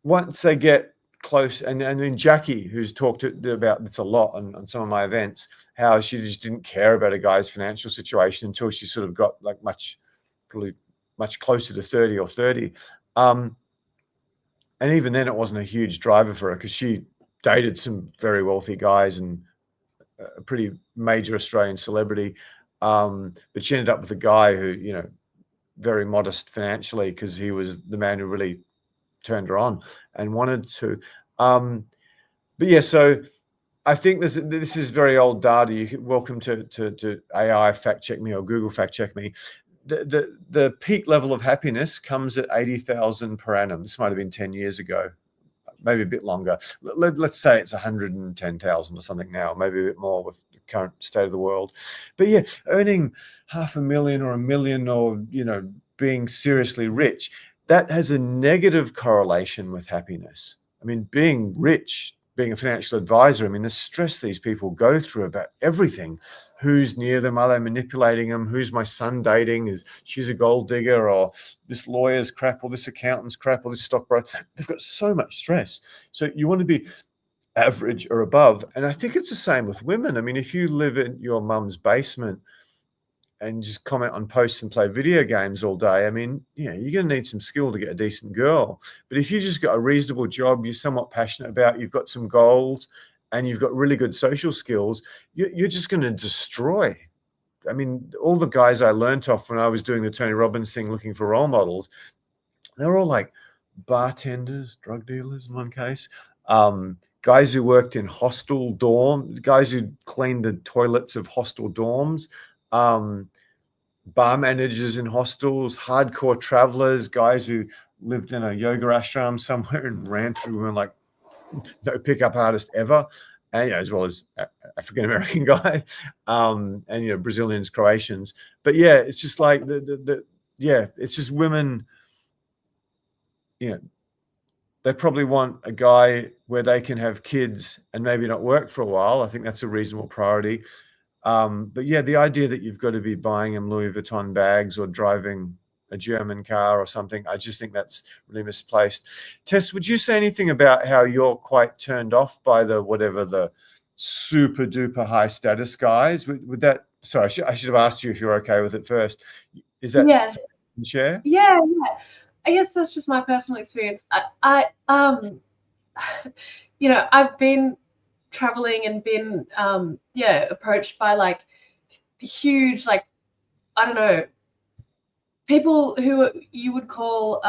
Once they get close, and then Jackie, who's talked about this a lot on some of my events, how she just didn't care about a guy's financial situation until she sort of got like probably much closer to 30 or 30. And even then, it wasn't a huge driver for her because she dated some very wealthy guys and a pretty major Australian celebrity. But she ended up with a guy who, you know, very modest financially because he was the man who really turned her on and wanted to. But yeah, so I think this is very old data. You're welcome to AI fact check me or Google fact check me. The peak level of happiness comes at 80,000 per annum. This might have been 10 years ago, maybe a bit longer. Let's say it's 110,000 or something now, maybe a bit more with the current state of the world. But yeah, earning $500,000 or $1 million, or, you know, being seriously rich, that has a negative correlation with happiness. I mean, being rich, being a financial advisor, I mean, the stress these people go through about everything. Who's near them? Are they manipulating them? Who's my son dating? Is she's a gold digger, or this lawyer's crap, or this accountant's crap, or this stockbroker? They've got so much stress. So you want to be average or above. And I think it's the same with women. I mean, if you live in your mum's basement and just comment on posts and play video games all day, I mean, yeah, you're going to need some skill to get a decent girl. But if you just got a reasonable job, you're somewhat passionate about, you've got some goals, and you've got really good social skills, you're just going to destroy. I mean, all the guys I learned off when I was doing the Tony Robbins thing, looking for role models, they're all like bartenders, drug dealers in one case, guys who worked in hostel dorms, guys who cleaned the toilets of hostel dorms, bar managers in hostels, hardcore travelers, guys who lived in a yoga ashram somewhere and ran through and like no pickup artist ever, and, you know, as well as African American guy, and, you know, Brazilians, Croatians. But yeah, it's just like yeah, it's just women. You know, they probably want a guy where they can have kids and maybe not work for a while. I think that's a reasonable priority. But yeah, the idea that you've got to be buying them Louis Vuitton bags or driving a German car or something, I just think that's really misplaced. Tess, would you say anything about how you're quite turned off by the super duper high status guys? Would that, sorry, I should have asked you if you're okay with it first. Is that
Yeah,
something you can share?
yeah. I guess that's just my personal experience. You know, I've been traveling and been approached by like huge, like, I don't know, people who you would call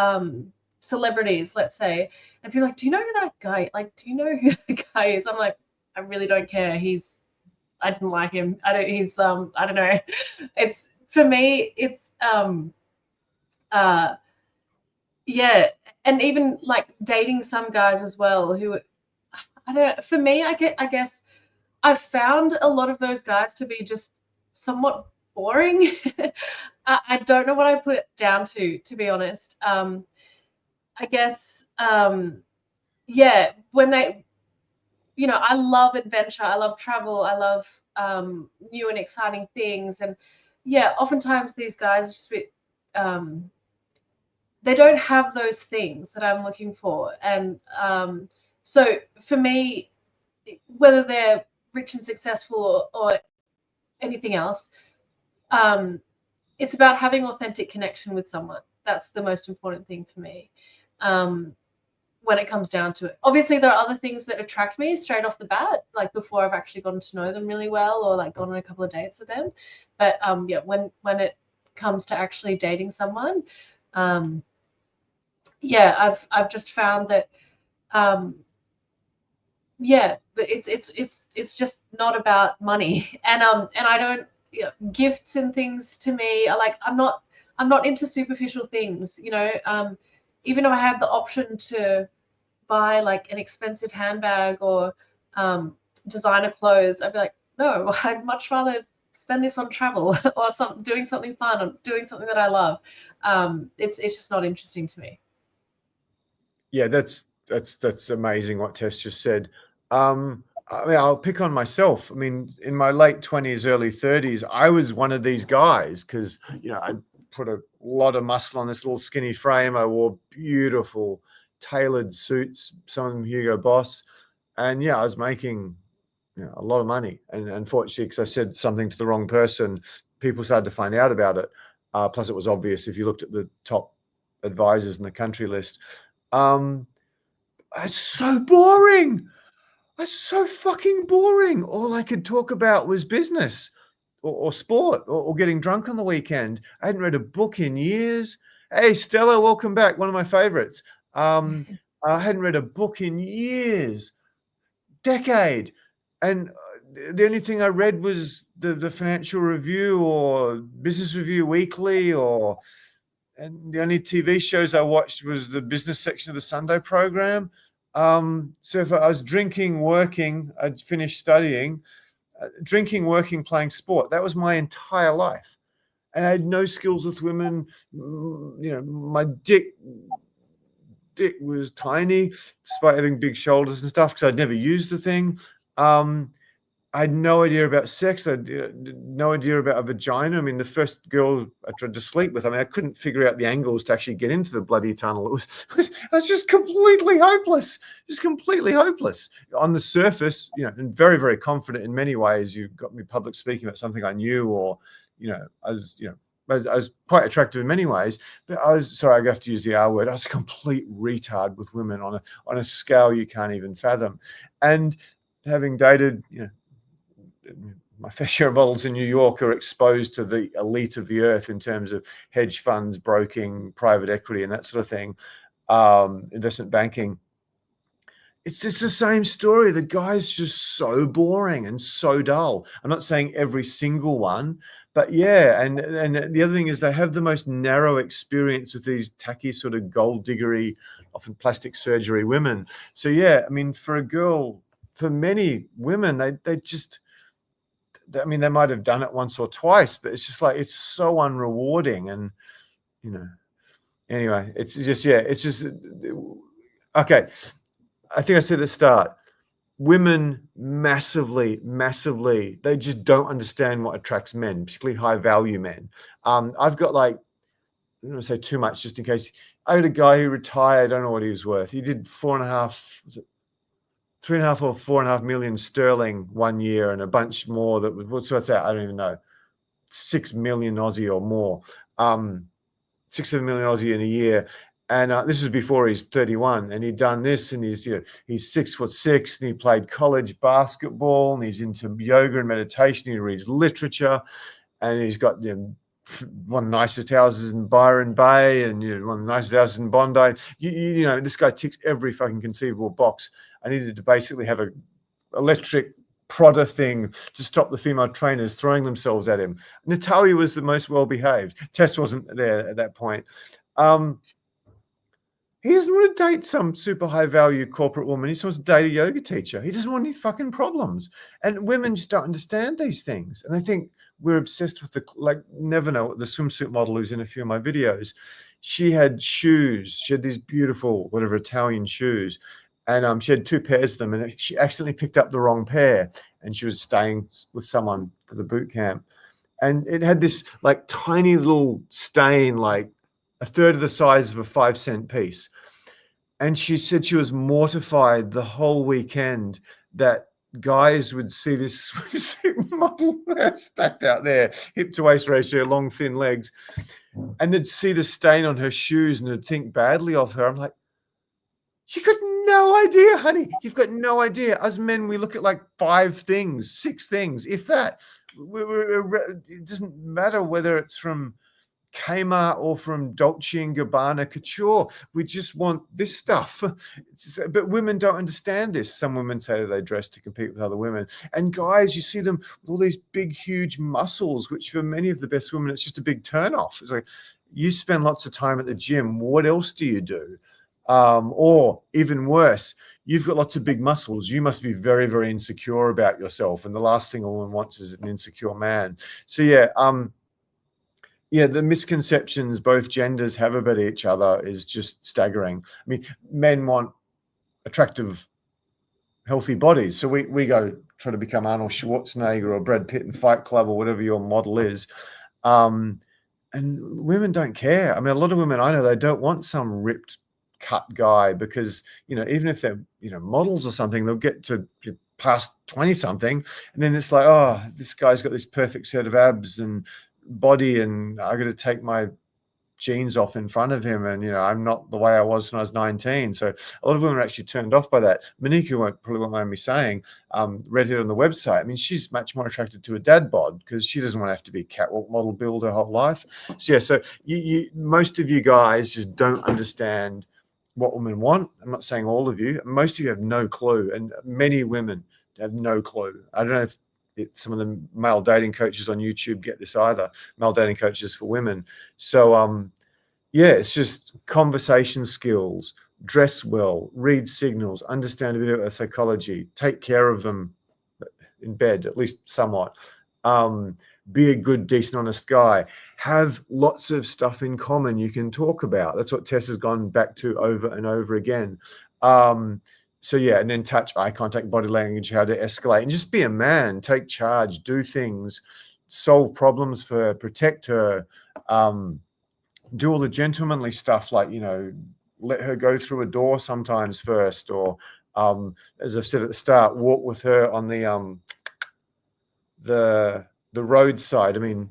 celebrities, let's say, and people are like, do you know who that guy, like, do you know who that guy is? I'm like, I really don't care. I didn't like him. I don't know. It's, for me, it's yeah, and even like dating some guys as well who, I don't, for me, I guess I've found a lot of those guys to be just somewhat boring. I don't know what I put it down to be honest. I guess, yeah, when they, you know, I love adventure, I love travel, I love new and exciting things, and yeah, oftentimes these guys are just a bit, they don't have those things that I'm looking for, and so for me, whether they're rich and successful or anything else, it's about having authentic connection with someone. That's the most important thing for me. When it comes down to it, obviously there are other things that attract me straight off the bat, like before I've actually gotten to know them really well or like gone on a couple of dates with them. But yeah, when it comes to actually dating someone, yeah, I've just found that, yeah, but it's just not about money, and I don't, you know, gifts and things to me are like, I'm not into superficial things, you know. Even if I had the option to buy like an expensive handbag or designer clothes, I'd be like, no, I'd much rather spend this on travel or doing something fun or doing something that I love. It's just not interesting to me.
Yeah, that's amazing what Tess just said. I mean, I'll pick on myself. I mean, in my late 20s, early 30s, I was one of these guys because, I put a lot of muscle on this little skinny frame. I wore beautiful tailored suits, some of them Hugo Boss. And yeah, I was making a lot of money. And unfortunately, because I said something to the wrong person, people started to find out about it. Plus, it was obvious if you looked at the top advisors in the country list. It's so boring. It's so fucking boring. All I could talk about was business or sport or getting drunk on the weekend. I hadn't read a book in years. Hey, Stella, welcome back. One of my favorites. I hadn't read a book in years, decade. And the only thing I read was the Financial Review or Business Review Weekly and the only TV shows I watched was the business section of the Sunday program. So if I was drinking, working, I'd finished studying, drinking, working, playing sport. That was my entire life. And I had no skills with women. My dick was tiny, despite having big shoulders and stuff, because I'd never used the thing. I had no idea about sex. I had no idea about a vagina. I mean, the first girl I tried to sleep with, I couldn't figure out the angles to actually get into the bloody tunnel. I was just completely hopeless. Just completely hopeless. On the surface, and very, very confident in many ways. You got me public speaking about something I knew, or, I was quite attractive in many ways, but I have to use the R word. I was a complete retard with women on a scale you can't even fathom. And having dated, my fair share of models in New York are exposed to the elite of the earth in terms of hedge funds, broking, private equity, and that sort of thing, investment banking. It's just the same story. The guy's just so boring and so dull. I'm not saying every single one, but yeah. And the other thing is they have the most narrow experience with these tacky sort of gold diggery, often plastic surgery women. So yeah, for many women, they just, they might have done it once or twice, but it's just like, it's so unrewarding. And, anyway, it's just, okay. I think I said at the start, women massively, they just don't understand what attracts men, particularly high value men. I've got I don't want to say too much just in case. I had a guy who retired. I don't know what he was worth. He did 3.5 or 4.5 million sterling 1 year, and a bunch more what's that? I don't even know. 6 million Aussie or more. 6-7 million Aussie in a year. And this was before he's 31, and he'd done this, and he's 6'6", and he played college basketball, and he's into yoga and meditation. He reads literature, and he's got one of the nicest houses in Byron Bay, and one of the nicest houses in Bondi. This guy ticks every fucking conceivable box. I needed to basically have a electric prodder thing to stop the female trainers throwing themselves at him. Natalia was the most well-behaved. Tess wasn't there at that point. He doesn't want to date some super high-value corporate woman. He just wants to date a yoga teacher. He doesn't want any fucking problems. And women just don't understand these things. And I think we're obsessed with never know, the swimsuit model who's in a few of my videos. She had shoes. She had these beautiful, whatever, Italian shoes. And she had 2 pairs of them. And she accidentally picked up the wrong pair. And she was staying with someone for the boot camp. And it had this tiny little stain, a third of the size of a 5-cent piece. And she said she was mortified the whole weekend that guys would see this swimsuit model stacked out there, hip to waist ratio, long, thin legs, and they'd see the stain on her shoes and they'd think badly of her. I'm like, you got no idea, honey. You've got no idea. As men, we look at 5 things, 6 things, if that. It doesn't matter whether it's from Kmart or from Dolce & Gabbana Couture. We just want this stuff. But women don't understand this. Some women say that they dress to compete with other women. And guys, you see them with all these big, huge muscles, which for many of the best women, it's just a big turnoff. It's like, you spend lots of time at the gym. What else do you do? Or even worse, you've got lots of big muscles. You must be very, very insecure about yourself. And the last thing a woman wants is an insecure man. So yeah, the misconceptions both genders have about each other is just staggering. I mean, men want attractive, healthy bodies. So we go try to become Arnold Schwarzenegger or Brad Pitt in Fight Club or whatever your model is. And women don't care. I mean, a lot of women I know, they don't want some ripped, cut guy because, even if they're, models or something, they'll get to past 20 something. And then it's like, oh, this guy's got this perfect set of abs and body and I got to take my jeans off in front of him, and I'm not the way I was when I was 19. So a lot of women are actually turned off by that. Monica probably won't mind me saying, read it on the website. I mean, she's much more attracted to a dad bod because she doesn't want to have to be a catwalk model build her whole life. So yeah, so you most of you guys just don't understand what women want. I'm not saying all of you. Most of you have no clue, and many women have no clue. I don't know if some of the male dating coaches on YouTube get this either. Male dating coaches for women. So yeah, it's just conversation skills, dress well, read signals, understand a bit of psychology, take care of them in bed, at least somewhat. Be a good, decent, honest guy. Have lots of stuff in common you can talk about. That's what Tess has gone back to over and over again. So yeah, and then touch, eye contact, body language, how to escalate, and just be a man, take charge, do things, solve problems for her, protect her, do all the gentlemanly stuff, like, let her go through a door sometimes first, or as I've said at the start, walk with her on the roadside. I mean,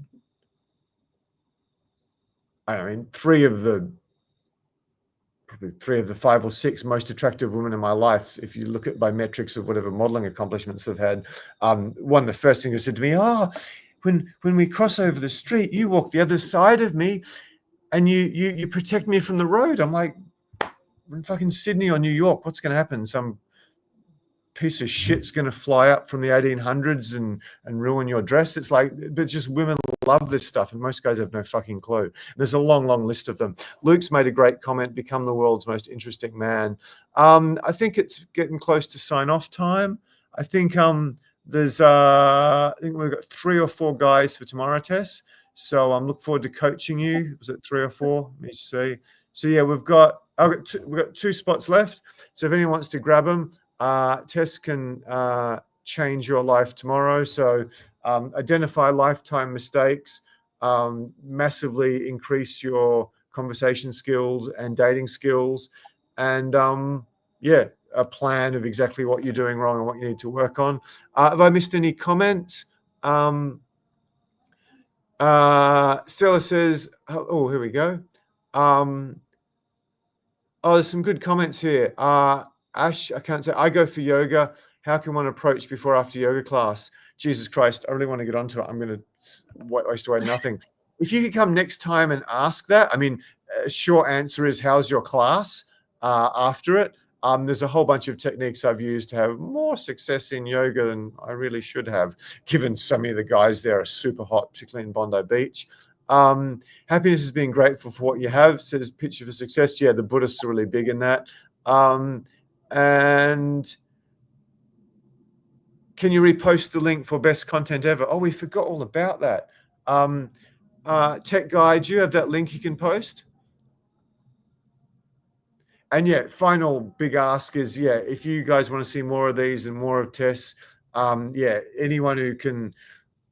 probably three of the 5 or 6 most attractive women in my life, if you look at by metrics of whatever modeling accomplishments they've had, one of the first things they said to me, when we cross over the street, you walk the other side of me and you protect me from the road. I'm like, we're in fucking Sydney or New York, what's going to happen? Some piece of shit's going to fly up from the 1800s and ruin your dress. It's like, but just women love this stuff, and most guys have no fucking clue. There's a long, long list of them. Luke's made a great comment, become the world's most interesting man. I think it's getting close to sign off time. I think there's I think we've got 3 or 4 guys for tomorrow, Tess. So I'm looking forward to coaching you. Was it 3 or 4? Let me see. So yeah, we've got 2 spots left. So if anyone wants to grab them, Tess can change your life tomorrow. So identify lifetime mistakes, massively increase your conversation skills and dating skills, and yeah, a plan of exactly what you're doing wrong and what you need to work on. Have I missed any comments? Stella says, oh, here we go. There's some good comments here. Ash, I can't say, I go for yoga. How can one approach before or after yoga class? Jesus Christ, I really want to get onto it. I'm going to waste away nothing. If you could come next time and ask that, I mean, a short answer is, how's your class after it? There's a whole bunch of techniques I've used to have more success in yoga than I really should have, given so many of the guys there are super hot, particularly in Bondi Beach. Happiness is being grateful for what you have, says picture for success. Yeah, the Buddhists are really big in that. And can you repost the link for best content ever? Oh, we forgot all about that. Tech Guy, do you have that link you can post? And yeah, final big ask is, yeah, if you guys want to see more of these and more of Tess, yeah, anyone who can,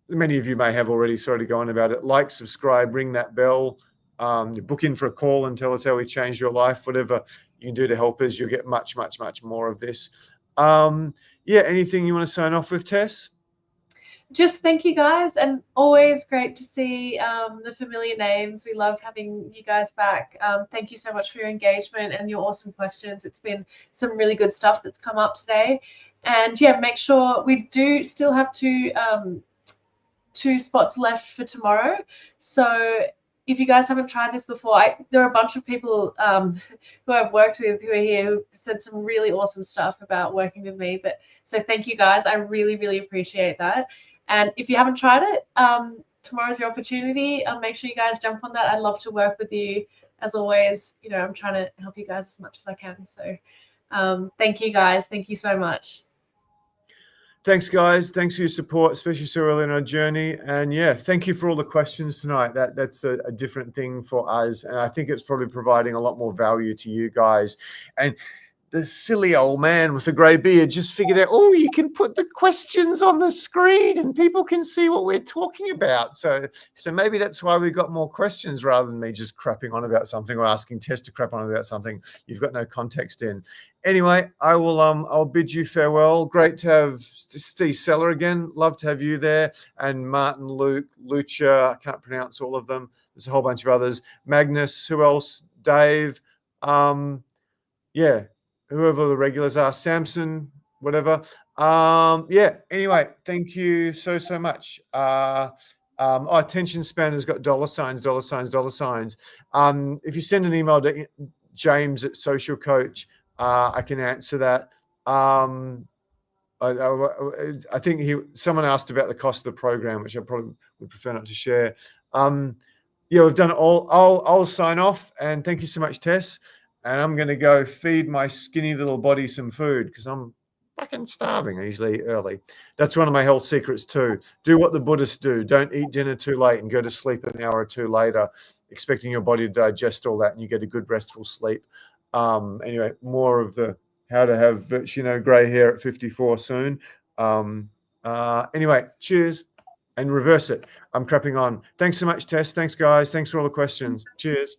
many of you may have already sort of gone about it, like, subscribe, ring that bell, book in for a call and tell us how we changed your life. Whatever you can do to help us, you'll get much, much, much more of this. Yeah, anything you want to sign off with, Tess?
Just thank you guys, and always great to see the familiar names. We love having you guys back. Thank you so much for your engagement and your awesome questions. It's been some really good stuff that's come up today. And yeah, make sure we do still have 2 spots left for tomorrow. So if you guys haven't tried this before, there are a bunch of people who I've worked with who are here who said some really awesome stuff about working with me. But so thank you guys. I really, really appreciate that. And if you haven't tried it, tomorrow's your opportunity. Make sure you guys jump on that. I'd love to work with you. As always, I'm trying to help you guys as much as I can. So Thank you guys. Thank you so much.
Thanks, guys. Thanks for your support, especially so early in our journey. And yeah, thank you for all the questions tonight. That's a different thing for us, and I think it's probably providing a lot more value to you guys. And the silly old man with the grey beard just figured out, oh, you can put the questions on the screen and people can see what we're talking about. So maybe that's why we got more questions rather than me just crapping on about something or asking Tess to crap on about something you've got no context in. Anyway, I'll bid you farewell. Great to have Steve Seller again. Love to have you there. And Martin, Luke, Lucha, I can't pronounce all of them. There's a whole bunch of others. Magnus, who else? Dave. Yeah, whoever the regulars are, Samson, whatever. Yeah, anyway, thank you so much. Our attention span has got $signs, $signs. If you send an email to James at Social Coach, I can answer that. I think someone asked about the cost of the program, which I probably would prefer not to share. Yeah, we've done it all. I'll sign off, and thank you so much, Tess. And I'm going to go feed my skinny little body some food because I'm fucking starving. I usually eat early. That's one of my health secrets too. Do what the Buddhists do. Don't eat dinner too late and go to sleep an hour or two later, expecting your body to digest all that and you get a good restful sleep. Anyway, more of the how to have grey hair at 54 soon. Anyway, cheers and reverse it. I'm crapping on. Thanks so much, Tess. Thanks, guys. Thanks for all the questions. Cheers.